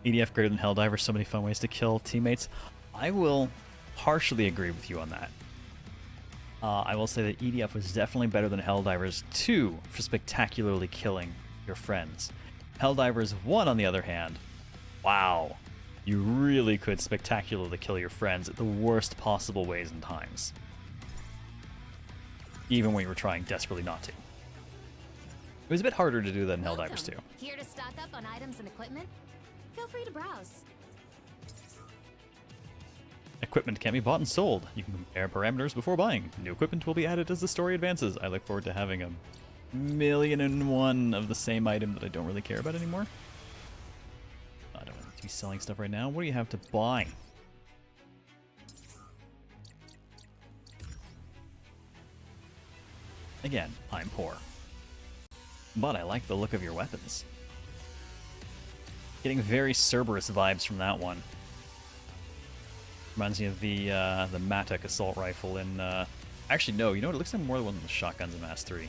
S1: EDF greater than Helldiver, so many fun ways to kill teammates. I will partially agree with you on that. I will say that EDF was definitely better than Helldivers 2 for spectacularly killing your friends. Helldivers 1, on the other hand, wow. You really could spectacularly kill your friends at the worst possible ways and times. Even when you were trying desperately not to. It was a bit harder to do that in Helldivers 2.
S2: Here to stock up on items and equipment? Feel free to browse.
S1: Equipment can be bought and sold. You can compare parameters before buying. New equipment will be added as the story advances. I look forward to having 1,000,001 of the same item that I don't really care about anymore. I don't want to be selling stuff right now. What do you have to buy? Again, I'm poor. But I like the look of your weapons. Getting very Cerberus vibes from that one. Reminds me of the Matek assault rifle in... Actually, no. You know what? It looks like more than one of the shotguns in Mass 3.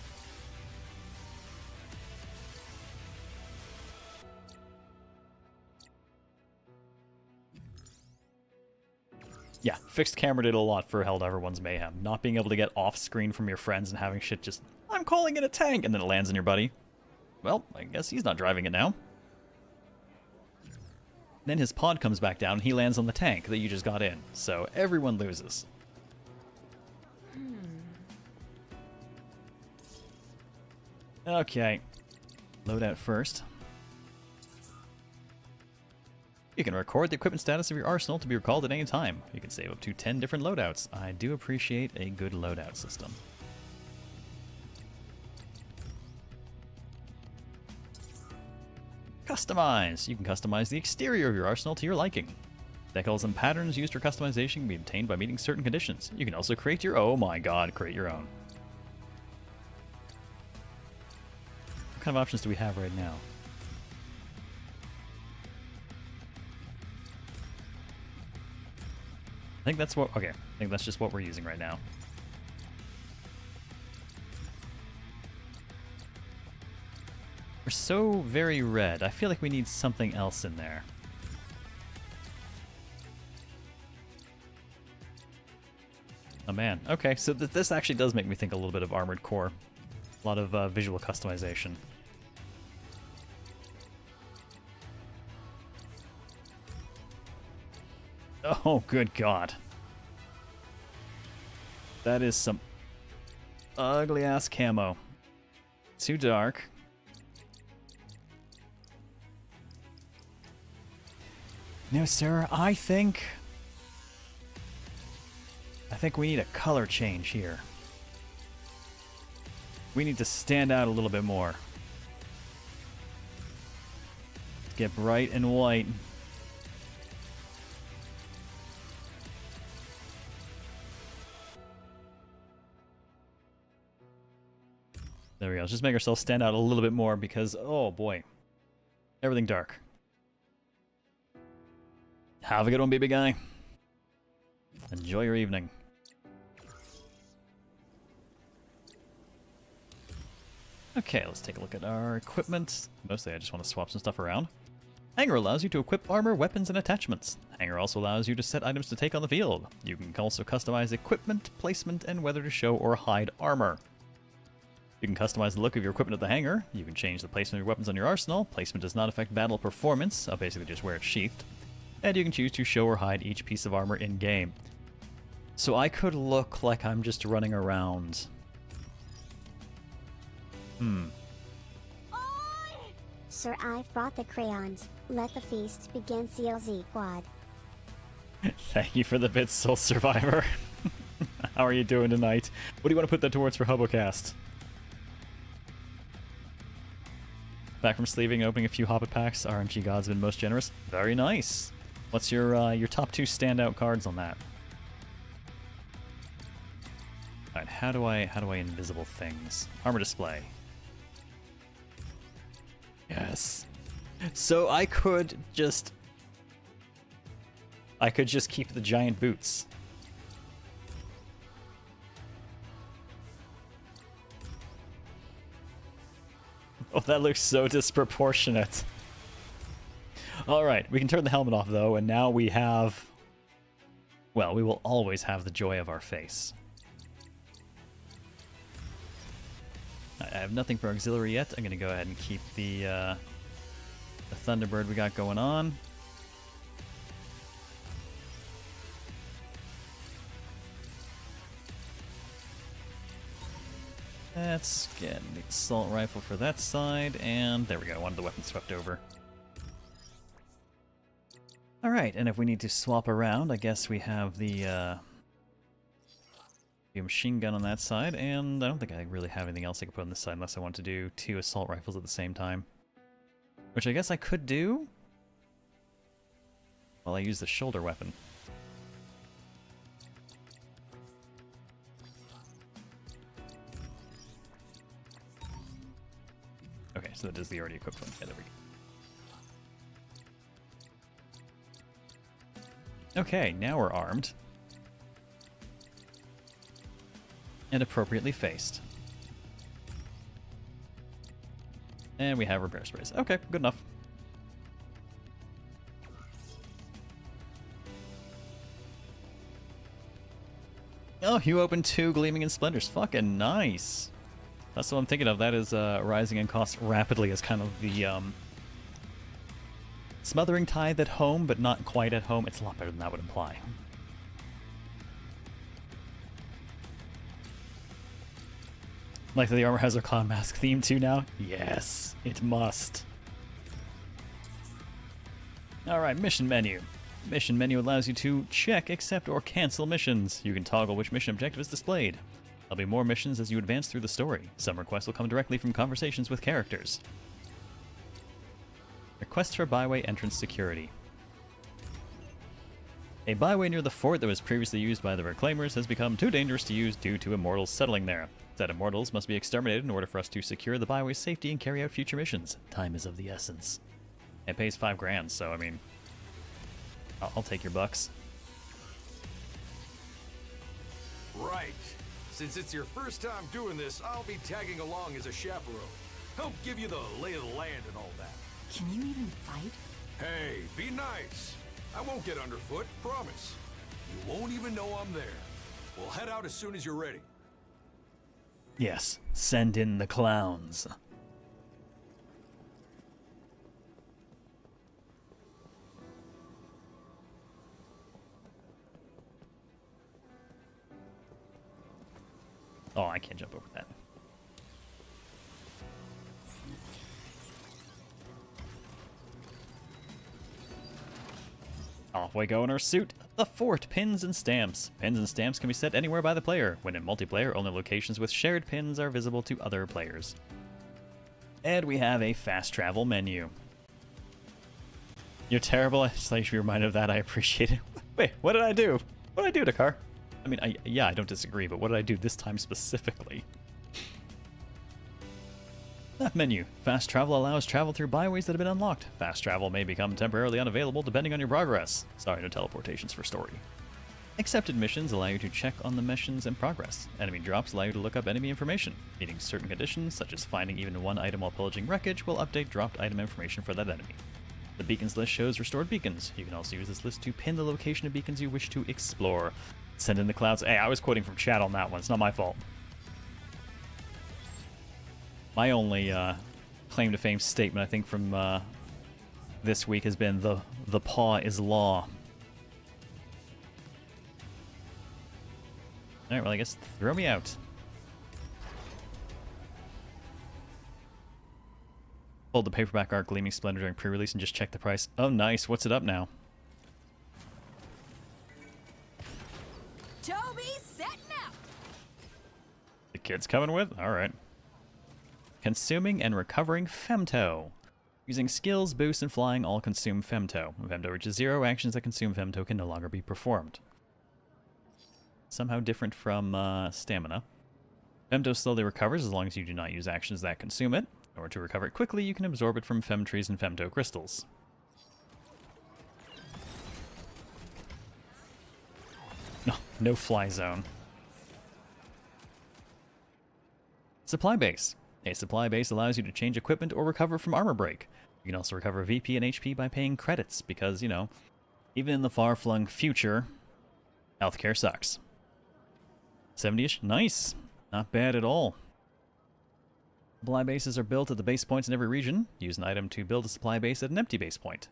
S1: Yeah, fixed camera did a lot for Helldiver 1's Mayhem. Not being able to get off-screen from your friends and having shit just... I'm calling it a tank! And then it lands on your buddy. Well, I guess he's not driving it now. Then his pod comes back down and he lands on the tank that you just got in. So everyone loses. Okay. Loadout first. You can record the equipment status of your arsenal to be recalled at any time. You can save up to 10 different loadouts. I do appreciate a good loadout system. Customize! You can customize the exterior of your arsenal to your liking. Decals and patterns used for customization can be obtained by meeting certain conditions. You can also create your... Oh my god, create your own. What kind of options do we have right now? I think that's what... Okay, I think that's just what we're using right now. We're so very red. I feel like we need something else in there. Oh man. Okay, so this actually does make me think a little bit of Armored Core. A lot of visual customization. Oh, good God. That is some... Ugly ass camo. Too dark. No, sir. I think we need a color change here. We need to stand out a little bit more. Get bright and white. There we go. Let's just make ourselves stand out a little bit more because, oh boy, everything dark. Have a good one, baby guy. Enjoy your evening. Okay, let's take a look at our equipment. Mostly I just want to swap some stuff around. Hanger allows you to equip armor, weapons, and attachments. Hanger also allows you to set items to take on the field. You can also customize equipment, placement, and whether to show or hide armor. You can customize the look of your equipment at the hanger. You can change the placement of your weapons on your arsenal. Placement does not affect battle performance. I'll basically just wear it sheathed. And you can choose to show or hide each piece of armor in-game. So I could look like I'm just running around.
S11: Sir, I've brought the crayons. Let the feast begin, CLZ Quad.
S1: Thank you for the bits, Soul Survivor. How are you doing tonight? What do you want to put that towards for HoboCast? Back from sleeving, opening a few Hobbit packs. RNG God's been most generous. Very nice. What's your top 2 standout cards on that? Alright, how do I invisible things? Armor display. Yes. So I could just keep the giant boots. Oh, that looks so disproportionate. Alright, we can turn the helmet off though, and now we have... well, we will always have the joy of our face. I have nothing for auxiliary yet. I'm going to go ahead and keep the Thunderbird we got going on. Let's get the assault rifle for that side, and there we go. One of the weapons swept over. Alright, and if we need to swap around, I guess we have the machine gun on that side, and I don't think I really have anything else I could put on this side unless I want to do 2 assault rifles at the same time. Which I guess I could do while I use the shoulder weapon. Okay, so that is the already equipped one. Yeah, there we go. Okay, now we're armed. And appropriately faced. And we have repair sprays. Okay, good enough. Oh, you opened 2 Gleaming and Splendors. Fucking nice. That's what I'm thinking of. That is rising in cost rapidly as kind of the smothering tithe at home, but not quite at home. It's a lot better than that would imply. Like the armor has a clown mask theme too now? Yes, it must. Alright, mission menu. Mission menu allows you to check, accept, or cancel missions. You can toggle which mission objective is displayed. There'll be more missions as you advance through the story. Some requests will come directly from conversations with characters. Request for byway entrance security. A byway near the fort that was previously used by the Reclaimers has become too dangerous to use due to immortals settling there. Said immortals must be exterminated in order for us to secure the byway's safety and carry out future missions. Time is of the essence. It pays $5,000, so I mean, I'll take your bucks.
S3: Right. Since it's your first time doing this, I'll be tagging along as a chaperone. Help give you the lay of the land and all that.
S5: Can you even fight?
S3: Hey, be nice. I won't get underfoot, promise. You won't even know I'm there. We'll head out as soon as you're ready.
S1: Yes, send in the clowns. Oh, I can't jump over that. Off we go in our suit. The fort, pins and stamps. Pins and stamps can be set anywhere by the player. When in multiplayer, only locations with shared pins are visible to other players. And we have a fast travel menu. You're terrible. I just like to be reminded of that. I appreciate it. Wait, what did I do? What did I do, Dakar? I mean, yeah, I don't disagree, but what did I do this time specifically? That menu. Fast travel allows travel through byways that have been unlocked. Fast travel may become temporarily unavailable depending on your progress. Sorry, no teleportations for story. Accepted missions allow you to check on the missions in progress. Enemy drops allow you to look up enemy information. Meeting certain conditions, such as finding even one item while pillaging wreckage, will update dropped item information for that enemy. The beacons list shows restored beacons. You can also use this list to pin the location of beacons you wish to explore. Send in the clouds. Hey, I was quoting from chat on that one. It's not my fault. My only claim to fame statement, I think, from this week has been the paw is law. Alright, well, I guess throw me out. Pulled the paperback art Gleaming Splendor during pre-release and just checked the price. Oh, nice. What's it up now?
S5: Toby, setting out.
S1: The kid's coming with? Alright. Consuming and recovering Femto. Using skills, boost, and flying all consume Femto. When Femto reaches 0, actions that consume Femto can no longer be performed. Somehow different from stamina. Femto slowly recovers as long as you do not use actions that consume it. In order to recover it quickly, you can absorb it from Femtrees and Femto crystals. No fly zone. Supply base. A supply base allows you to change equipment or recover from armor break. You can also recover VP and HP by paying credits because, you know, even in the far-flung future, healthcare sucks. 70-ish? Nice! Not bad at all. Supply bases are built at the base points in every region. Use an item to build a supply base at an empty base point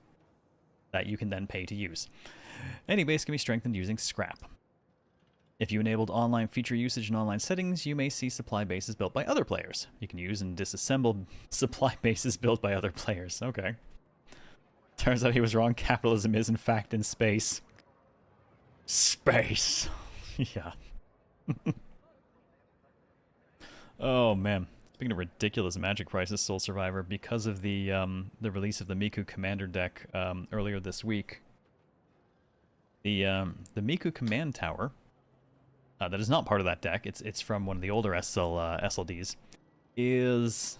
S1: that you can then pay to use. Any base can be strengthened using scrap. If you enabled online feature usage in online settings, you may see supply bases built by other players. You can use and disassemble supply bases built by other players. Okay. Turns out he was wrong. Capitalism is, in fact, in space. Space. Yeah. Oh, man. Speaking of ridiculous magic prices, Soul Survivor, because of the release of the Miku Commander deck earlier this week, the Miku Command Tower, that is not part of that deck, it's from one of the older SLDs, is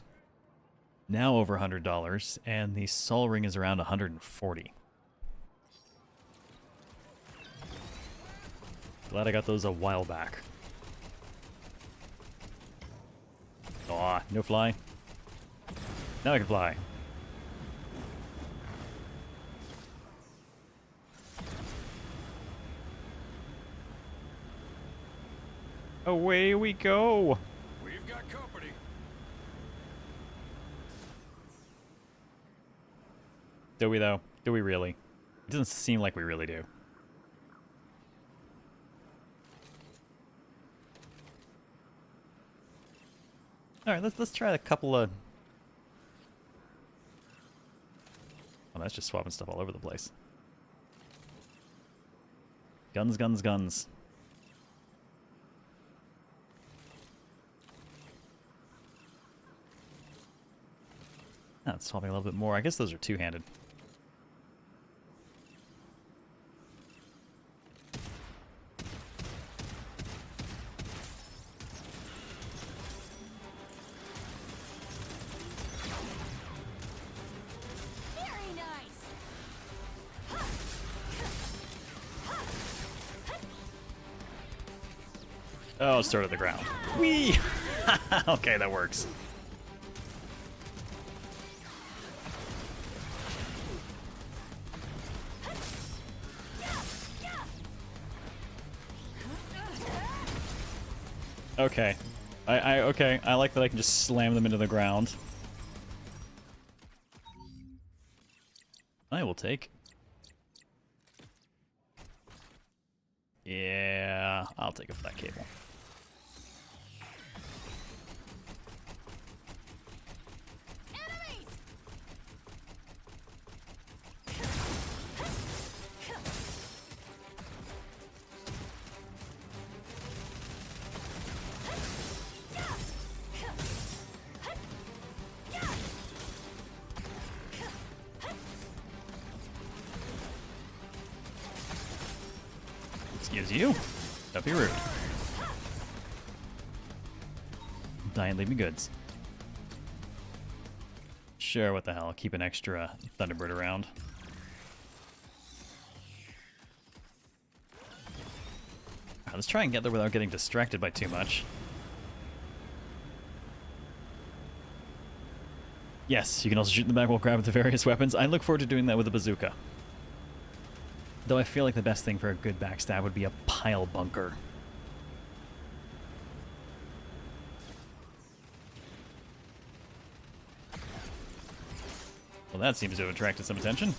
S1: now over $100, and the Sol Ring is around $140. Glad I got those a while back. Aw, no fly. Now I can fly. Away we go!
S3: We've got company.
S1: Do we, though? Do we really? It doesn't seem like we really do. Alright, let's try a couple of... Oh, that's just swapping stuff all over the place. Guns, guns, guns. Oh, it's swapping a little bit more. I guess those are two-handed. Oh, start at the ground. Whee! Okay, that works. Okay. Okay, I like that I can just slam them into the ground. I will take. Yeah, I'll take a flat cable. Excuse you. Don't be rude. Die and leave me goods. Sure, what the hell. Keep an extra Thunderbird around. Let's try and get there without getting distracted by too much. Yes, you can also shoot in the back while grabbing the various weapons. I look forward to doing that with a bazooka. Though I feel like the best thing for a good backstab would be a pile bunker. Well, that seems to have attracted some attention.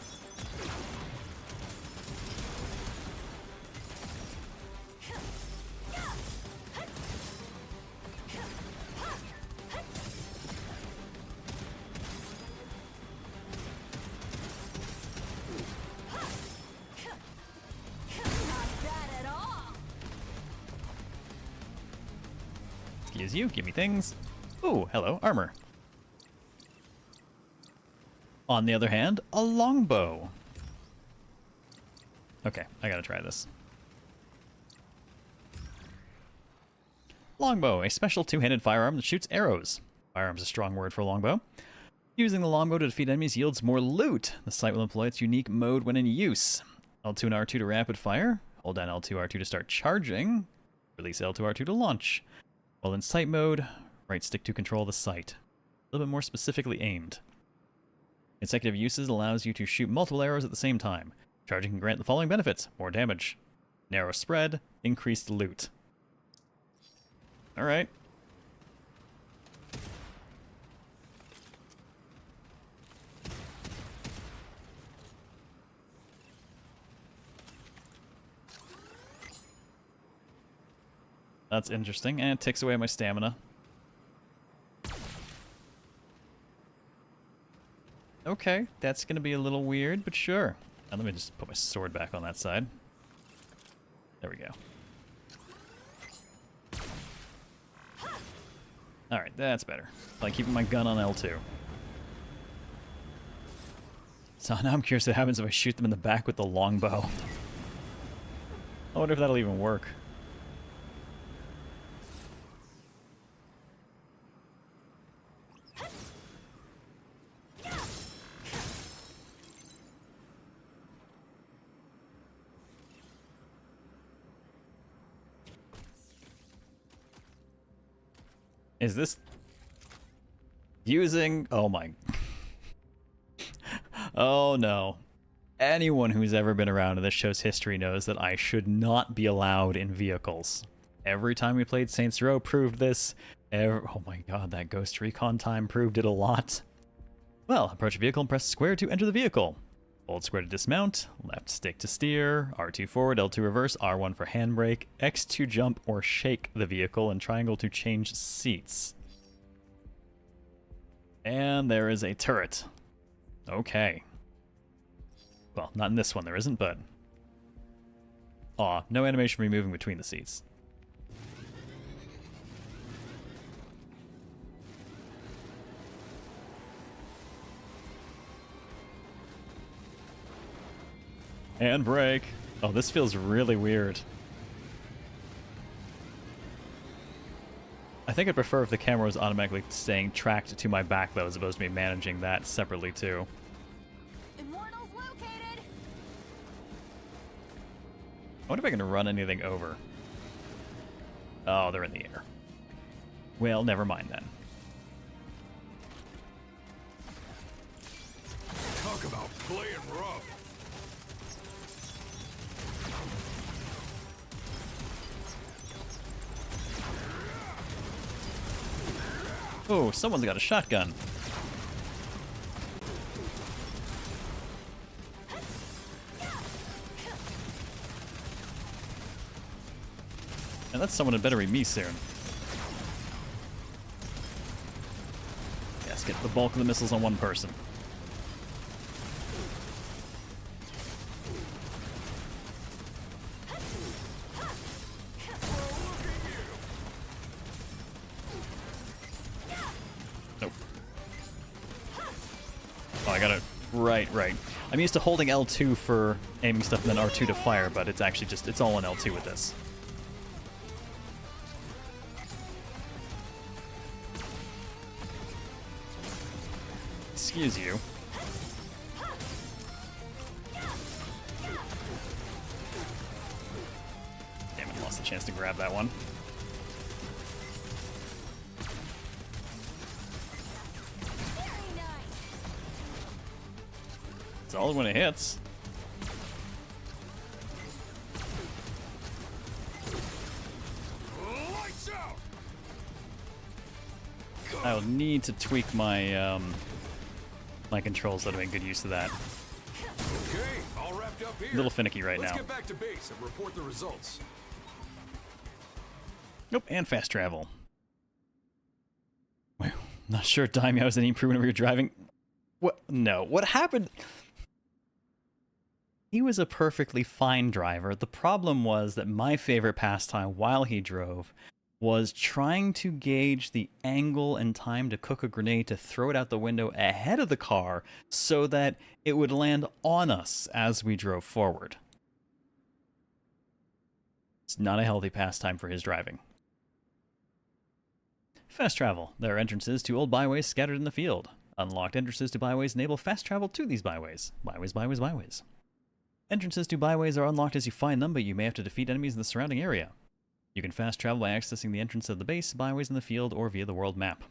S1: Excuse you, give me things. Ooh, hello, armor. On the other hand, a longbow. Okay, I gotta try this. Longbow, a special two-handed firearm that shoots arrows. Firearm's a strong word for a longbow. Using the longbow to defeat enemies yields more loot. The sight will employ its unique mode when in use. L2 and R2 to rapid fire. Hold down L2, R2 to start charging. Release L2, R2 to launch. While in sight mode, right stick to control the sight. A little bit more specifically aimed. Consecutive uses allows you to shoot multiple arrows at the same time. Charging can grant the following benefits: more damage, narrow spread, increased loot. Alright. That's interesting, and it takes away my stamina. Okay, that's gonna be a little weird, but sure. Now let me just put my sword back on that side. There we go. Alright, that's better. Like keeping my gun on L2. So now I'm curious what happens if I shoot them in the back with the longbow. I wonder if that'll even work. Is this using... Oh my... Oh no. Anyone who's ever been around in this show's history knows that I should not be allowed in vehicles. Every time we played Saints Row proved this. Oh my god, that Ghost Recon time proved it a lot. Well, approach a vehicle and press square to enter the vehicle. Hold square to dismount, left stick to steer, R2 forward, L2 reverse, R1 for handbrake, X to jump or shake the vehicle, and triangle to change seats. And there is a turret. Okay. Well, not in this one there isn't, but... Aw, no animation for me moving between the seats. Handbrake. Oh, this feels really weird. I think I'd prefer if the camera was automatically staying tracked to my back, though, as opposed to me managing that separately, too.
S5: Immortals located.
S1: I wonder if I can run anything over. Oh, they're in the air. Well, never mind then.
S3: Talk about playing rough.
S1: Oh, someone's got a shotgun. And that's someone who better be me soon. Yes, get the bulk of the missiles on one person. Nope. Oh, I gotta... Right. I'm used to holding L2 for aiming stuff and then R2 to fire, but it's actually just, it's all on L2 with this. Excuse you. Damn it, lost the chance to grab that one. Solid when it hits. I'll need to tweak my my controls so to make good use of that.
S3: Okay, all wrapped up here.
S1: A little finicky right now.
S3: Let's get back to base and report the results.
S1: Nope, and fast travel. Well, not sure Daimyo has any improvement over your driving. What? No. What happened? He was a perfectly fine driver. The problem was that my favorite pastime while he drove was trying to gauge the angle and time to cook a grenade to throw it out the window ahead of the car so that it would land on us as we drove forward. It's not a healthy pastime for his driving. Fast travel. There are entrances to old byways scattered in the field. Unlocked entrances to byways enable fast travel to these byways. Byways, byways, byways. Entrances to byways are unlocked as you find them, but you may have to defeat enemies in the surrounding area. You can fast travel by accessing the entrance of the base, byways in the field, or via the world map.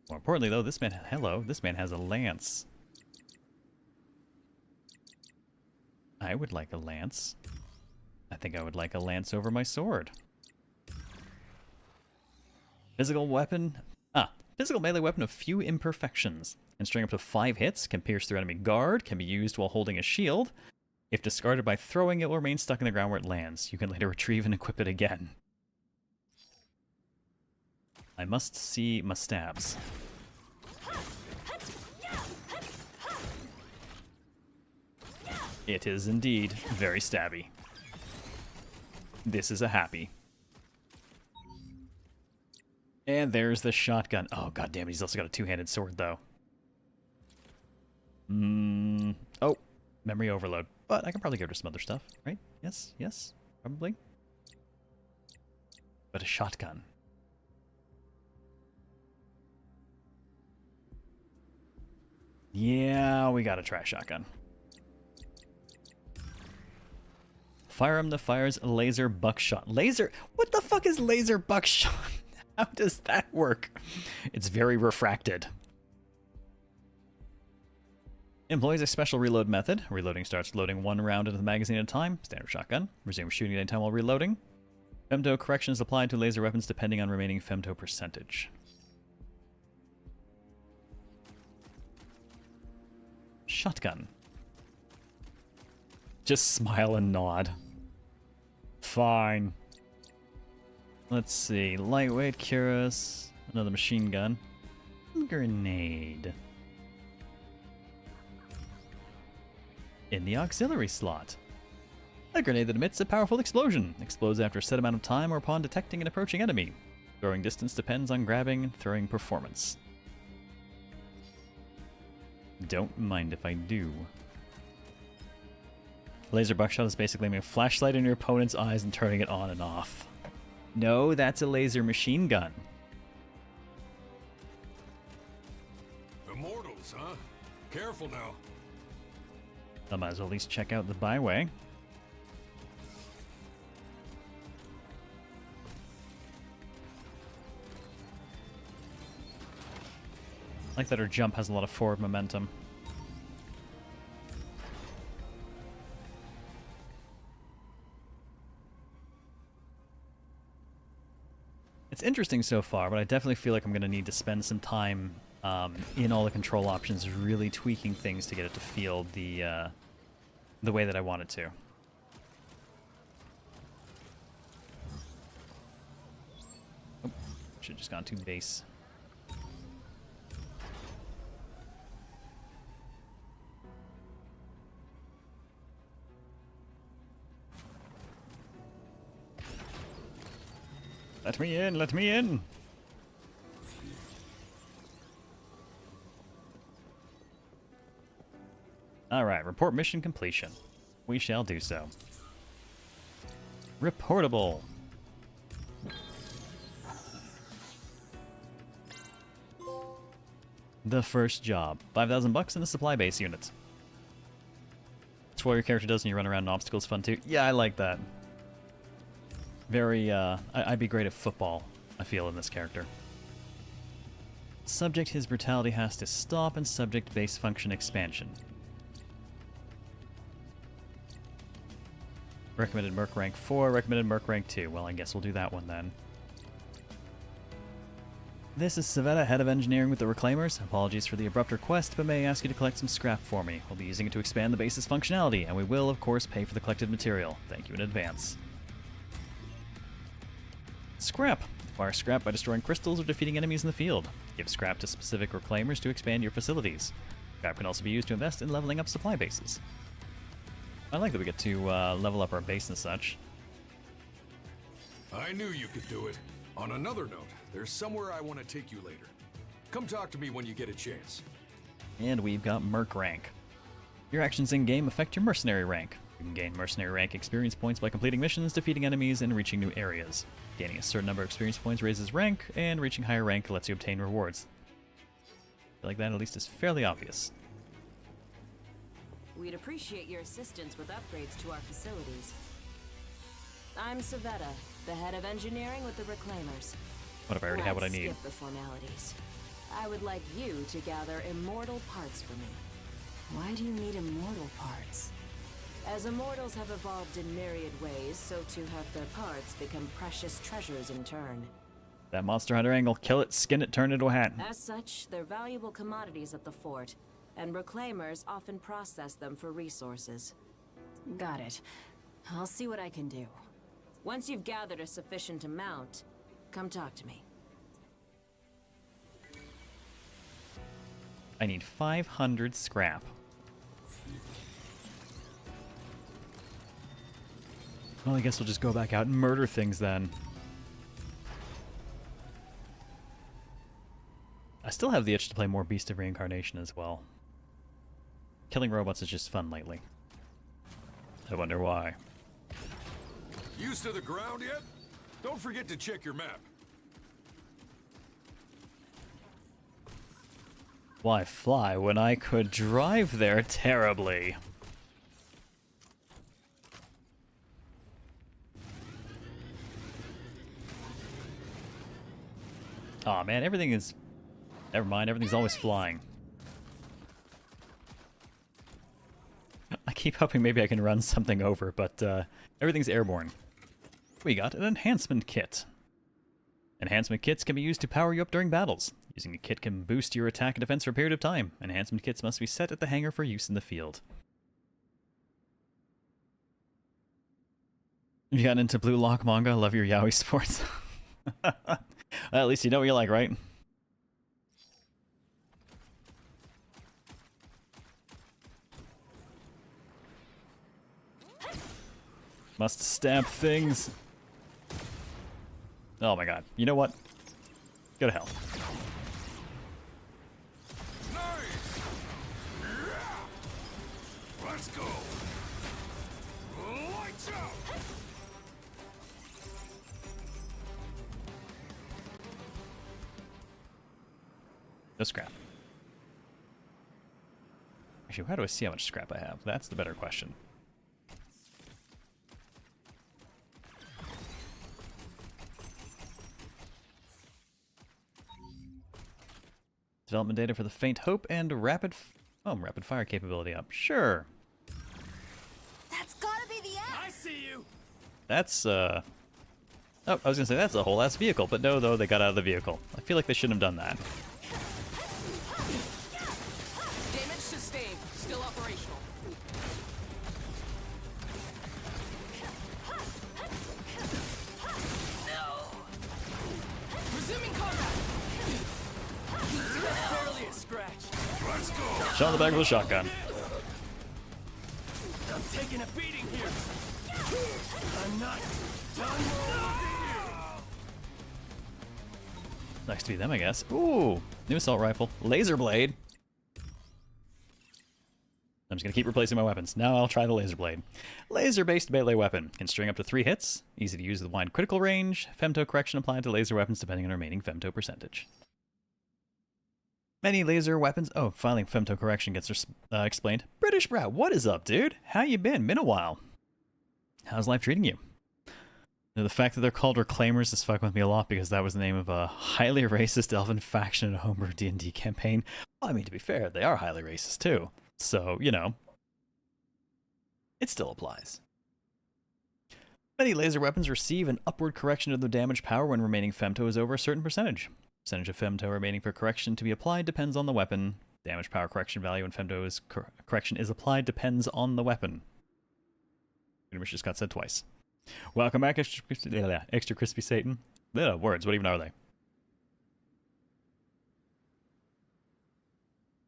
S1: More importantly, though, this man has a lance. I would like a lance. I think I would like a lance over my sword. Physical weapon. Physical melee weapon of few imperfections. Can string up to 5 hits, can pierce through enemy guard, can be used while holding a shield. If discarded by throwing, it will remain stuck in the ground where it lands. You can later retrieve and equip it again. I must see my stabs. It is indeed very stabby. This is a happy. And there's the shotgun. Oh, god damn it, he's also got a two-handed sword, though. Oh, memory overload. But I can probably get rid of some other stuff, right? Yes, yes, probably. But a shotgun. Yeah, we gotta try a shotgun. Firearm that fires laser buckshot. Laser? What the fuck is laser buckshot? How does that work? It's very refracted. Employs a special reload method. Reloading starts loading 1 round into the magazine at a time. Standard shotgun. Resume shooting at any time while reloading. Femto corrections applied to laser weapons depending on remaining femto percentage. Shotgun. Just smile and nod. Fine. Let's see. Lightweight, Cuirass, another machine gun. Grenade. In the auxiliary slot. A grenade that emits a powerful explosion. Explodes after a set amount of time or upon detecting an approaching enemy. Throwing distance depends on grabbing and throwing performance. Don't mind if I do. Laser buckshot is basically aiming a flashlight in your opponent's eyes and turning it on and off. No, that's a laser machine gun.
S3: Immortals, huh? Careful now.
S1: I might as well at least check out the byway. I like that her jump has a lot of forward momentum. It's interesting so far, but I definitely feel like I'm going to need to spend some time in all the control options, really tweaking things to get it to feel the way that I want it to. Oh, should have just gone to base. Let me in, let me in! Alright, report mission completion. We shall do so. Reportable. The first job. 5,000 bucks in the supply base unit. That's what your character does when you run around in obstacles. Fun too. Yeah, I like that. Very, I'd be great at football, I feel, in this character. Subject, his brutality has to stop, and subject base function expansion. Recommended Merc rank 4, recommended Merc rank 2. Well, I guess we'll do that one then. This is Savetta, head of engineering with the Reclaimers. Apologies for the abrupt request, but may I ask you to collect some scrap for me. We'll be using it to expand the base's functionality, and we will, of course, pay for the collected material. Thank you in advance. Scrap. Acquire scrap by destroying crystals or defeating enemies in the field. Give scrap to specific Reclaimers to expand your facilities. Scrap can also be used to invest in leveling up supply bases. I like that we get to level up our base and such.
S3: I knew you could do it. On another note, there's somewhere I want to take you later. Come talk to me when you get a chance.
S1: And we've got Merc rank. Your actions in-game affect your mercenary rank. You can gain mercenary rank experience points by completing missions, defeating enemies, and reaching new areas. Gaining a certain number of experience points raises rank, and reaching higher rank lets you obtain rewards. I feel like that at least is fairly obvious.
S5: We'd appreciate your assistance with upgrades to our facilities. I'm Savetta, the head of engineering with the Reclaimers.
S1: What if I already have what I
S5: Let's
S1: need?
S5: Skip the formalities. I would like you to gather immortal parts for me. Why do you need immortal parts? As immortals have evolved in myriad ways, so too have their parts become precious treasures in turn.
S1: That Monster Hunter angle. Kill it, skin it, turn it into a hat.
S5: As such, they're valuable commodities at the fort, and Reclaimers often process them for resources. Got it. I'll see what I can do. Once you've gathered a sufficient amount, come talk to me.
S1: I need 500 scrap. Well, I guess we'll just go back out and murder things then. I still have the itch to play more Beast of Reincarnation as well. Killing robots is just fun lately. I wonder why.
S3: Used to the ground yet? Don't forget to check your map.
S1: Why fly when I could drive there terribly? Aw, man, everything is... Never mind, everything's always flying. I keep hoping maybe I can run something over, but everything's airborne. We got an enhancement kit. Enhancement kits can be used to power you up during battles. Using a kit can boost your attack and defense for a period of time. Enhancement kits must be set at the hangar for use in the field. You got into Blue Lock manga? Love your yaoi sports. At least you know what you like, right? Must stamp things. Oh my god. You know what? Go to hell.
S3: Nice! Let's go! Lights out!
S1: No scrap. Actually, how do I see how much scrap I have? That's the better question. Development data for the Faint Hope and rapid fire capability up. Sure.
S9: That's gotta be the end.
S10: I see you.
S1: That's oh, I was gonna say that's a whole ass vehicle, but no, though they got out of the vehicle. I feel like they shouldn't have done that.
S5: Damage sustained. Still operational. No. Resuming combat. That's barely a scratch.
S3: Let's go!
S1: Shot in the back with a shotgun.
S10: I'm taking a beating here. I'm not done with
S1: Nice to be them, I guess. Ooh, new assault rifle, laser blade. I'm just gonna keep replacing my weapons. Now I'll try the laser blade. Laser-based melee weapon. Can string up to 3 hits. Easy to use with wide critical range. Femto correction applied to laser weapons depending on remaining femto percentage. Many laser weapons... Oh, finally femto correction gets explained. British Brat, what is up, dude? How you been? Been a while. How's life treating you? Now, the fact that they're called Reclaimers is fucking with me a lot because that was the name of a highly racist elven faction in a homebrew D&D campaign. Well, I mean, to be fair, they are highly racist too. So, you know, it still applies. Many laser weapons receive an upward correction of the damage power when remaining femto is over a certain percentage. Percentage of femto remaining for correction to be applied depends on the weapon. Damage power correction value when femto is correction is applied depends on the weapon. Pretty much just got said twice. Welcome back, extra crispy Satan. Words, what even are they?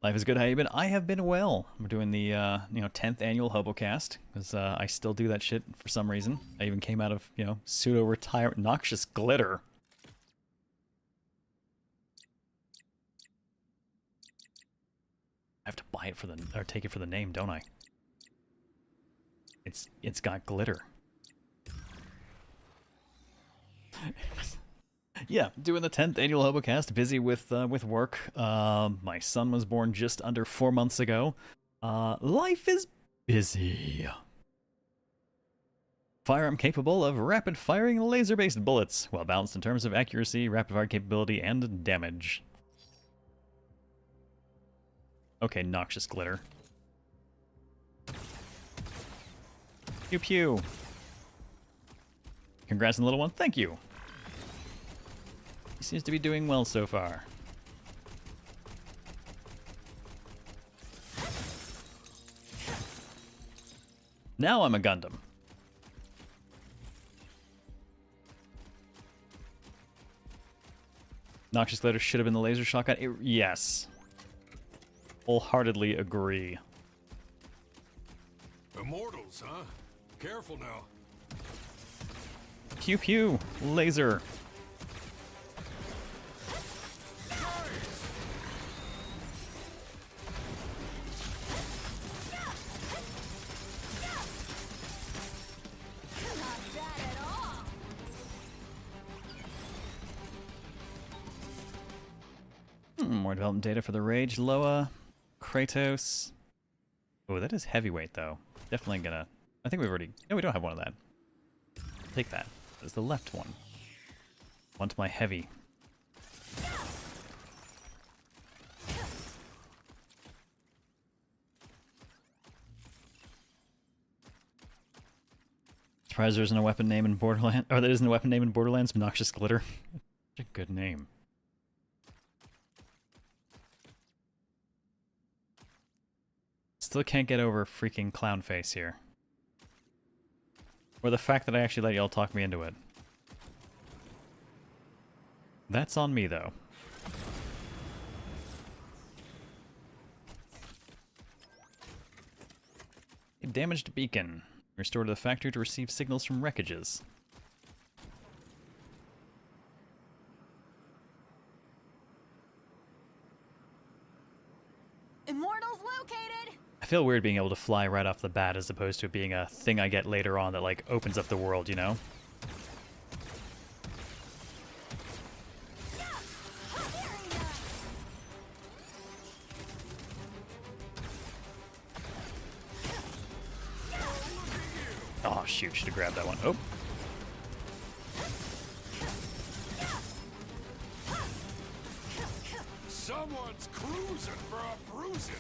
S1: Life is good. How you been? I have been well. We're doing the 10th annual HoboCast because I still do that shit for some reason. I even came out of pseudo retirement. Noxious glitter. I have to buy it or take it for the name, don't I? It's got glitter. Yeah, doing the 10th annual HoboCast, busy with work. My son was born just under 4 months ago. Life is busy. Firearm capable of rapid firing laser-based bullets, well balanced in terms of accuracy, rapid fire capability, and damage. Okay, noxious glitter. Pew pew. Congrats on the little one. Thank you. He seems to be doing well so far. Now I'm a Gundam. Noxious glitter should have been the laser shotgun. Yes. Wholeheartedly agree.
S3: Immortals, huh? Careful now.
S1: Pew pew. Laser. More development data for the Rage Loa, Kratos. Oh, that is heavyweight though. Definitely gonna. I think we've already. No, we don't have one of that. Take that. That's the left one. One to my heavy. Surprised there isn't a weapon name in Borderlands. Or there isn't a weapon name in Borderlands. Noxious Glitter. Such a good name. Still can't get over freaking clown face here. Or the fact that I actually let y'all talk me into it. That's on me, though. A damaged beacon. Restored to the factory to receive signals from wreckages.
S9: Immortals located!
S1: I feel weird being able to fly right off the bat as opposed to it being a thing I get later on that, like, opens up the world, you know? Oh, shoot, should have grabbed that one. Oh.
S3: Someone's cruising for a bruising.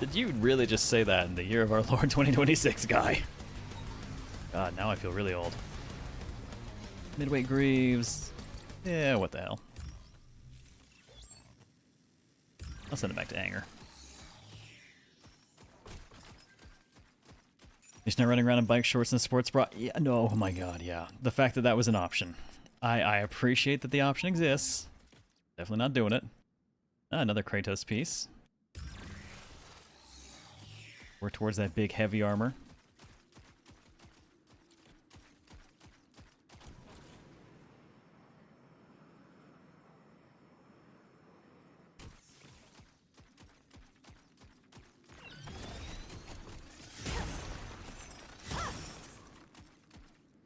S1: Did you really just say that in the year of our Lord 2026, guy? God, now I feel really old. Midway Greaves. Yeah, what the hell. I'll send it back to Anger. He's not running around in bike shorts and sports bra. Yeah, no, oh my god, yeah. The fact that that was an option. I appreciate that the option exists. Definitely not doing it. Another Kratos piece. We're towards that big heavy armor.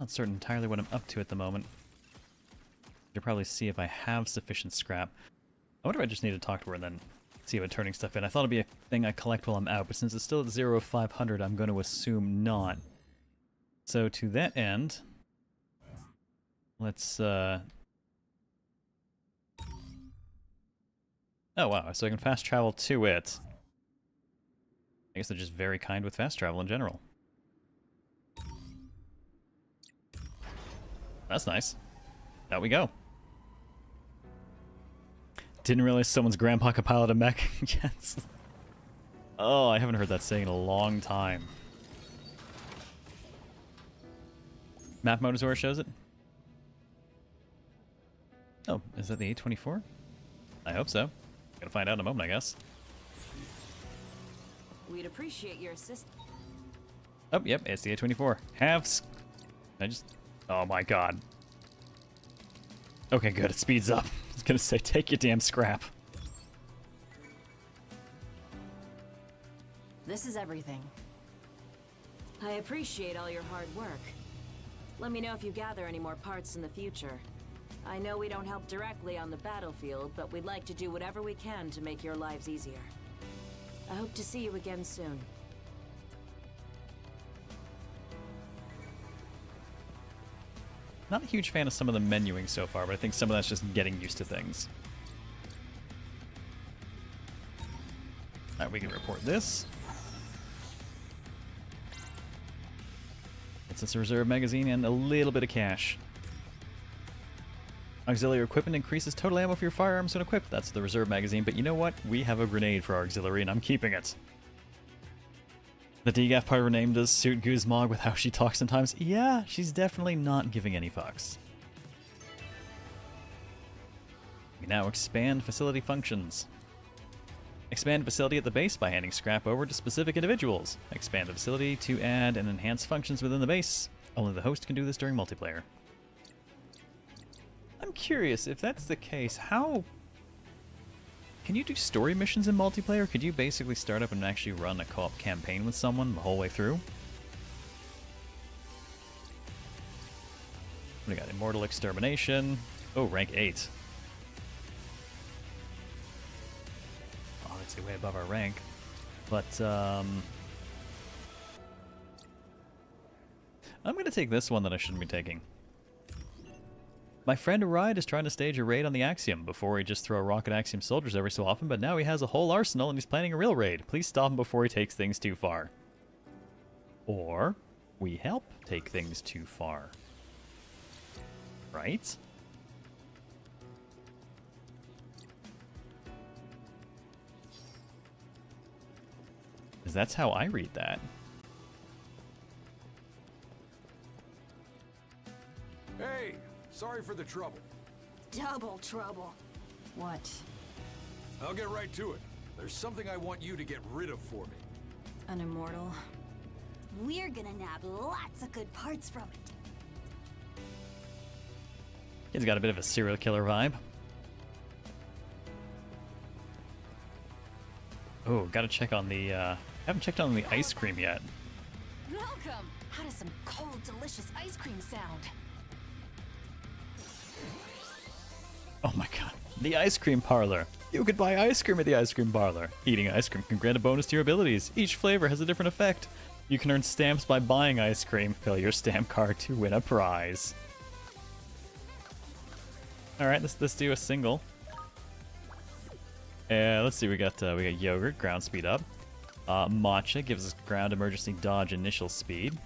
S1: Not certain entirely what I'm up to at the moment. Should probably see if I have sufficient scrap. I wonder if I just need to talk to her and then see about turning stuff in. I thought it'd be a thing I collect while I'm out, but since it's still at 0 of 500, I'm going to assume not. So to that end, let's oh wow, so I can fast travel to it. I guess they're just very kind with fast travel in general. That's nice. Out we go. Didn't realize someone's grandpa could pilot a mech. Yes. Oh, I haven't heard that saying in a long time. Map mode is where it shows it? Oh, is that the 824? I hope so. Gonna find out in a moment, I guess.
S5: We'd appreciate your assist.
S1: Oh, yep, it's the 824. Halves. I just... Oh my god. Okay, good, it speeds up. I was gonna say, take your damn scrap.
S5: This is everything. I appreciate all your hard work. Let me know if you gather any more parts in the future. I know we don't help directly on the battlefield, but we'd like to do whatever we can to make your lives easier. I hope to see you again soon.
S1: Not a huge fan of some of the menuing so far, but I think some of that's just getting used to things. Alright, we can report this. It's a reserve magazine and a little bit of cash. Auxiliary equipment increases total ammo for your firearms when equipped. That's the reserve magazine, but you know what? We have a grenade for our auxiliary, and I'm keeping it. The DGAF part of her name does suit Guzmog with how she talks sometimes. Yeah, she's definitely not giving any fucks. We now expand facility functions. Expand facility at the base by handing scrap over to specific individuals. Expand the facility to add and enhance functions within the base. Only the host can do this during multiplayer. I'm curious, if that's the case, how... Can you do story missions in multiplayer? Could you basically start up and actually run a co-op campaign with someone the whole way through? What do we got? Immortal Extermination. Oh, rank 8. Oh, that's way above our rank. But, I'm going to take this one that I shouldn't be taking. My friend Aride is trying to stage a raid on the Axiom. Before, he'd just throw rocket Axiom soldiers every so often, but now he has a whole arsenal and he's planning a real raid. Please stop him before he takes things too far. Or, we help take things too far. Right? Because that's how I read that.
S3: Hey! Sorry for the trouble.
S9: Double trouble.
S5: What?
S3: I'll get right to it. There's something I want you to get rid of for me.
S5: An immortal?
S9: We're gonna nab lots of good parts from it.
S1: He's got a bit of a serial killer vibe. Oh, gotta check on the, haven't checked on the ice cream yet.
S2: Welcome! How does some cold, delicious ice cream sound?
S1: Oh my god. The ice cream parlor. You could buy ice cream at the ice cream parlor. Eating ice cream can grant a bonus to your abilities. Each flavor has a different effect. You can earn stamps by buying ice cream. Fill your stamp card to win a prize. Alright, let's do a single. Let's see, we got yogurt, ground speed up. Matcha gives us ground emergency dodge initial speed.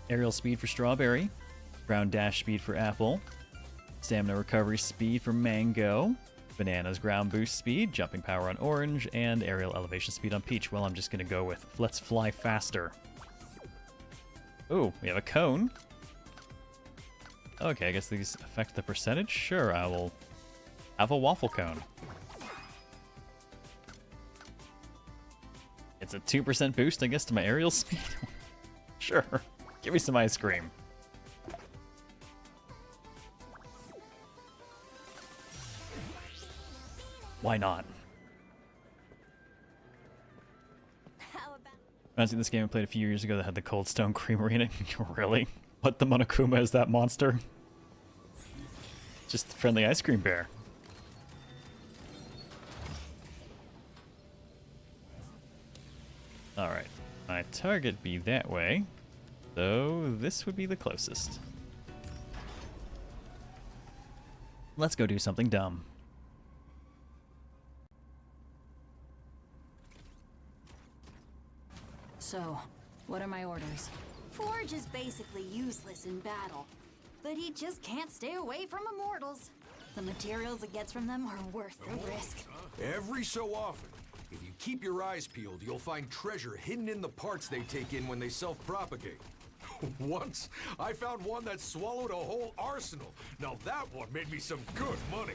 S1: Aerial speed for strawberry. Ground dash speed for apple. Stamina recovery speed for mango. Bananas ground boost speed. Jumping power on orange. And aerial elevation speed on peach. Well, I'm just going to go with let's fly faster. Ooh, we have a cone. Okay, I guess these affect the percentage. Sure, I will have a waffle cone. It's a 2% boost, I guess, to my aerial speed. Sure, give me some ice cream. Why not? Reminds me of this game I played a few years ago that had the Cold Stone Creamery in it. Really? What the Monokuma is that monster? Just the friendly ice cream bear. Alright. My target be that way. So this would be the closest. Let's go do something dumb.
S5: So, what are my orders?
S9: Forge is basically useless in battle, but he just can't stay away from immortals. The materials it gets from them are worth the risk.
S3: Every so often, if you keep your eyes peeled, you'll find treasure hidden in the parts they take in when they self-propagate. Once, I found one that swallowed a whole arsenal. Now that one made me some good money.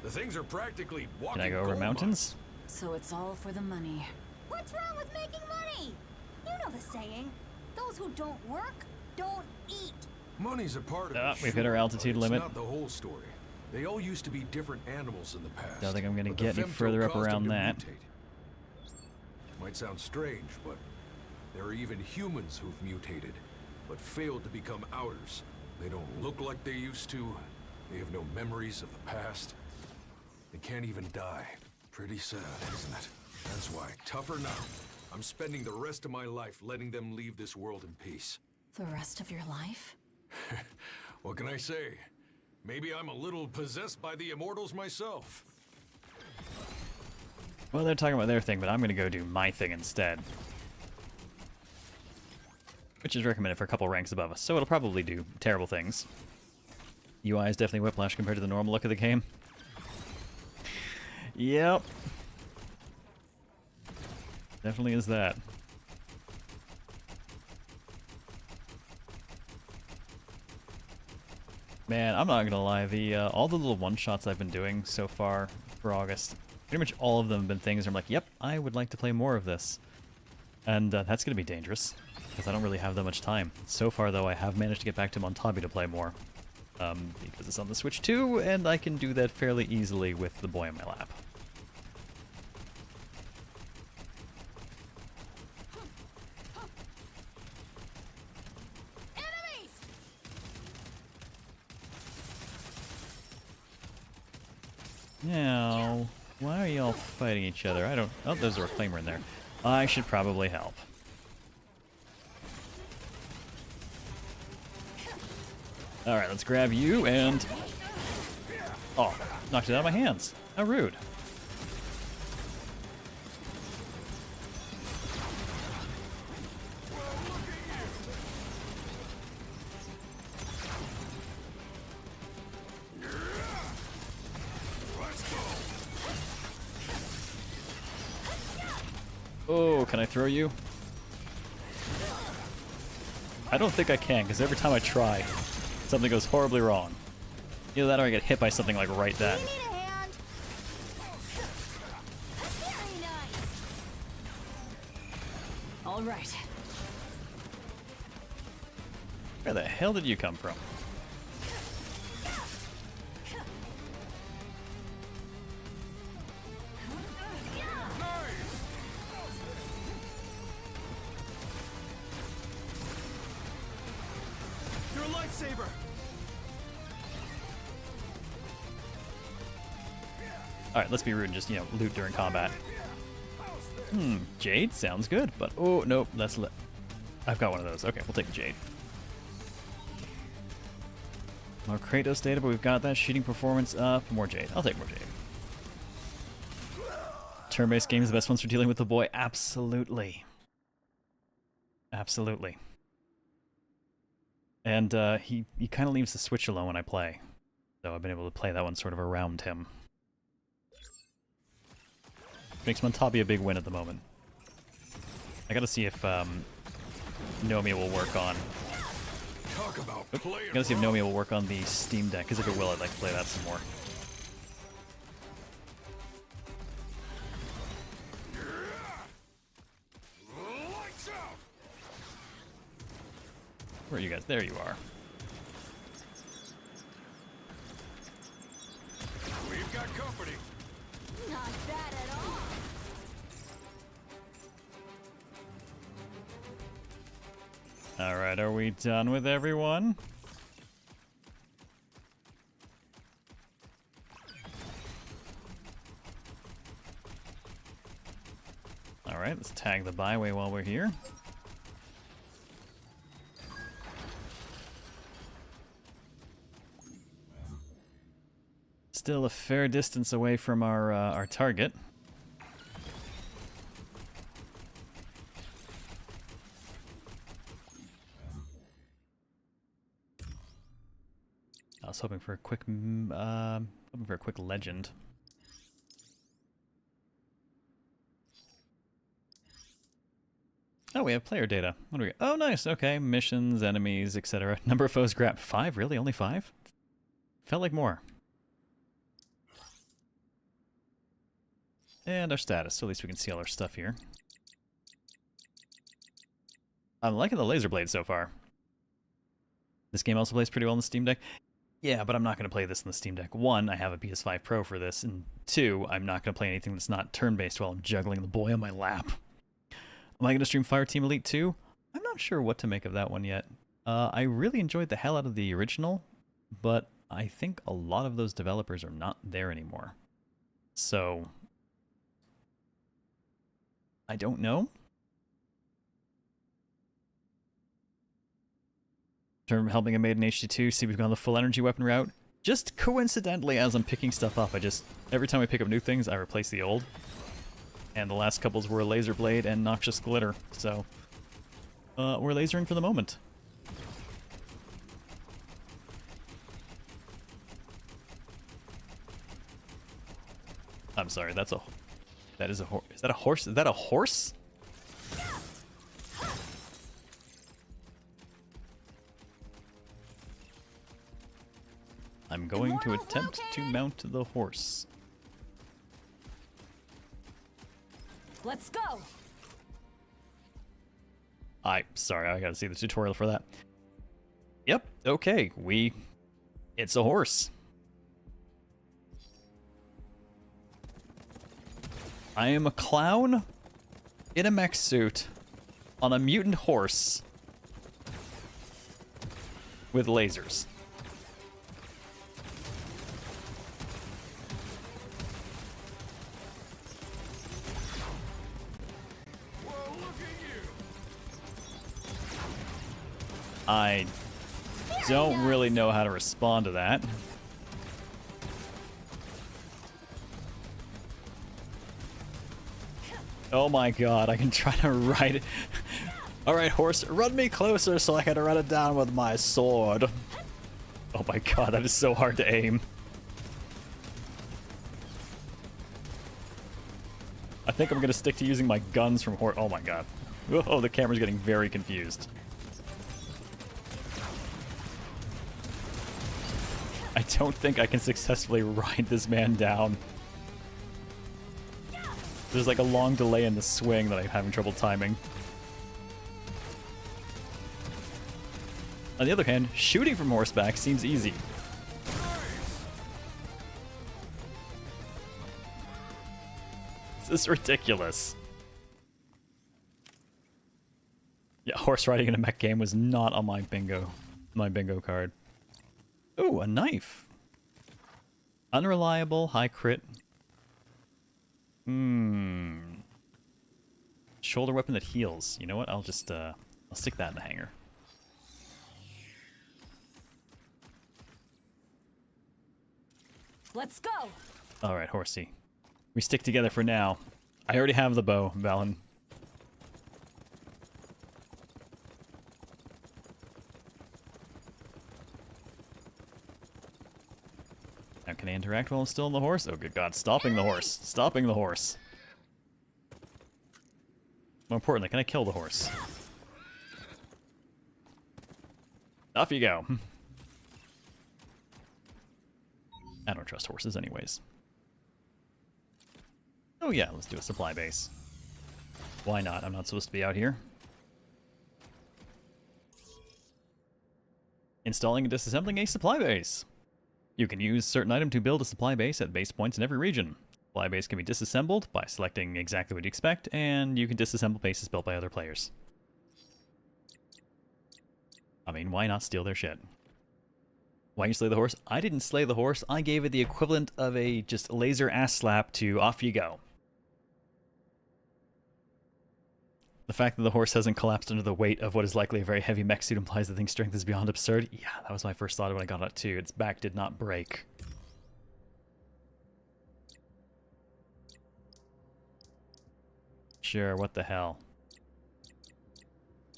S3: The things are practically walking.
S1: Can I go over mountains?
S5: So it's all for the money.
S9: What's wrong with making money? You know the saying. Those who don't work, don't eat.
S3: Money's a part of it.
S1: We've hit our altitude limit.
S3: It's not the whole story. They all used to be different animals in the past.
S1: Don't think I'm gonna
S3: but
S1: get
S3: the
S1: any
S3: femto
S1: further up
S3: caused
S1: around
S3: them to
S1: that.
S3: mutate. Might sound strange, but there are even humans who've mutated, but failed to become outers. They don't look like they used to. They have no memories of the past. They can't even die. Pretty sad, isn't it? That's why, tougher now. I'm spending the rest of my life letting them leave this world in peace.
S5: The rest of your life?
S3: What can I say? Maybe I'm a little possessed by the immortals myself.
S1: Well, they're talking about their thing, but I'm gonna go do my thing instead. Which is recommended for a couple ranks above us, so it'll probably do terrible things. UI is definitely whiplash compared to the normal look of the game. Yep. Definitely is that. Man, I'm not gonna lie, all the little one-shots I've been doing so far for August, pretty much all of them have been things where I'm like, yep, I would like to play more of this. And that's gonna be dangerous, because I don't really have that much time. So far, though, I have managed to get back to Montabi to play more. Because it's on the Switch too, and I can do that fairly easily with the boy in my lap. Now, why are y'all fighting each other? I don't... Oh, there's a reclaimer in there. I should probably help. Alright, let's grab you and... Oh, knocked it out of my hands. How rude. Oh, can I throw you? I don't think I can, because every time I try, something goes horribly wrong. Either that or I get hit by something like right then.
S5: All right.
S1: Where the hell did you come from?
S4: Your lightsaber!
S1: Alright, let's be rude and just, you know, loot during combat. Jade sounds good, but oh, nope, that's I've got one of those. Okay, we'll take the Jade. More Kratos data, but we've got that. Shooting performance up. More Jade. I'll take more Jade. Turn-based games, the best ones for dealing with the boy. Absolutely. Absolutely. And he kind of leaves the Switch alone when I play. So I've been able to play that one sort of around him. Makes Montabi a big win at the moment. I gotta see if Nomi will work on...
S3: Talk about playing.
S1: Gotta see if Nomi will work on the Steam Deck, because if it will, I'd like to play that some more.
S3: Lights out.
S1: Where are you guys? There you are.
S3: We've got company.
S9: Not bad at all.
S1: Alright, are we done with everyone? Alright, let's tag the byway while we're here. Still a fair distance away from our target. I was hoping for a quick, legend. Oh, we have player data. What do we? Oh, nice. Okay, missions, enemies, etc. Number of foes grabbed 5. Really, only 5? Felt like more. And our status, so at least we can see all our stuff here. I'm liking the laser blade so far. This game also plays pretty well on the Steam Deck. Yeah, but I'm not going to play this on the Steam Deck. 1, I have a PS5 Pro for this, and 2, I'm not going to play anything that's not turn-based while I'm juggling the boy on my lap. Am I going to stream Fireteam Elite 2? I'm not sure what to make of that one yet. I really enjoyed the hell out of the original, but I think a lot of those developers are not there anymore. So I don't know. In terms of helping a maiden HD2, see we've gone the full energy weapon route. Just coincidentally, as I'm picking stuff up, every time I pick up new things, I replace the old. And the last couples were a laser blade and noxious glitter, so we're lasering for the moment. I'm sorry, that is a horse. Is that a horse? Is that a horse? I'm going to attempt to mount the horse.
S5: Let's go.
S1: Sorry, I gotta see the tutorial for that. Yep, okay, it's a horse. I am a clown in a mech suit on a mutant horse with lasers. I don't really know how to respond to that. Oh my god, I can try to ride it. Alright, horse, run me closer so I can run it down with my sword. Oh my god, that is so hard to aim. I think I'm gonna stick to using my guns from horse. Oh my god. Oh, the camera's getting very confused. I don't think I can successfully ride this man down. There's like a long delay in the swing that I'm having trouble timing. On the other hand, shooting from horseback seems easy. This is ridiculous. Yeah, horse riding in a mech game was not on my bingo card. Ooh, a knife. Unreliable, high crit. Shoulder weapon that heals. You know what? I'll just I'll stick that in the hanger.
S5: Let's go.
S1: All right, horsey. We stick together for now. I already have the bow, Valen. Now, can I interact while I'm still on the horse? Oh, good God. Stopping the horse. Stopping the horse. More importantly, can I kill the horse? Off you go. I don't trust horses anyways. Oh yeah, let's do a supply base. Why not? I'm not supposed to be out here. Installing and disassembling a supply base. You can use certain item to build a supply base at base points in every region. Supply base can be disassembled by selecting exactly what you expect, and you can disassemble bases built by other players. I mean, why not steal their shit? Why you slay the horse? I didn't slay the horse. I gave it the equivalent of a just laser ass slap to off you go. The fact that the horse hasn't collapsed under the weight of what is likely a very heavy mech suit implies the thing's strength is beyond absurd. Yeah, that was my first thought when I got it too. Its back did not break. Sure, what the hell.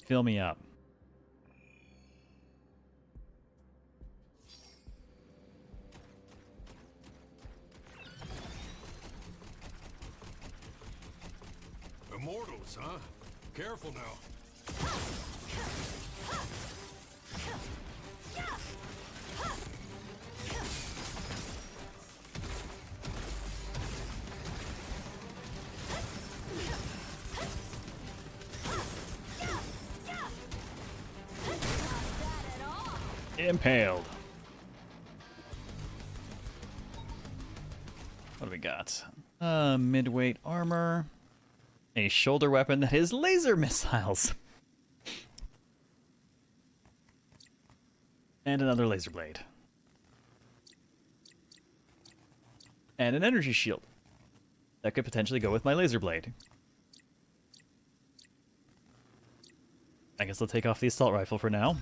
S1: Fill me up.
S3: Immortals, huh? Careful now.
S1: Impaled. What do we got? Midweight armor. A shoulder weapon that is laser missiles. And another laser blade. And an energy shield. That could potentially go with my laser blade. I guess I'll take off the assault rifle for now.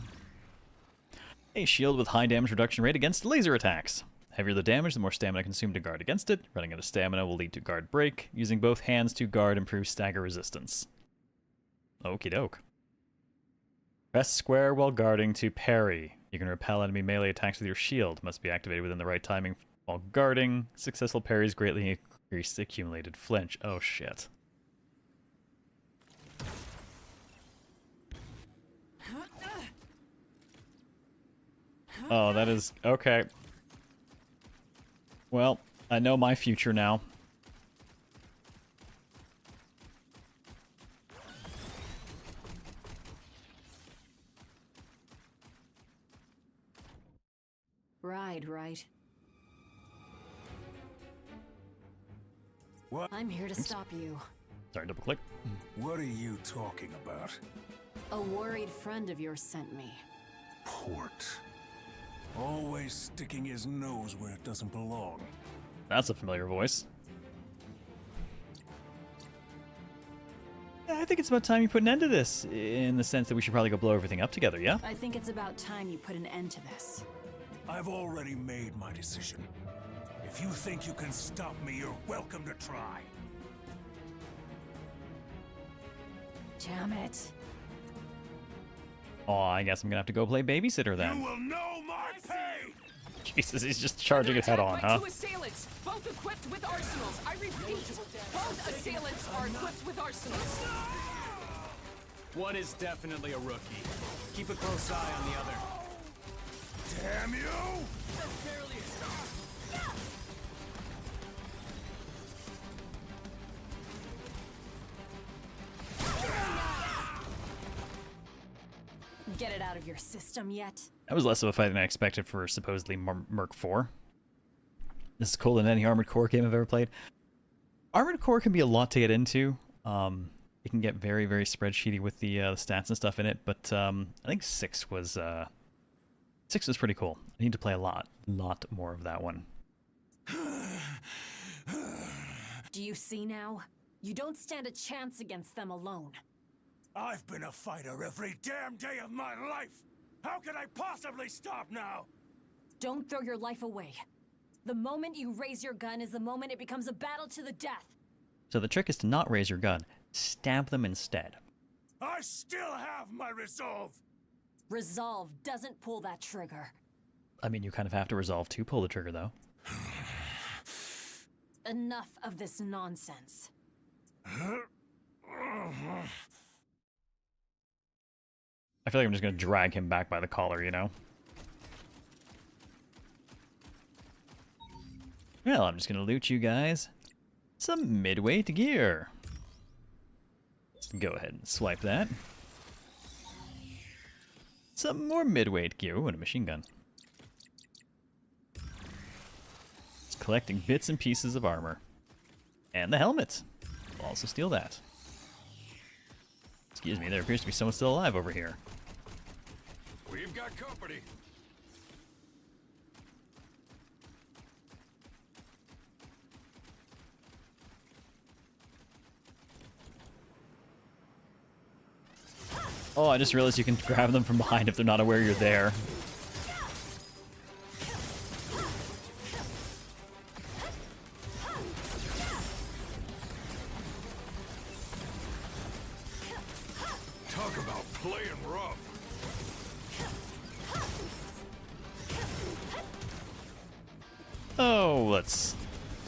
S1: A shield with high damage reduction rate against laser attacks. Heavier the damage, the more stamina consumed to guard against it. Running out of stamina will lead to guard break. Using both hands to guard improves stagger resistance. Okie doke. Press square while guarding to parry. You can repel enemy melee attacks with your shield. Must be activated within the right timing while guarding. Successful parries greatly increase accumulated flinch. Oh shit. Oh, that is... okay. Well, I know my future now.
S5: Right.
S8: What?
S5: I'm here to stop you.
S1: Sorry, double click.
S8: What are you talking about?
S5: A worried friend of yours sent me.
S8: Port. Always sticking his nose where it doesn't belong.
S1: That's a familiar voice. I think it's about time you put an end to this, in the sense that we should probably go blow everything up together, yeah?
S5: I think it's about time you put an end to this.
S8: I've already made my decision. If you think you can stop me, you're welcome to try.
S5: Damn it.
S1: Oh, I guess I'm gonna have to go play babysitter then.
S8: You will know my pay!
S1: Jesus, he's just charging it head on, huh?
S12: Two assailants, both equipped with arsenals. I repeat, both assailants are equipped with arsenals.
S10: One is definitely a rookie. Keep a close eye on the other.
S8: Damn you!
S5: Get it out of your system yet?
S1: That was less of a fight than I expected for supposedly Merc 4. This is cooler than any Armored Core game I've ever played. Armored Core can be a lot to get into. It can get very, very spreadsheety with the stats and stuff in it, but I think 6 was pretty cool. I need to play a lot more of that one.
S5: Do you see now? You don't stand a chance against them alone.
S8: I've been a fighter every damn day of my life! How can I possibly stop now?
S5: Don't throw your life away. The moment you raise your gun is the moment it becomes a battle to the death.
S1: So the trick is to not raise your gun. Stab them instead.
S8: I still have my resolve!
S5: Resolve doesn't pull that trigger.
S1: I mean, you kind of have to resolve to pull the trigger, though.
S5: Enough of this nonsense.
S1: I feel like I'm just going to drag him back by the collar, you know? Well, I'm just going to loot you guys some midweight gear. Let's go ahead and swipe that. Some more midweight gear. Ooh, and a machine gun. Just collecting bits and pieces of armor. And the helmet. I'll also steal that. Excuse me, there appears to be someone still alive over here.
S3: We've got company.
S1: Oh, I just realized you can grab them from behind if they're not aware you're there.
S3: Talk about playing rough.
S1: Oh, let's...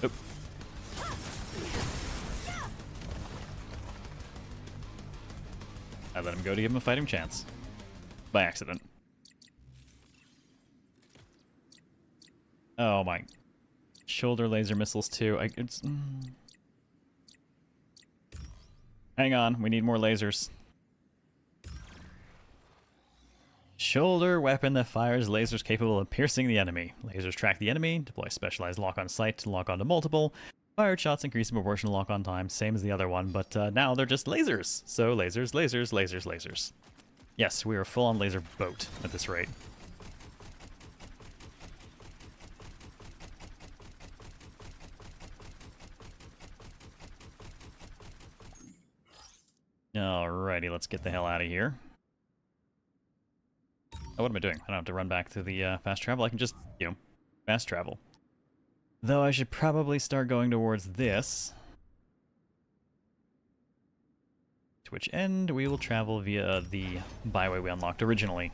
S1: Oop. I let him go to give him a fighting chance. By accident. Oh my... Shoulder laser missiles too. Hang on, we need more lasers. Shoulder weapon that fires lasers capable of piercing the enemy. Lasers track the enemy, deploy specialized lock-on sight to lock onto multiple. Fired shots increase in proportion to lock-on time, same as the other one, but now they're just lasers. So lasers, lasers, lasers, lasers. Yes, we are a full-on laser boat at this rate. Alrighty, let's get the hell out of here. Oh, what am I doing? I don't have to run back to the fast travel. I can just, fast travel. Though I should probably start going towards this. To which end we will travel via the byway we unlocked originally.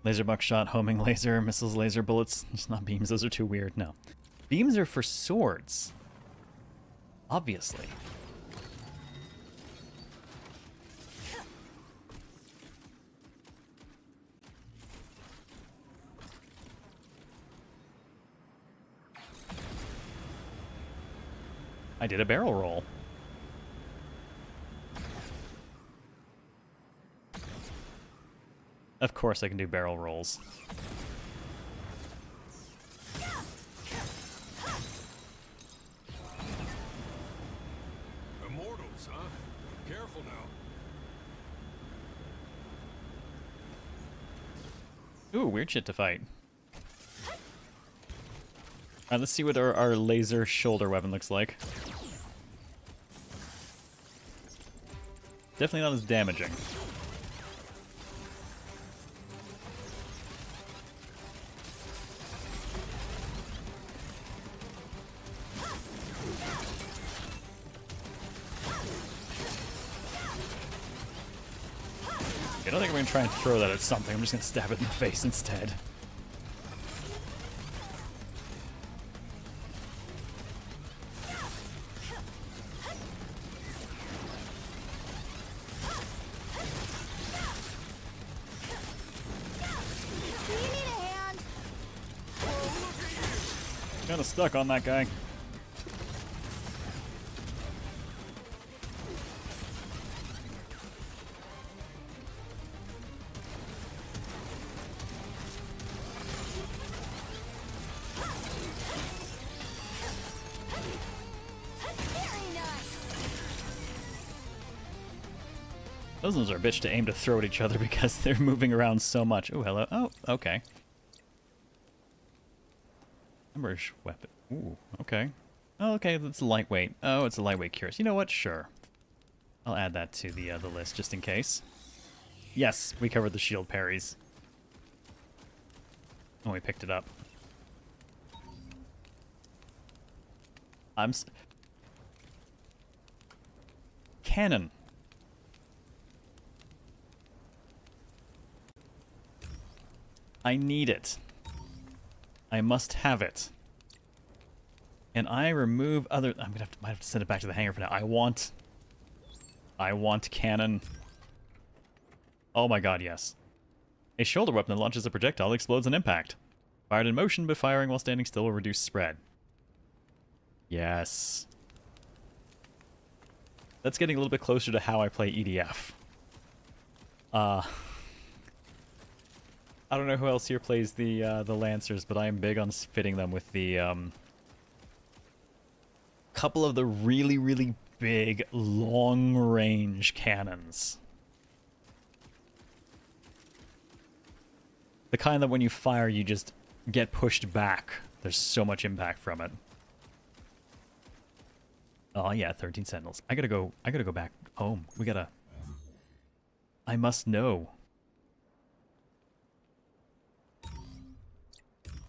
S1: Laser buckshot, homing laser, missiles, laser, bullets. Just not beams, those are too weird. No. Beams are for swords. Obviously. I did a barrel roll. Of course I can do barrel rolls.
S3: Immortals, huh? Careful now.
S1: Ooh, weird shit to fight. Alright, let's see what our laser shoulder weapon looks like. Definitely not as damaging. I don't think I'm going to try and throw that at something. I'm just going to stab it in the face instead. Kinda stuck on that guy. Those ones are a bitch to aim to throw at each other because they're moving around so much. Oh, hello. Oh, okay. Ember's weapon. Ooh, okay. Oh, okay, that's lightweight. Oh, it's a lightweight curious. You know what? Sure. I'll add that to the list just in case. Yes, we covered the shield parries. And we picked it up. Cannon. I need it. I must have it. And I remove other... might have to send it back to the hangar for now. I want cannon. Oh my god, yes. A shoulder weapon that launches a projectile that explodes on impact. Fired in motion, but firing while standing still will reduce spread. Yes. That's getting a little bit closer to how I play EDF. I don't know who else here plays the Lancers, but I am big on fitting them with the couple of the really, really big long-range cannons. The kind that when you fire, you just get pushed back. There's so much impact from it. Oh yeah, 13 sentinels. I gotta go back home. I must know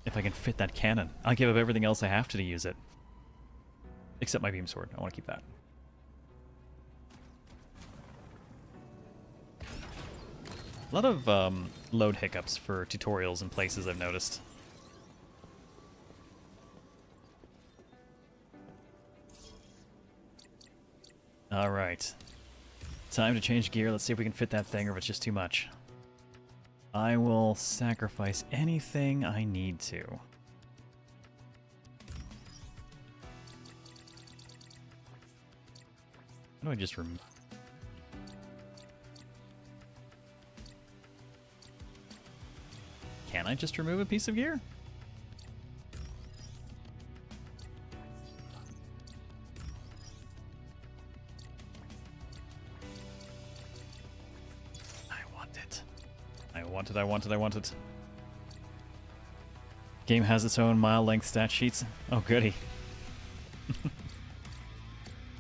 S1: if I can fit that cannon. I'll give up everything else I have to use it. Except my beam sword. I want to keep that. A lot of load hiccups for tutorials and places I've noticed. Alright. Time to change gear. Let's see if we can fit that thing or if it's just too much. I will sacrifice anything I need to. How do I just remove? Can I just remove a piece of gear? I want it. Game has its own mile length stat sheets. Oh, goody.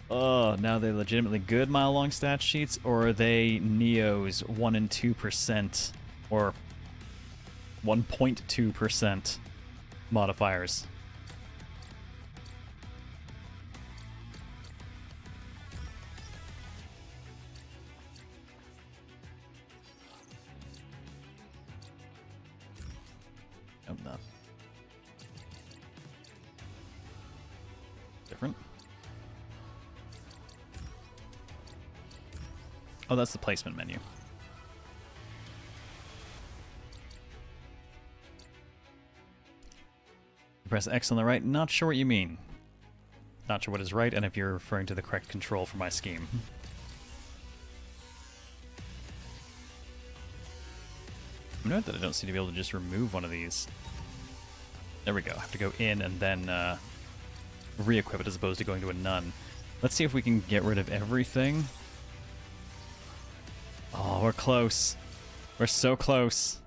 S1: Oh, now they're legitimately good mile long stat sheets, or are they Neo's 1 and 2% or 1.2% modifiers? Oh, no. Different. Oh, that's the placement menu. Press X on the right. Not sure what you mean. Not sure what is right, and if you're referring to the correct control for my scheme. Note that I don't seem to be able to just remove one of these. There we go. I have to go in and then re-equip it as opposed to going to a none. Let's see if we can get rid of everything. Oh, we're close. We're so close.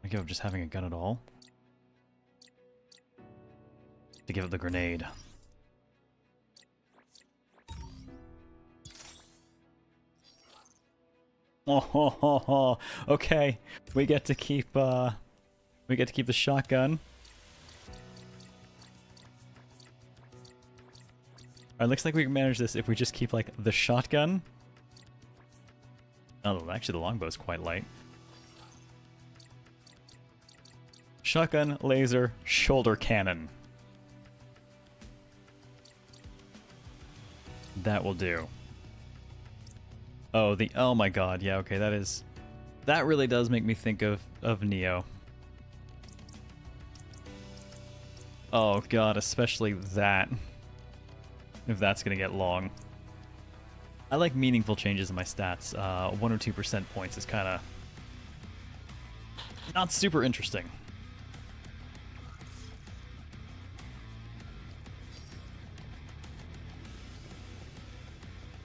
S1: I give up just having a gun at all. To give up the grenade. Oh, okay. We get to keep the shotgun. Alright, looks like we can manage this if we just keep like the shotgun. Oh, actually the longbow's quite light. Shotgun, laser, shoulder cannon. That will do. Oh my god, yeah, okay, that really does make me think of Neo. Oh god, especially that. If that's gonna get long. I like meaningful changes in my stats. 1 or 2% points is kinda not super interesting.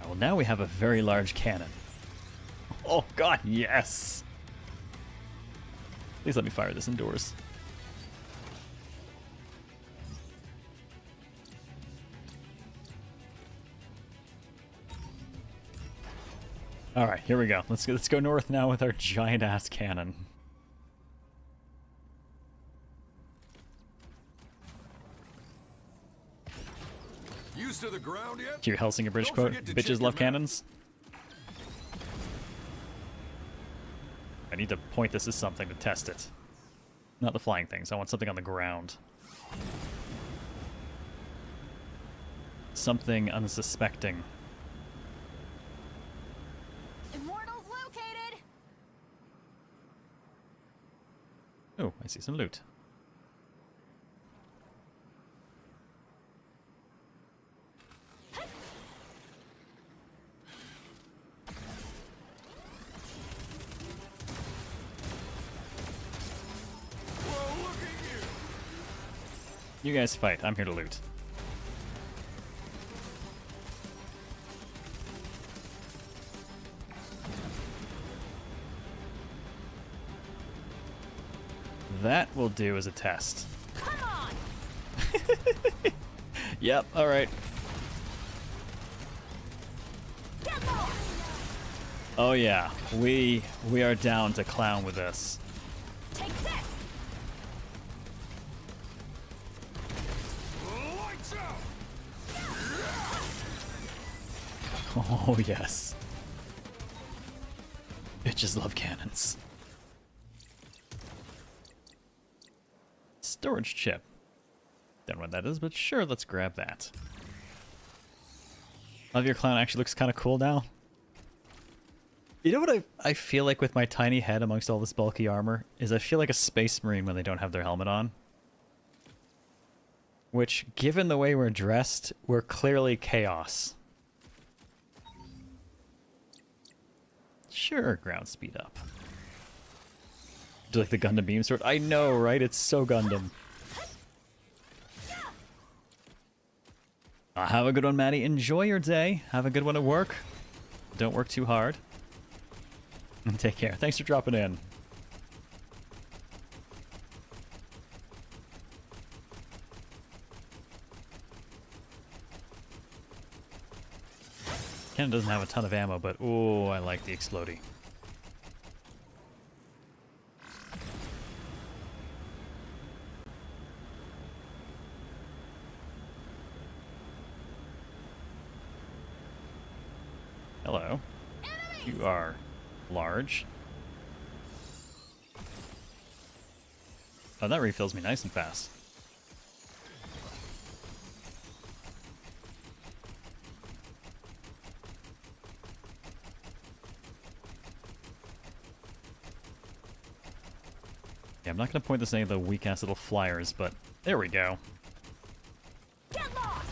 S1: Well, now we have a very large cannon. Oh god, yes! Please let me fire this indoors. Alright, here we go. Let's go north now with our giant-ass cannon.
S3: Used to the ground yet?
S1: Hear Helsinger Bridge quote, bitches love cannons. I need to point this as something to test it. Not the flying things, I want something on the ground. Something unsuspecting.
S9: Immortals located!
S1: Oh, I see some loot. You guys fight. I'm here to loot. that will do as a test.
S12: Come on!
S1: Yep, alright. Oh yeah, we are down to clown with this.
S12: Take this!
S1: Oh yes. Bitches love cannons. Storage chip. Don't know what that is, but sure, let's grab that. Love your clown actually looks kind of cool now. You know what I feel like with my tiny head amongst all this bulky armor? Is I feel like a space marine when they don't have their helmet on. Which, given the way we're dressed, we're clearly chaos. Sure, ground speed up. Do you like the Gundam beam sword? I know, right? It's so Gundam. Have a good one, Maddie. Enjoy your day. Have a good one at work. Don't work too hard. And take care. Thanks for dropping in. Cannon doesn't have a ton of ammo, but oh, I like the explodey. Hello. You are large. Oh, that refills me nice and fast. Yeah, I'm not going to point this at any of the weak-ass little flyers, but there we go.
S12: Get lost!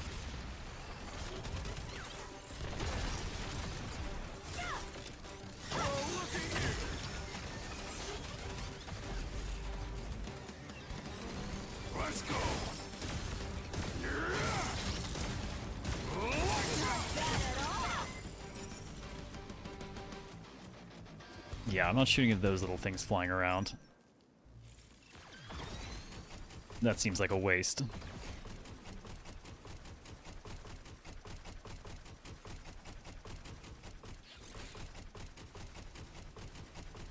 S3: Let's go.
S1: Yeah, I'm not shooting at those little things flying around. That seems like a waste.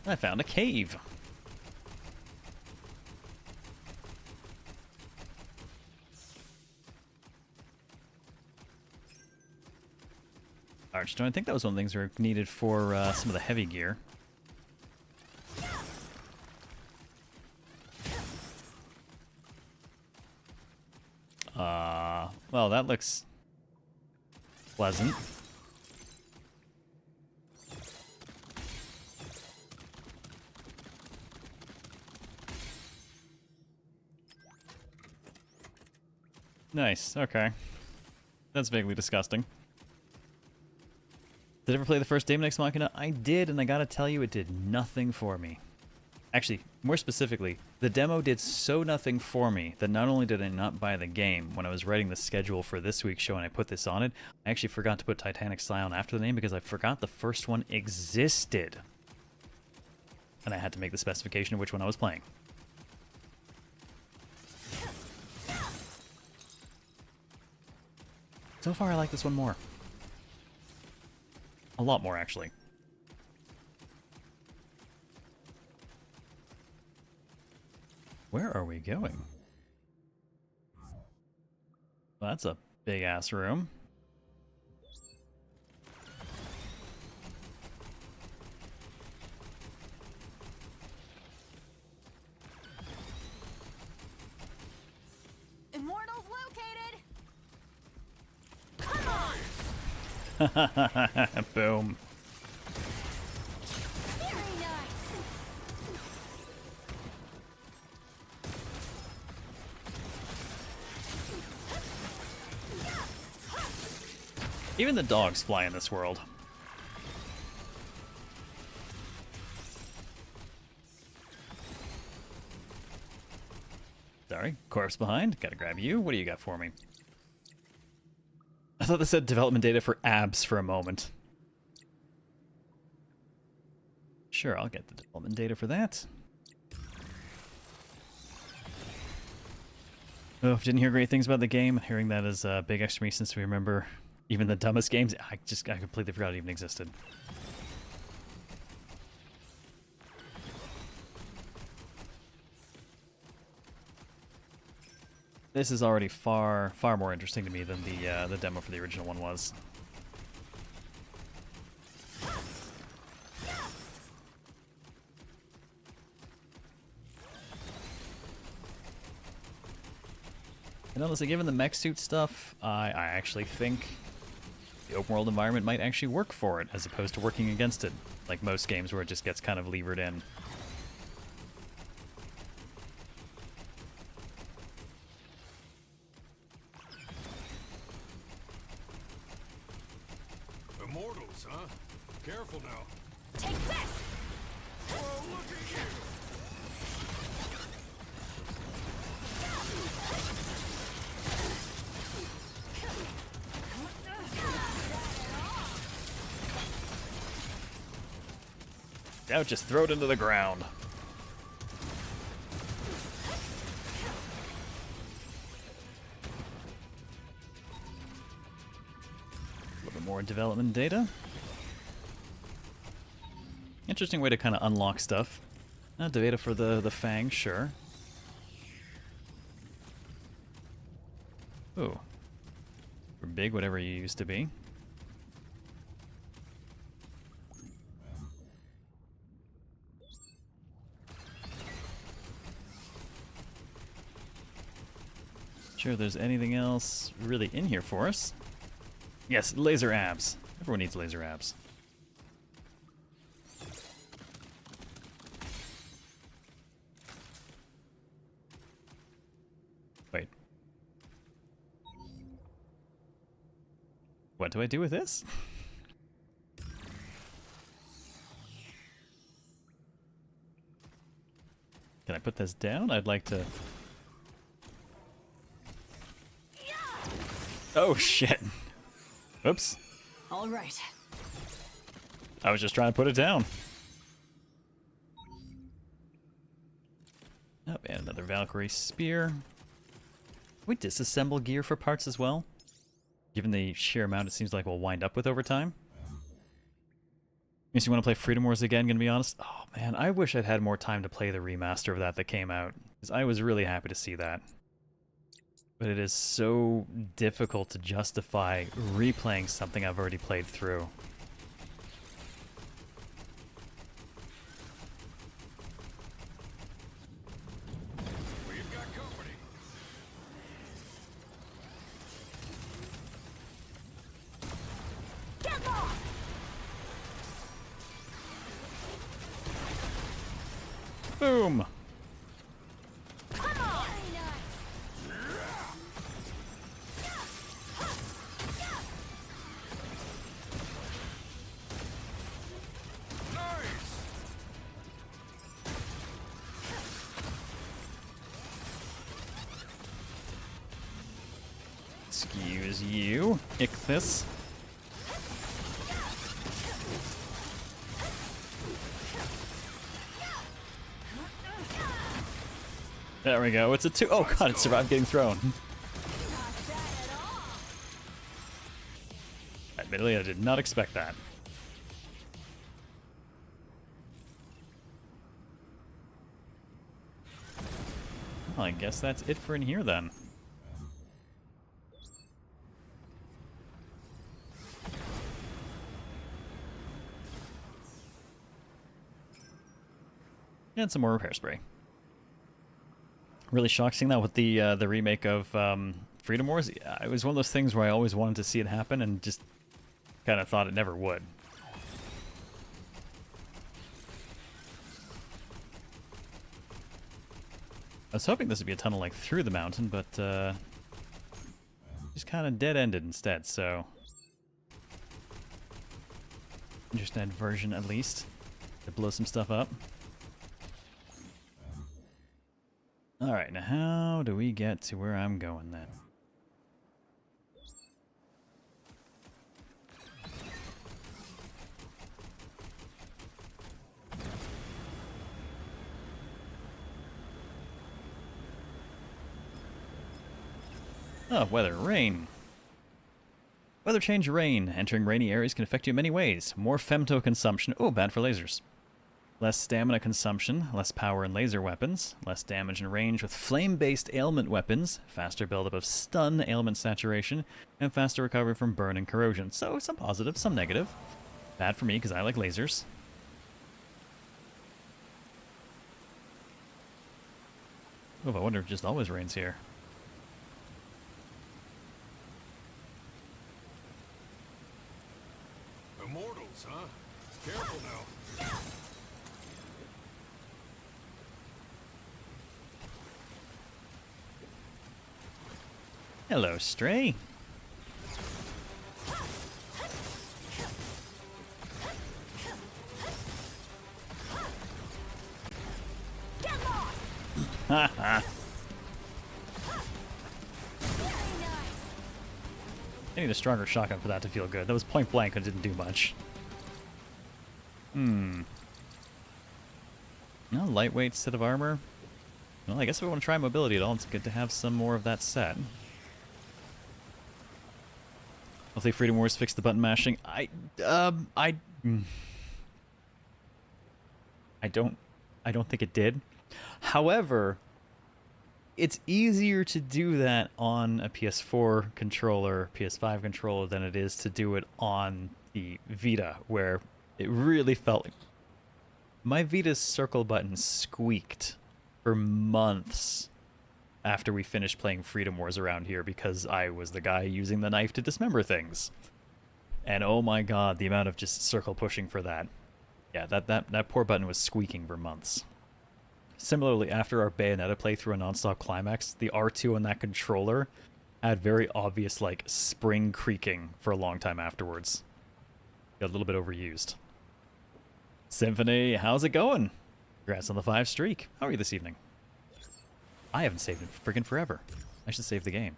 S1: I found a cave. Archstone, I think that was one of the things we were needed for some of the heavy gear. Well, that looks pleasant. Nice, okay. That's vaguely disgusting. Did I ever play the first Daemon X Machina? I did, and I gotta tell you, it did nothing for me. Actually, more specifically, the demo did so nothing for me that not only did I not buy the game, when I was writing the schedule for this week's show and I put this on it, I actually forgot to put Titanic Scion after the name because I forgot the first one existed. And I had to make the specification of which one I was playing. So far, I like this one more. A lot more, actually. Where are we going? Well, that's a big-ass room.
S12: Immortals located! Come on!
S1: Boom.
S12: Very nice!
S1: Even the dogs fly in this world. Sorry, corpse behind. Gotta grab you. What do you got for me? I thought this said development data for abs for a moment. Sure, I'll get the development data for that. Oh, didn't hear great things about the game. Hearing that is a big extra me since we remember even the dumbest games. I completely forgot it even existed. This is already far more interesting to me than the demo for the original one was. And honestly, given the mech suit stuff, I actually think the open world environment might actually work for it, as opposed to working against it, like most games where it just gets kind of levered in.
S3: Immortals, huh? Careful now.
S12: Take this!
S3: Whoa, look at you!
S1: Now just throw it into the ground. A little bit more development data. Interesting way to kind of unlock stuff. Data for the Fang, sure. Ooh. Or big, whatever you used to be. Sure if there's anything else really in here for us. Yes, laser abs. Everyone needs laser abs. Wait. What do I do with this? Can I put this down? I'd like to... Oh, shit. Oops.
S5: All right.
S1: I was just trying to put it down. Oh, and another Valkyrie spear. Can we disassemble gear for parts as well? Given the sheer amount it seems like we'll wind up with over time. Makes me want to play Freedom Wars again, gonna be honest. Oh man, I wish I'd had more time to play the remaster of that came out. Because I was really happy to see that. But it is so difficult to justify replaying something I've already played through.
S3: We've got company.
S12: Get lost!
S1: Boom!
S12: Come on!
S3: Nice!
S1: Excuse you, Ichthys. There we go. It's a 2. Oh god, it survived getting thrown. Admittedly, I did not expect that. Well, I guess that's it for in here then. And some more repair spray. Really shocked seeing that with the remake of Freedom Wars. It was one of those things where I always wanted to see it happen and just kind of thought it never would. I was hoping this would be a tunnel like through the mountain, but just kind of dead-ended instead, so... Interesting version, at least, to blow some stuff up. Alright, now how do we get to where I'm going then? Oh, weather. Rain. Weather change, rain. Entering rainy areas can affect you in many ways. More femto consumption. Oh, bad for lasers. Less stamina consumption, less power in laser weapons, less damage and range with flame-based ailment weapons, faster buildup of stun, ailment saturation, and faster recovery from burn and corrosion. So, some positive, some negative. Bad for me, because I like lasers. Oh, I wonder if it just always rains here.
S3: Immortals, huh? Careful now.
S1: Hello, Stray. Haha. I need a stronger shotgun for that to feel good. That was point blank and didn't do much. No, lightweight set of armor. Well, I guess if we want to try mobility at all, it's good to have some more of that set. Hopefully Freedom Wars fixed the button mashing. I don't think it did. However, it's easier to do that on a PS4 controller, PS5 controller, than it is to do it on the Vita, where it really felt like my Vita's circle button squeaked for months after we finished playing Freedom Wars around here because I was the guy using the knife to dismember things. And oh my god, the amount of just circle pushing for that. Yeah, that poor button was squeaking for months. Similarly, after our Bayonetta playthrough a non-stop climax, the R2 on that controller had very obvious, like, spring creaking for a long time afterwards. Got a little bit overused. Symphony, how's it going? Congrats on the 5 streak. How are you this evening? I haven't saved in friggin' forever. I should save the game.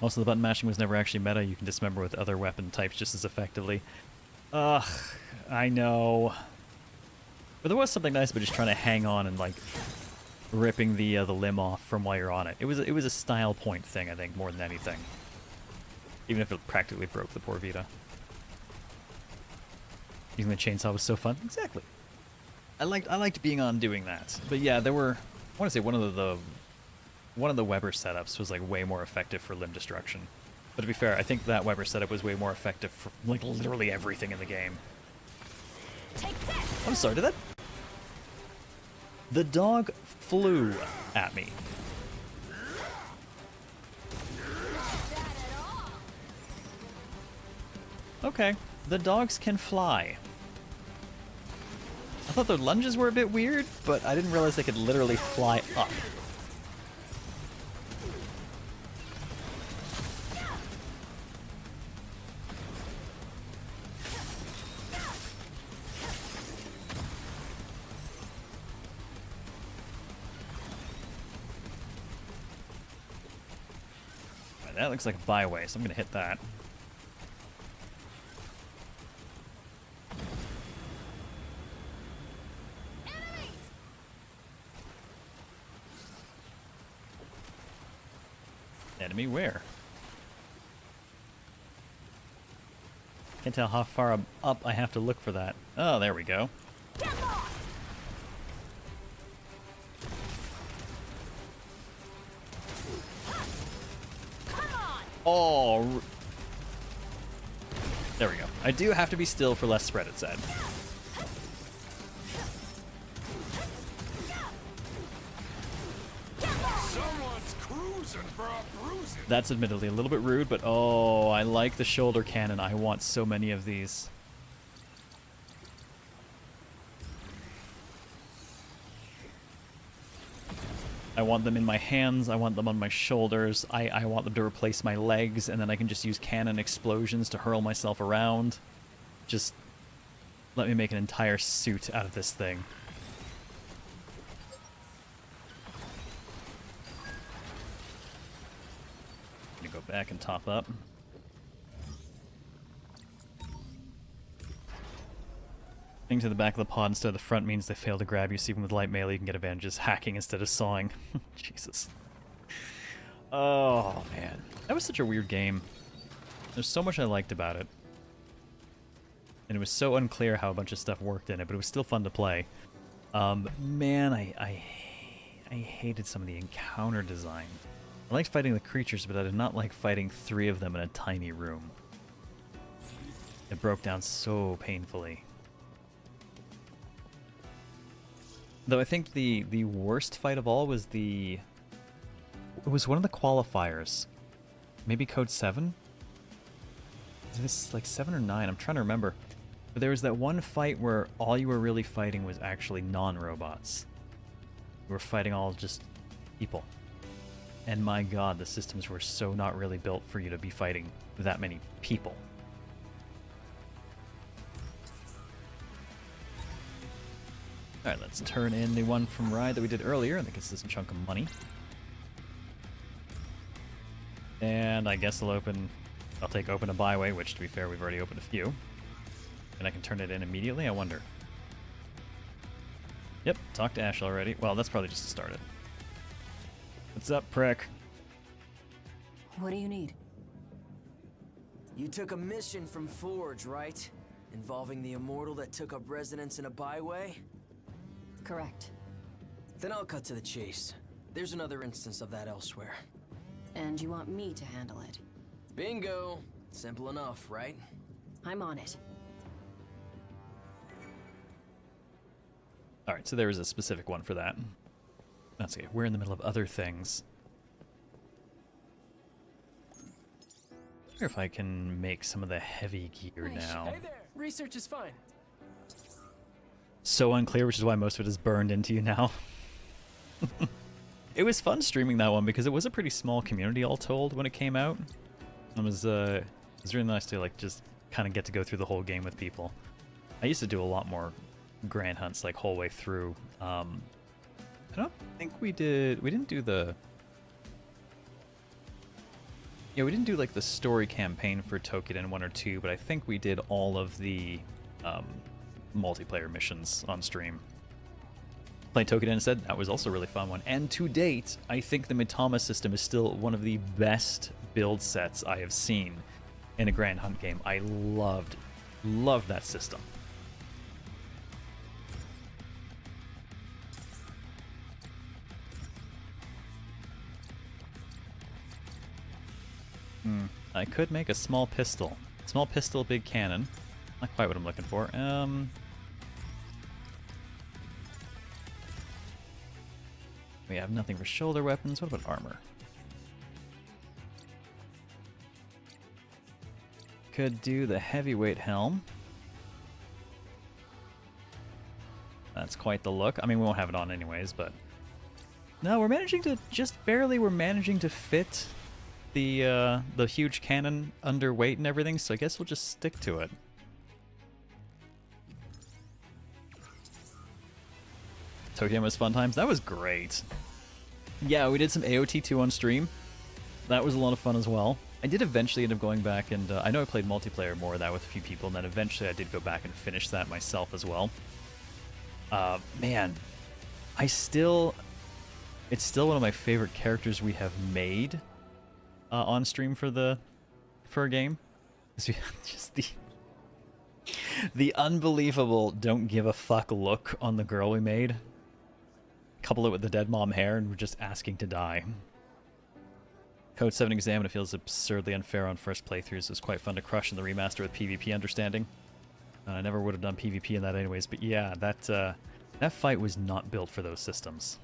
S1: Most of the button mashing was never actually meta. You can dismember with other weapon types just as effectively. Ugh, I know. But there was something nice about just trying to hang on and, like, ripping the limb off from while you're on it. It was a style point thing, I think, more than anything. Even if it practically broke the poor Vita. Using the chainsaw was so fun. Exactly. I liked being on doing that. But yeah, there were, I want to say one of the Weber setups was like way more effective for limb destruction. But to be fair, I think that Weber setup was way more effective for like literally everything in the game. I'm sorry, did that? The dog flew at me. Okay, the dogs can fly. I thought their lunges were a bit weird, but I didn't realize they could literally fly up. Right, that looks like a byway, so I'm gonna hit that. Enemy where? Can't tell how far up I have to look for that. Oh, there we go. Oh, there we go. I do have to be still for less spread, it said. That's admittedly a little bit rude, but oh, I like the shoulder cannon. I want so many of these. I want them in my hands, I want them on my shoulders, I want them to replace my legs, and then I can just use cannon explosions to hurl myself around. Just let me make an entire suit out of this thing. Go back and top up. Getting to the back of the pod instead of the front means they fail to grab you, so even with light melee you can get advantages hacking instead of sawing. Jesus. Oh, man. That was such a weird game. There's so much I liked about it. And it was so unclear how a bunch of stuff worked in it, but it was still fun to play. Man, I hated some of the encounter design. I liked fighting the creatures, but I did not like fighting 3 of them in a tiny room. It broke down so painfully. Though I think the worst fight of all was it was one of the qualifiers. Maybe code 7? Is this like 7 or 9? I'm trying to remember. But there was that one fight where all you were really fighting was actually non-robots. You were fighting all just people. And my god, the systems were so not really built for you to be fighting that many people. Alright, let's turn in the one from Ride that we did earlier. I think it's this chunk of money. And I guess I'll take open a byway, which to be fair, we've already opened a few. And I can turn it in immediately, I wonder. Yep, talk to Ash already. Well, that's probably just to start it. What's up, prick?
S5: What do you need?
S10: You took a mission from Forge, right? Involving the immortal that took up residence in a byway?
S5: Correct.
S10: Then I'll cut to the chase. There's another instance of that elsewhere.
S5: And you want me to handle it?
S10: Bingo! Simple enough, right?
S5: I'm on it.
S1: Alright, so there is a specific one for that. That's okay. We're in the middle of other things. I wonder if I can make some of the heavy gear now.
S13: Hey there! Research is fine.
S1: So unclear, which is why most of it is burned into you now. It was fun streaming that one because it was a pretty small community all told when it came out. It was really nice to like just kind of get to go through the whole game with people. I used to do a lot more grand hunts like whole way through. I don't think we didn't do the... Yeah, we didn't do like the story campaign for Tokiden 1 or 2, but I think we did all of the multiplayer missions on stream. Playing Tokiden instead, that was also a really fun one. And to date, I think the Mitama system is still one of the best build sets I have seen in a Grand Hunt game. I loved that system. I could make a small pistol. Small pistol, big cannon. Not quite what I'm looking for. We have nothing for shoulder weapons. What about armor? Could do the heavyweight helm. That's quite the look. I mean, we won't have it on anyways, but... No, we're managing to we're managing to fit the huge cannon under weight and everything, so I guess we'll just stick to it. Tokyo was fun times. That was great. Yeah, we did some AOT2 on stream. That was a lot of fun as well. I did eventually end up going back and I know I played multiplayer more of that with a few people, and then eventually I did go back and finish that myself as well. Man, it's still one of my favorite characters we have made on stream for a game. Just the unbelievable don't give a fuck look on the girl we made. Couple it with the dead mom hair and we're just asking to die. Code 7 exam, and it feels absurdly unfair on first playthroughs. It was quite fun to crush in the remaster with PvP understanding. I never would have done PvP in that anyways, but yeah, that fight was not built for those systems.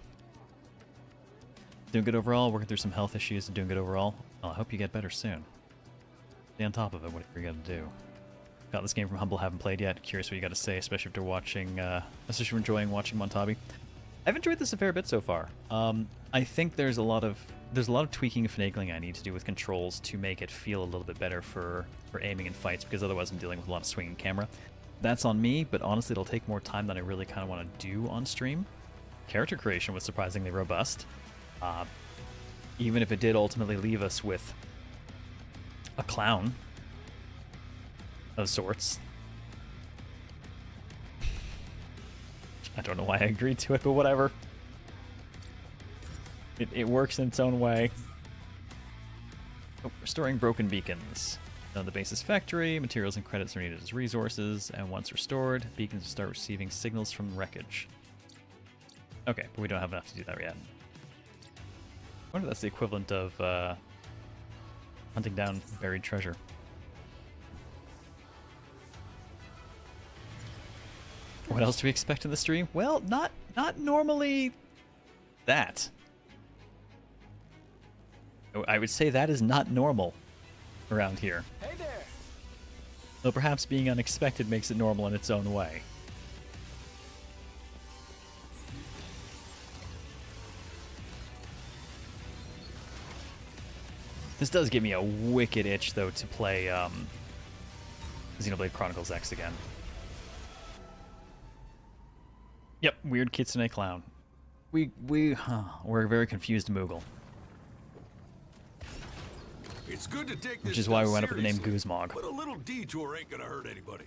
S1: Doing good overall, working through some health issues and doing good overall. Well, I hope you get better soon. Stay on top of it, whatever you gotta do. Got this game from Humble, haven't played yet. Curious what you gotta say, especially after watching, especially enjoying watching Montabi. I've enjoyed this a fair bit so far. I think there's a lot of tweaking and finagling I need to do with controls to make it feel a little bit better for aiming in fights, because otherwise I'm dealing with a lot of swinging camera. That's on me, but honestly it'll take more time than I really kind of want to do on stream. Character creation was surprisingly robust. Even if it did ultimately leave us with a clown of sorts. I don't know why I agreed to it, but whatever. It works in its own way. Oh, restoring broken beacons. Now the base is factory, materials and credits are needed as resources, and once restored, beacons will start receiving signals from wreckage. Okay, but we don't have enough to do that yet. I wonder if that's the equivalent of hunting down buried treasure. What else do we expect in the stream? Well, not normally that. I would say that is not normal around here.
S10: Hey there.
S1: Though perhaps being unexpected makes it normal in its own way. This does give me a wicked itch, though, to play Xenoblade Chronicles X again. Yep, weird kitsune clown. We're a very confused Moogle.
S3: It's good to take
S1: Which
S3: this
S1: is why we
S3: stuff
S1: went up with the name
S3: seriously,
S1: Guzmog.
S3: But a little detour ain't gonna hurt anybody.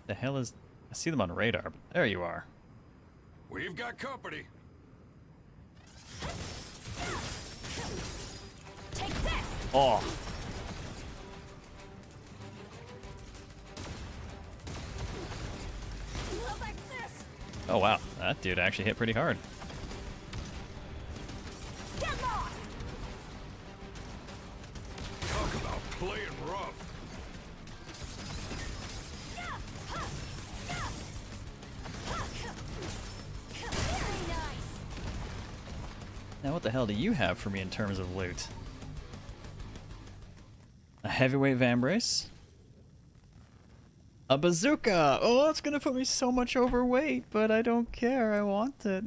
S1: The hell is... I see them on radar. There you are.
S3: We've got company.
S9: Take this!
S1: Oh.
S9: Like this!
S1: Oh wow, that dude actually hit pretty hard.
S9: Get lost!
S3: Talk about playing rough.
S9: Very nice!
S1: Now what the hell do you have for me in terms of loot? A heavyweight vambrace? A bazooka! Oh, it's gonna put me so much overweight, but I don't care, I want it.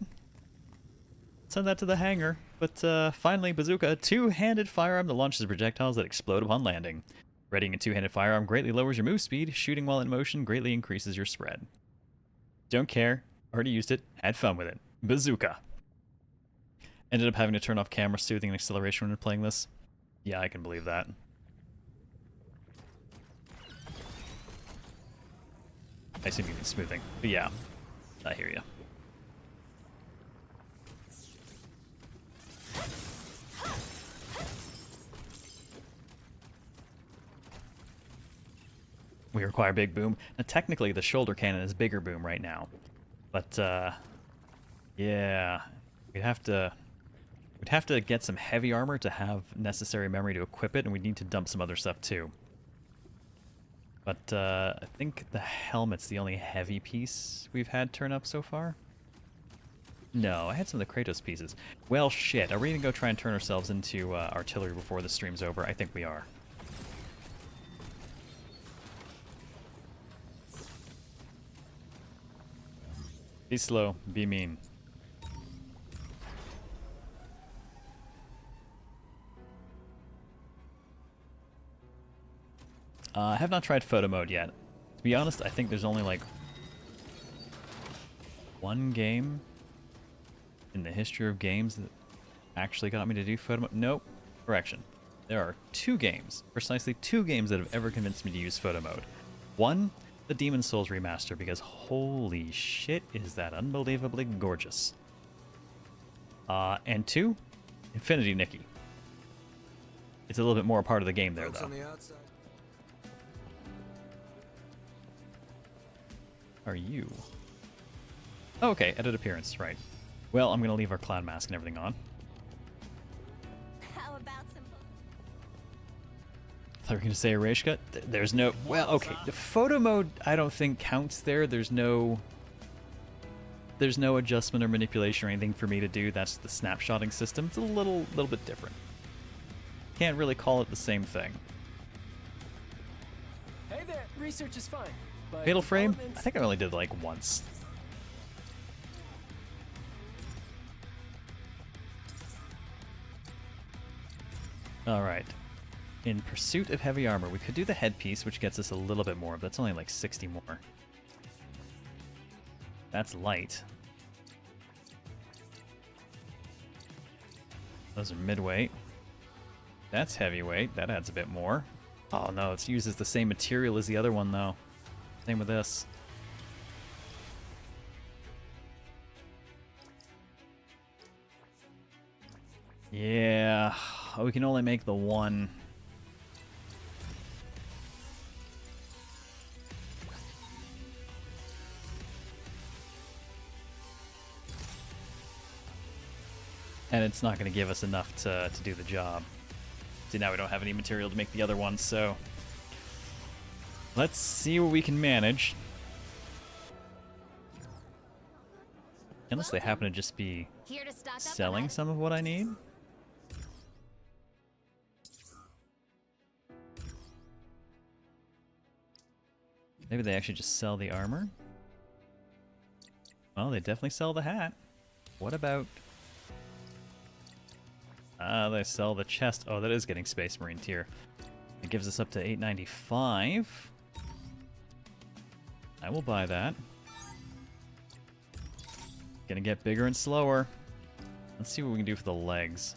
S1: Send that to the hangar. But finally, bazooka, a two-handed firearm that launches projectiles that explode upon landing. Readying a two-handed firearm greatly lowers your move speed. Shooting while in motion greatly increases your spread. Don't care. Already used it. Had fun with it. Bazooka. Ended up having to turn off camera soothing and acceleration when playing this. Yeah, I can believe that. I assume you mean smoothing. But yeah, I hear you. We require big boom. Now, technically, the shoulder cannon is bigger boom right now, but yeah, we'd have to get some heavy armor to have necessary memory to equip it, and we'd need to dump some other stuff too. But I think the helmet's the only heavy piece we've had turn up so far. No, I had some of the Kratos pieces. Well, shit. Are we gonna go try and turn ourselves into artillery before the stream's over? I think we are. Be slow, be mean. I have not tried photo mode yet. To be honest, I think there's only like one game in the history of games that actually got me to do photo mode. Nope. Correction. There are two games, precisely two games that have ever convinced me to use photo mode. One, the Demon Souls remaster, because holy shit is that unbelievably gorgeous. And two, Infinity Nikki. It's a little bit more a part of the game there, though. Are you? Oh, okay, edit appearance, right. Well, I'm gonna leave our clown mask and everything on.
S9: How about some...
S1: I thought we were gonna say Ereshka. There's no... Well, okay, the photo mode I don't think counts there. There's no adjustment or manipulation or anything for me to do. That's the snapshotting system. It's a little bit different. Can't really call it the same thing.
S10: Hey there, research is fine. But
S1: Fatal Frame? I think I only did it like once. Alright. In pursuit of heavy armor, we could do the headpiece, which gets us a little bit more, but that's only like 60 more. That's light. Those are midweight. That's heavyweight. That adds a bit more. Oh no, it uses the same material as the other one though. Same with this. Yeah, we can only make the one. And it's not going to give us enough to do the job. See, now we don't have any material to make the other one, so let's see what we can manage. Unless they happen to just be selling some of what I need. Maybe they actually just sell the armor? Well, they definitely sell the hat. What about... they sell the chest. Oh, that is getting Space Marine tier. It gives us up to 895. I will buy that. Gonna get bigger and slower. Let's see what we can do for the legs.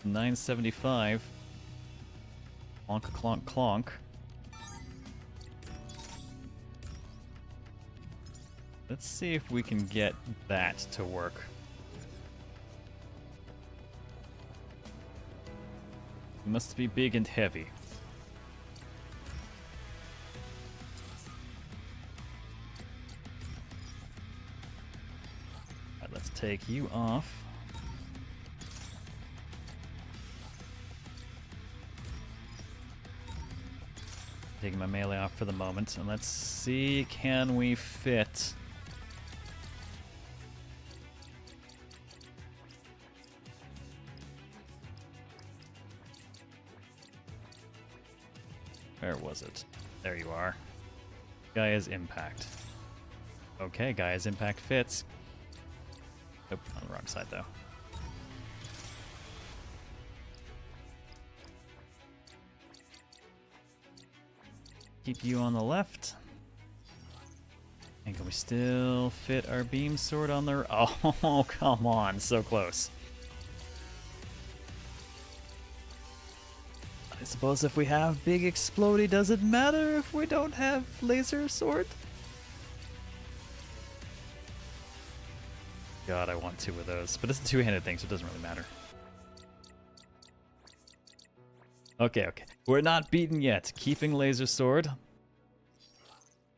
S1: 975. Clonk, clonk, clonk. Let's see if we can get that to work. It must be big and heavy. Alright, let's take you off. Taking my melee off for the moment, and let's see, can we fit? Where was it? There you are. Gaia's Impact. Okay, Gaia's Impact fits. Nope, on the wrong side though. Keep you on the left. And can we still fit our beam sword on the... Oh, come on, so close. I suppose if we have big explodey, does it matter if we don't have laser sword? God, I want two of those. But it's a two-handed thing, so it doesn't really matter. Okay. We're not beaten yet. Keeping laser sword.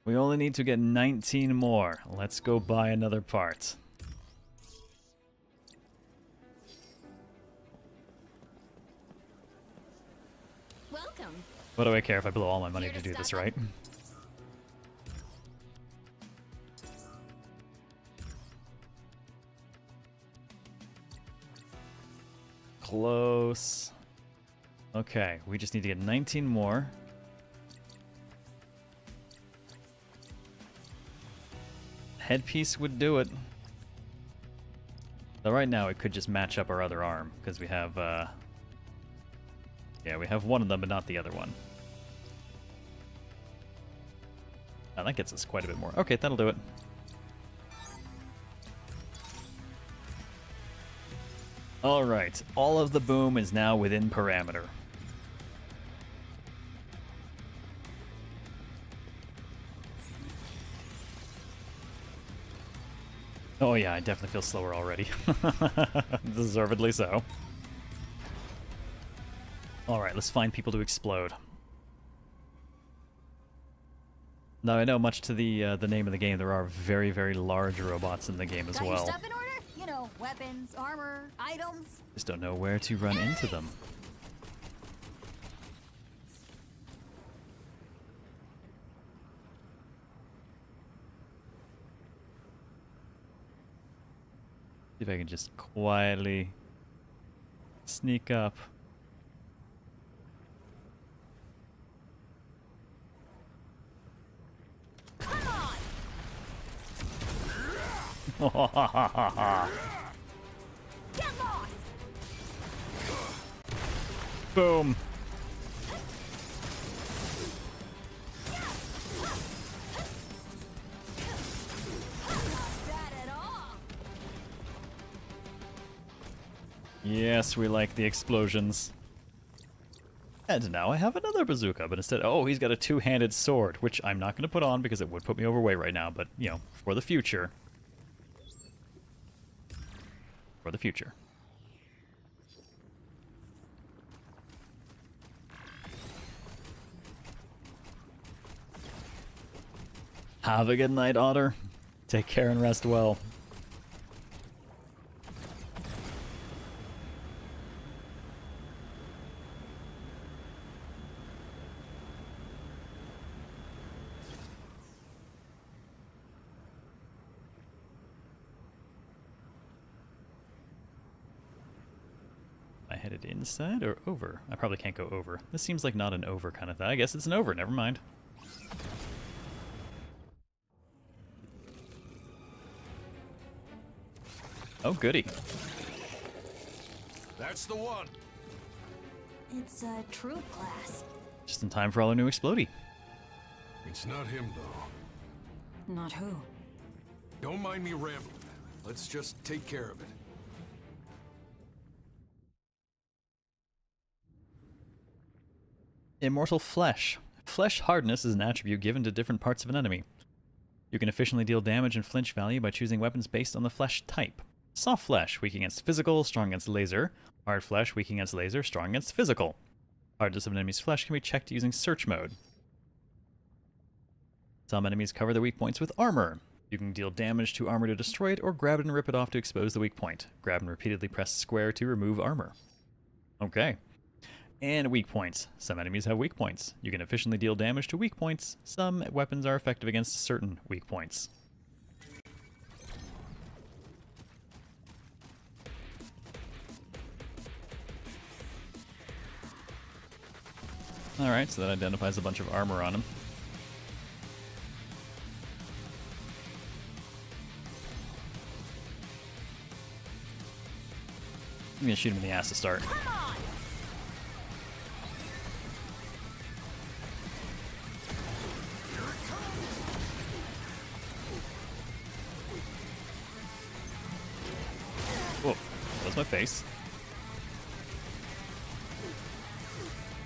S1: We only need to get 19 more. Let's go buy another part.
S2: Welcome.
S1: What do I care if I blow all my money to do this, right? Close. Okay, we just need to get 19 more. Headpiece would do it. So right now it could just match up our other arm, because we have, yeah, we have one of them, but not the other one. Oh, that gets us quite a bit more. Okay, that'll do it. Alright, all of the boom is now within parameter. Oh yeah, I definitely feel slower already. Deservedly so. Alright, let's find people to explode. Now I know, much to the name of the game, there are very, very large robots in the game as
S9: Got
S1: well.
S9: your stuff in order? You know, weapons, armor, items.
S1: Just don't know where to run into them. See if I can just quietly sneak up.
S9: Get lost!
S1: Boom. Yes, we like the explosions. And now I have another bazooka, but instead, oh, he's got a two-handed sword, which I'm not going to put on because it would put me overweight right now, but, you know, for the future. For the future. Have a good night, Otter. Take care and rest well. I headed inside or over? I probably can't go over. This seems like not an over kind of thing. I guess it's an over, never mind. Oh, goody.
S3: That's the one.
S9: It's a troop class.
S1: Just in time for all our new explodey.
S3: It's not him, though.
S5: Not who?
S3: Don't mind me rambling. Let's just take care of it.
S1: Immortal Flesh. Flesh hardness is an attribute given to different parts of an enemy. You can efficiently deal damage and flinch value by choosing weapons based on the flesh type. Soft flesh, weak against physical, strong against laser. Hard flesh, weak against laser, strong against physical. Hardness of an enemy's flesh can be checked using search mode. Some enemies cover their weak points with armor. You can deal damage to armor to destroy it, or grab it and rip it off to expose the weak point. Grab and repeatedly press square to remove armor. Okay. And weak points. Some enemies have weak points. You can efficiently deal damage to weak points. Some weapons are effective against certain weak points. Alright, so that identifies a bunch of armor on him. I'm gonna shoot him in the ass to start. Whoa, that was my face.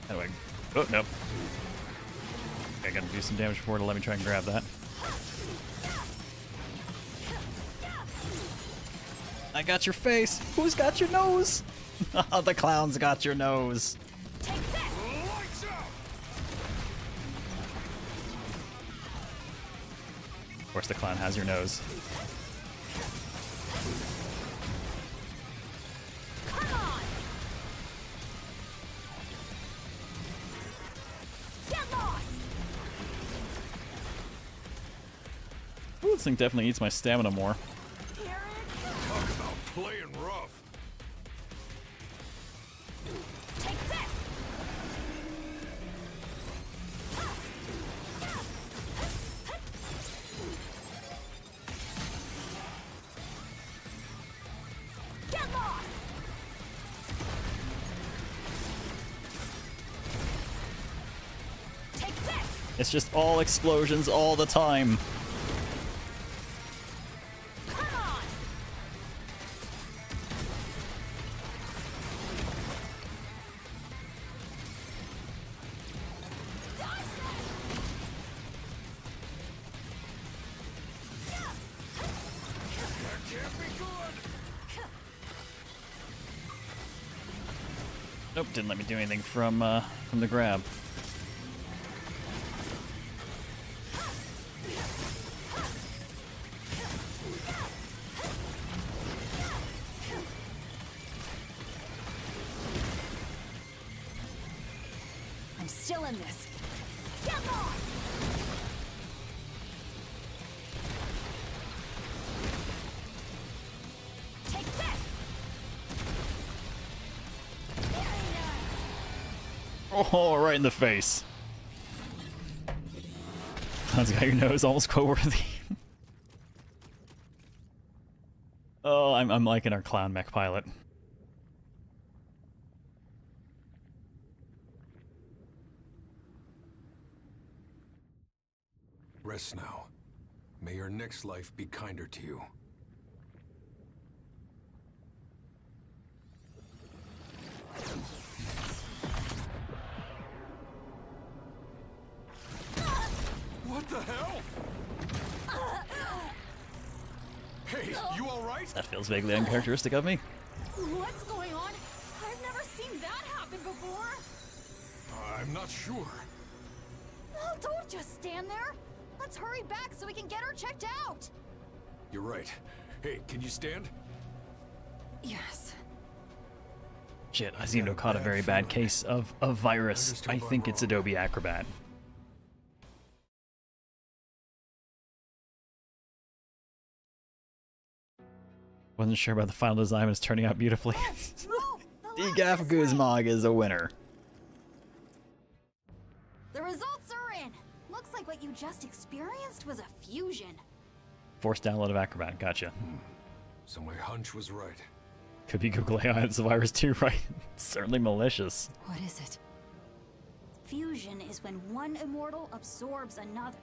S1: How do I... Oh, no. I gotta do some damage before to let me try and grab that. I got your face! Who's got your nose? The clown's got your nose. Of course the clown has your nose. Ooh, this thing definitely eats my stamina more.
S3: Talk about playing rough.
S12: Take this. Get lost. Take this.
S1: It's just all explosions all the time. Nope, didn't let me do anything from the grab.
S5: I'm still in this.
S12: Get lost. Take this.
S1: Oh, right in the face. Clown's got your nose almost quote-worthy. Oh, I'm liking our clown mech pilot.
S3: Rest now. May your next life be kinder to you. right?
S1: That feels vaguely uncharacteristic of me.
S12: What's going on? I've never seen that happen before.
S3: I'm not sure.
S9: Well, don't just stand there. Let's hurry back so we can get her checked out.
S3: You're right. Hey, can you stand?
S12: Yes.
S1: Shit, I seem to have caught a very bad case of a virus. I think it's Adobe Acrobat. Wasn't sure about the final design, but it's turning out beautifully. Decaf Guzmog is a winner.
S9: The results are in. Looks like what you just experienced was a fusion.
S1: Forced download of Acrobat, gotcha.
S3: So my hunch was right.
S1: Could be Google AI, it's a virus too, right? Certainly malicious.
S9: What is it? Fusion is when one immortal absorbs another.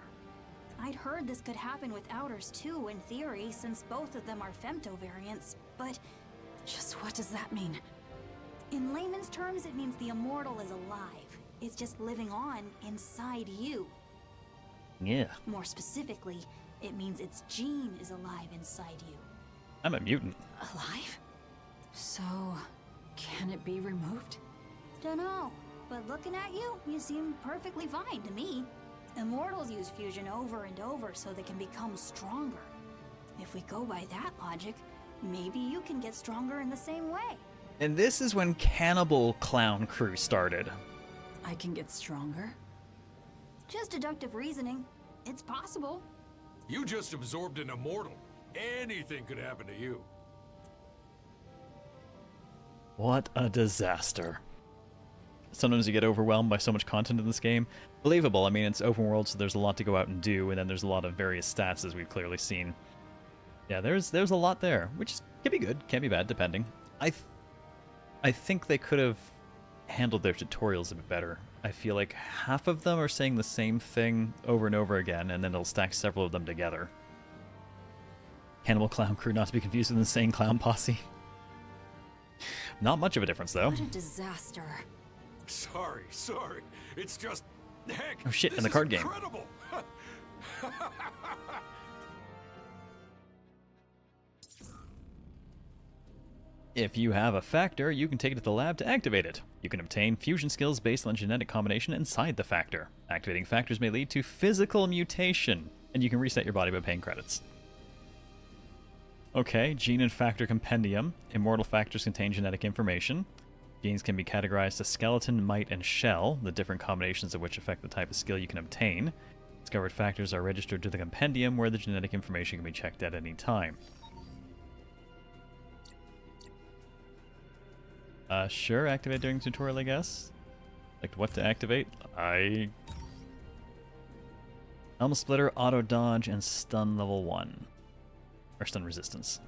S9: I'd heard this could happen with Outers too, in theory, since both of them are femto variants, but just what does that mean? In layman's terms, it means the immortal is alive. It's just living on inside you.
S1: Yeah.
S9: More specifically, it means its gene is alive inside you.
S1: I'm a mutant.
S9: Alive?
S5: So, can it be removed?
S9: Dunno, but looking at you, you seem perfectly fine to me. Immortals use fusion over and over so they can become stronger. If we go by that logic, maybe you can get stronger in the same way.
S1: And this is when Cannibal Clown Crew started.
S5: I can get stronger?
S9: Just deductive reasoning. It's possible.
S3: You just absorbed an immortal. Anything could happen to you.
S1: What a disaster. Sometimes you get overwhelmed by so much content in this game. Believable, I mean, it's open world, so there's a lot to go out and do, and then there's a lot of various stats, as we've clearly seen. Yeah, there's a lot there, which can be good, can be bad, depending. I think they could have handled their tutorials a bit better. I feel like half of them are saying the same thing over and over again, and then they'll stack several of them together. Cannibal Clown Crew, not to be confused with Insane Clown Posse. Not much of a difference, though.
S5: What a disaster.
S3: Sorry. It's just... Heck,
S1: oh shit,
S3: this
S1: in the
S3: is
S1: card
S3: incredible.
S1: game. If you have a factor, you can take it to the lab to activate it. You can obtain fusion skills based on genetic combination inside the factor. Activating factors may lead to physical mutation, and you can reset your body by paying credits. Okay, Gene and Factor Compendium. Immortal factors contain genetic information. Genes can be categorized to skeleton, might, and shell, the different combinations of which affect the type of skill you can obtain. Discovered factors are registered to the compendium, where the genetic information can be checked at any time. Sure, activate during tutorial, I guess. Like, what to activate? Helm Splitter, Auto Dodge, and Stun level 1. Or Stun Resistance.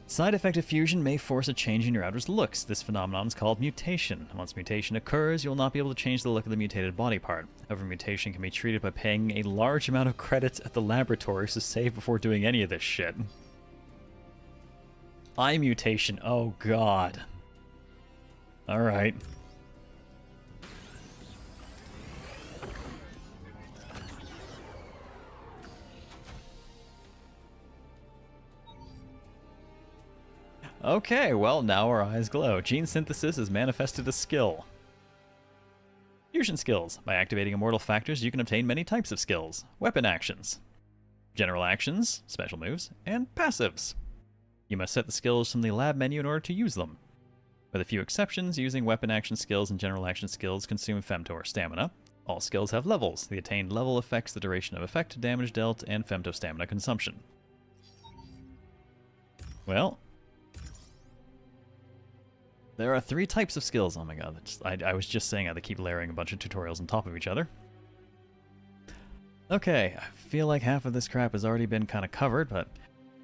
S1: Side effect of fusion may force a change in your outer's looks. This phenomenon is called mutation. Once mutation occurs, you will not be able to change the look of the mutated body part. However, mutation can be treated by paying a large amount of credits at the laboratory, so save before doing any of this shit. Eye mutation. Oh god. Alright. Okay, well, now our eyes glow. Gene synthesis is manifested as skill. Fusion skills. By activating immortal factors, you can obtain many types of skills. Weapon actions, general actions, special moves, and passives. You must set the skills from the lab menu in order to use them. With a few exceptions, using weapon action skills and general action skills consume femto or stamina. All skills have levels. The attained level affects the duration of effect, damage dealt, and femto stamina consumption. Well, there are 3 types of skills. Oh my god, I was just saying how they keep layering a bunch of tutorials on top of each other. Okay, I feel like half of this crap has already been kind of covered, but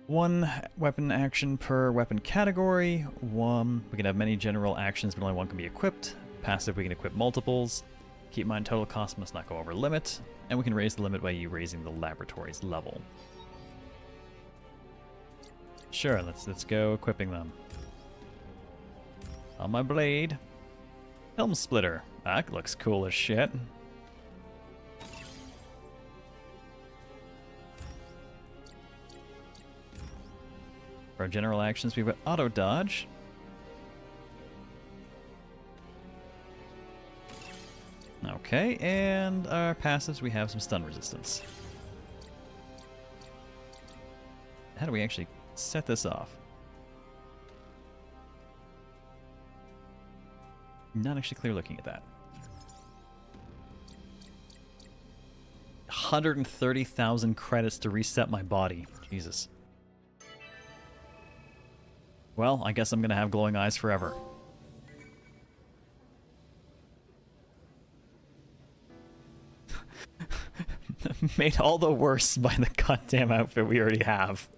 S1: 1 weapon action per weapon category. We can have many general actions, but only 1 can be equipped. Passive, we can equip multiples. Keep in mind, total cost must not go over limit. And we can raise the limit by you raising the laboratory's level. Sure, let's go equipping them. On my blade. Helm Splitter. That looks cool as shit. For our general actions, we've got auto dodge. Okay, and our passives, we have some stun resistance. How do we actually set this off? Not actually clear looking at that. 130,000 credits to reset my body. Jesus. Well, I guess I'm gonna have glowing eyes forever. Made all the worse by the goddamn outfit we already have.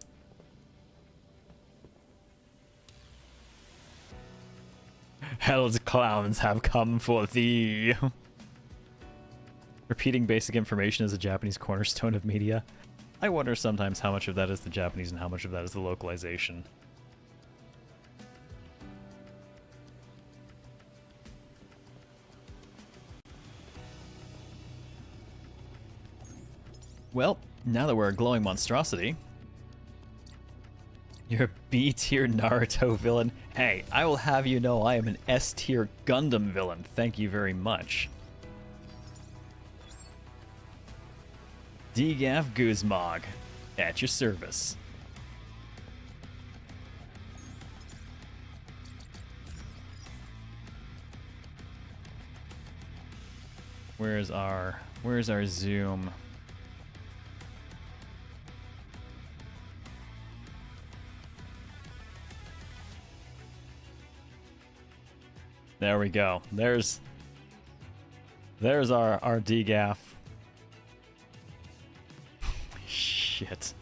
S1: Hell's clowns have come for thee. Repeating basic information is a Japanese cornerstone of media. I wonder sometimes how much of that is the Japanese and how much of that is the localization. Well, now that we're a glowing monstrosity, you're a B-tier Naruto villain. Hey, I will have you know I am an S-tier Gundam villain. Thank you very much. DGAF Guzmog, at your service. Where's our zoom? There we go. There's our DGAF. Shit.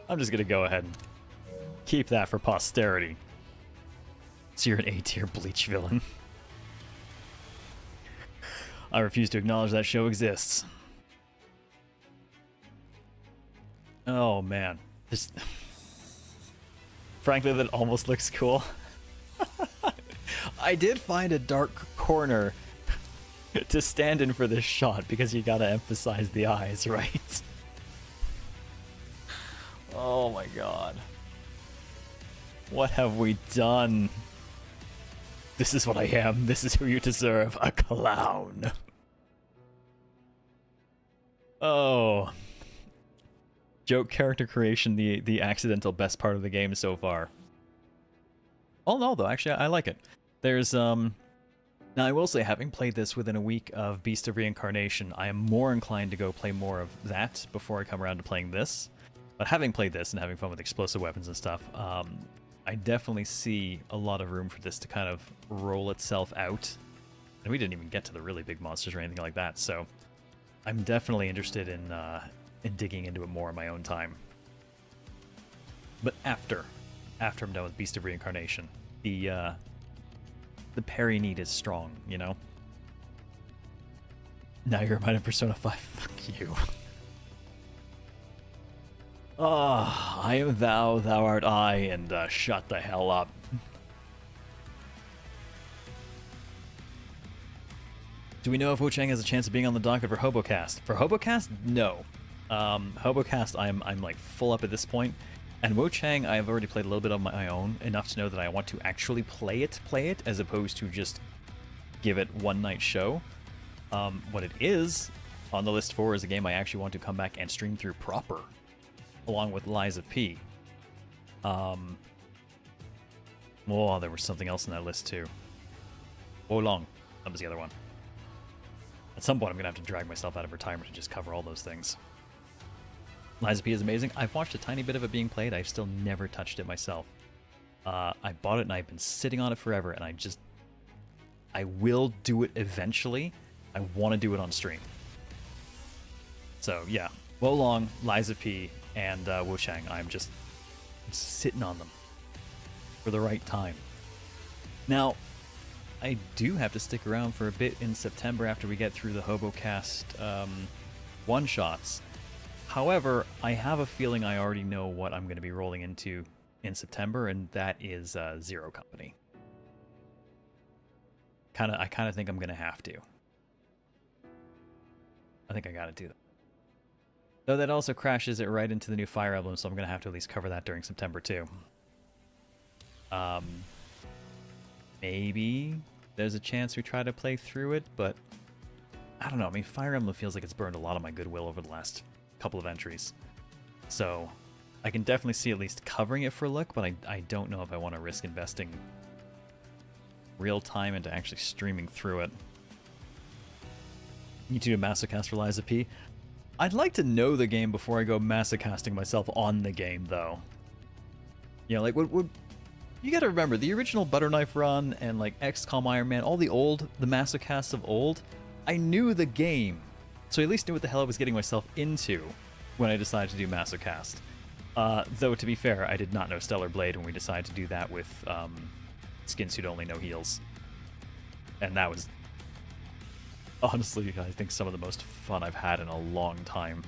S1: I'm just gonna go ahead and keep that for posterity. So you're an A-tier Bleach villain. I refuse to acknowledge that show exists. Oh man. This frankly, that almost looks cool. I did find a dark corner to stand in for this shot because you gotta emphasize the eyes, right? Oh my god. What have we done? This is what I am. This is who you deserve. A clown. Oh. Joke character creation, the accidental best part of the game so far. Oh no, though, actually I like it. There's now I will say, having played this within a week of Beast of Reincarnation, I am more inclined to go play more of that before I come around to playing this. But having played this and having fun with explosive weapons and stuff, I definitely see a lot of room for this to kind of roll itself out. And we didn't even get to the really big monsters or anything like that, so I'm definitely interested in digging into it more in my own time. But after I'm done with Beast of Reincarnation, the parry need is strong, you know? Now you're reminded Persona 5. Fuck you. Ah, I am thou, thou art I, and shut the hell up. Do we know if Wu-Chang has a chance of being on the docket for HoboCast? For HoboCast, no. HoboCast, I'm like full up at this point. And Wu-Chang, I've already played a little bit on my own, enough to know that I want to actually play it, as opposed to just give it one night show. What it is on the list for is a game I actually want to come back and stream through proper, along with Lies of P. Oh, there was something else in that list too. Long, that was the other one. At some point, I'm gonna have to drag myself out of retirement to just cover all those things. Lies of P is amazing. I've watched a tiny bit of it being played. I've still never touched it myself. I bought it and I've been sitting on it forever, and I will do it eventually. I want to do it on stream. So yeah, Wolong, Lies of P, and Wu-Chang. I'm just sitting on them for the right time. Now, I do have to stick around for a bit in September after we get through the HoboCast one-shots. However, I have a feeling I already know what I'm going to be rolling into in September, and that is Zero Company. I kind of think I'm going to have to. I think I got to do that. Though that also crashes it right into the new Fire Emblem, so I'm going to have to at least cover that during September too. Maybe there's a chance we try to play through it, but I don't know. I mean, Fire Emblem feels like it's burned a lot of my goodwill over the last couple of entries. So I can definitely see at least covering it for a look, but I don't know if I want to risk investing real time into actually streaming through it. You do a massacast for Liza P. I'd like to know the game before I go massacasting myself on the game, though. You know, like, you gotta remember, the original Butter Knife Run and, like, XCOM Iron Man, all the massacasts of old, I knew the game. So I at least knew what the hell I was getting myself into when I decided to do massacast. Though, to be fair, I did not know Stellar Blade when we decided to do that with Skin Suit Only, No Heals. And that was, honestly, I think some of the most fun I've had in a long time.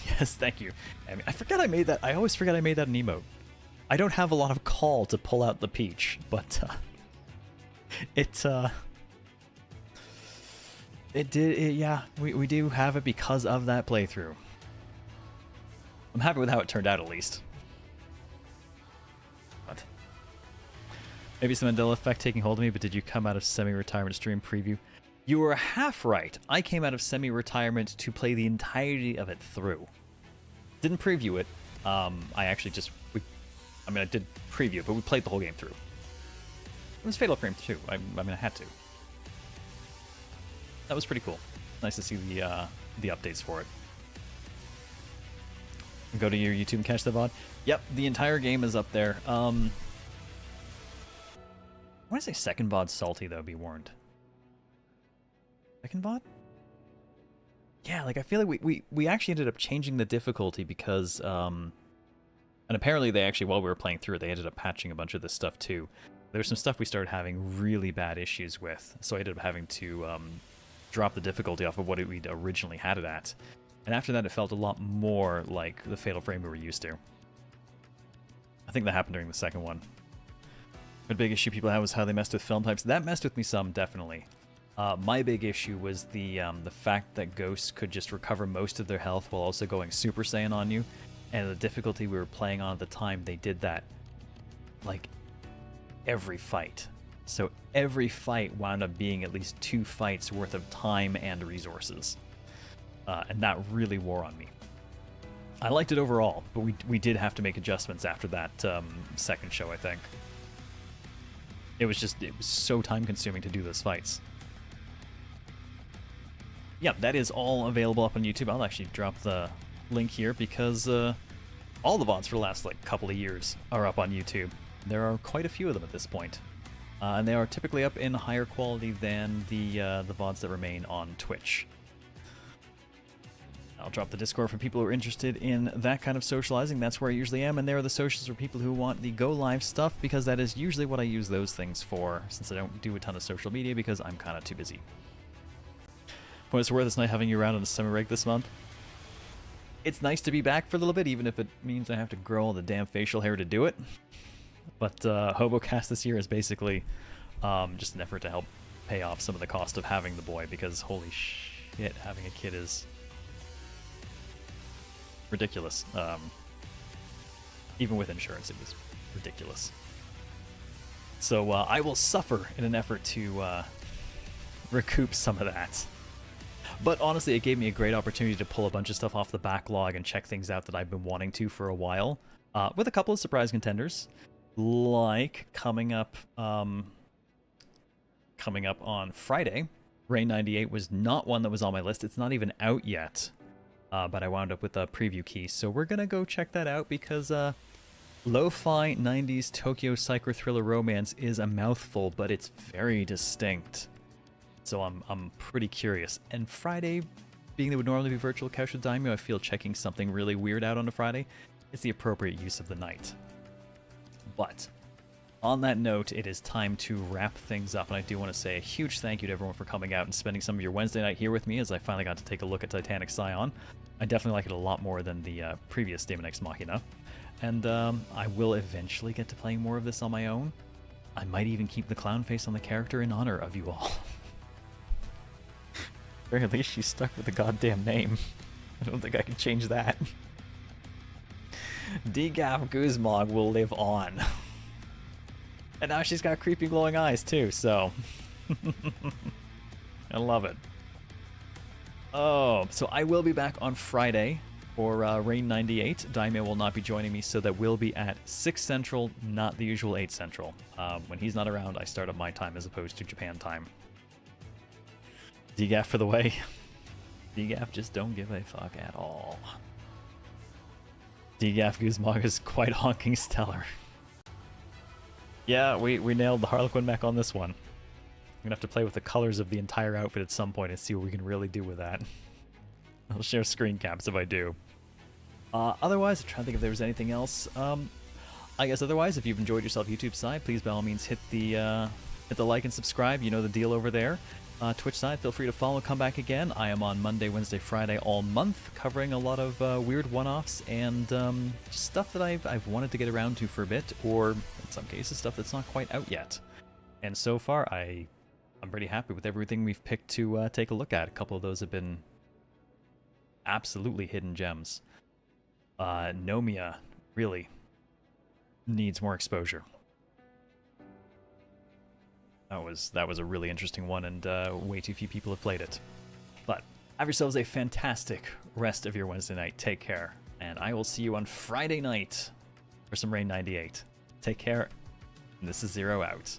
S1: Yes, thank you. I mean, I forget I made that. I always forget I made that an emote. I don't have a lot of call to pull out the peach, but yeah, we do have it because of that playthrough. I'm happy with how it turned out, at least. What? Maybe some Mandela effect taking hold of me, but did you come out of semi-retirement stream preview? You were half right. I came out of semi-retirement to play the entirety of it through. Didn't preview it. I actually just... I did preview it, but we played the whole game through. It was Fatal Frame 2. I mean, I had to. That was pretty cool. Nice to see the updates for it. Go to your YouTube and catch the VOD. Yep, the entire game is up there. I want to say second VOD's salty, though, be warned. Second VOD? Yeah, like, I feel like we actually ended up changing the difficulty because, and apparently they actually, while we were playing through it, they ended up patching a bunch of this stuff, too. There was some stuff we started having really bad issues with, so I ended up having to drop the difficulty off of what we'd originally had it at. And after that, it felt a lot more like the Fatal Frame we were used to. I think that happened during the second one. The big issue people had was how they messed with film types. That messed with me some, definitely. My big issue was the fact that ghosts could just recover most of their health while also going Super Saiyan on you. And the difficulty we were playing on at the time, they did that, like, every fight. So every fight wound up being at least 2 fights worth of time and resources. And that really wore on me. I liked it overall, but we did have to make adjustments after that second show, I think. It was so time-consuming to do those fights. Yep, that is all available up on YouTube. I'll actually drop the link here because all the VODs for the last couple of years are up on YouTube. There are quite a few of them at this point. And they are typically up in higher quality than the VODs that remain on Twitch. I'll drop the Discord for people who are interested in that kind of socializing. That's where I usually am, and there are the socials for people who want the Go Live stuff, because that is usually what I use those things for, since I don't do a ton of social media because I'm kind of too busy. What it's worth, it's nice having you around on a summer-reg this month. It's nice to be back for a little bit, even if it means I have to grow all the damn facial hair to do it. But HoboCast this year is basically just an effort to help pay off some of the cost of having the boy, because holy shit, having a kid is ridiculous. Even with insurance, it was ridiculous. So I will suffer in an effort to recoup some of that. But honestly, it gave me a great opportunity to pull a bunch of stuff off the backlog and check things out that I've been wanting to for a while, with a couple of surprise contenders, like coming up on Friday. Rain 98 was not one that was on my list. It's not even out yet, but I wound up with a preview key, so we're gonna go check that out because lo-fi 90s Tokyo psycho thriller romance is a mouthful, but it's very distinct. So I'm pretty curious. And Friday, being that would normally be virtual couch with Daimyo, I feel checking something really weird out on a Friday is the appropriate use of the night. But on that note, it is time to wrap things up, and I do want to say a huge thank you to everyone for coming out and spending some of your Wednesday night here with me as I finally got to take a look at Titanic Scion. I definitely like it a lot more than the previous Daemon X Machina, and I will eventually get to playing more of this on my own. I might even keep the clown face on the character in honor of you all. very least, she's stuck with the goddamn name. I don't think I can change that. Dgaf Guzmog will live on. And now she's got creepy glowing eyes too, so... I love it. Oh, so I will be back on Friday for Rain 98. Daimyo will not be joining me, so that will be at 6 Central, not the usual 8 Central. When he's not around, I start at my time as opposed to Japan time. DGAF for the way. DGAF just don't give a fuck at all. DGAF Guzmog is quite honking stellar. Yeah, we nailed the Harlequin mech on this one. I'm gonna have to play with the colors of the entire outfit at some point and see what we can really do with that. I'll share screen caps if I do. Otherwise, I'm trying to think if there was anything else. I guess otherwise, if you've enjoyed yourself YouTube side, please by all means hit the like and subscribe. You know the deal over there. Twitch side, feel free to follow, come back again. I am on Monday, Wednesday, Friday all month, covering a lot of weird one-offs and just stuff that I've wanted to get around to for a bit, or in some cases stuff that's not quite out yet. And so far, I'm pretty happy with everything we've picked to take a look at. A couple of those have been absolutely hidden gems. Nomia really needs more exposure. That was a really interesting one, and way too few people have played it. But have yourselves a fantastic rest of your Wednesday night. Take care, and I will see you on Friday night for some Rain 98. Take care, and this is Zero out.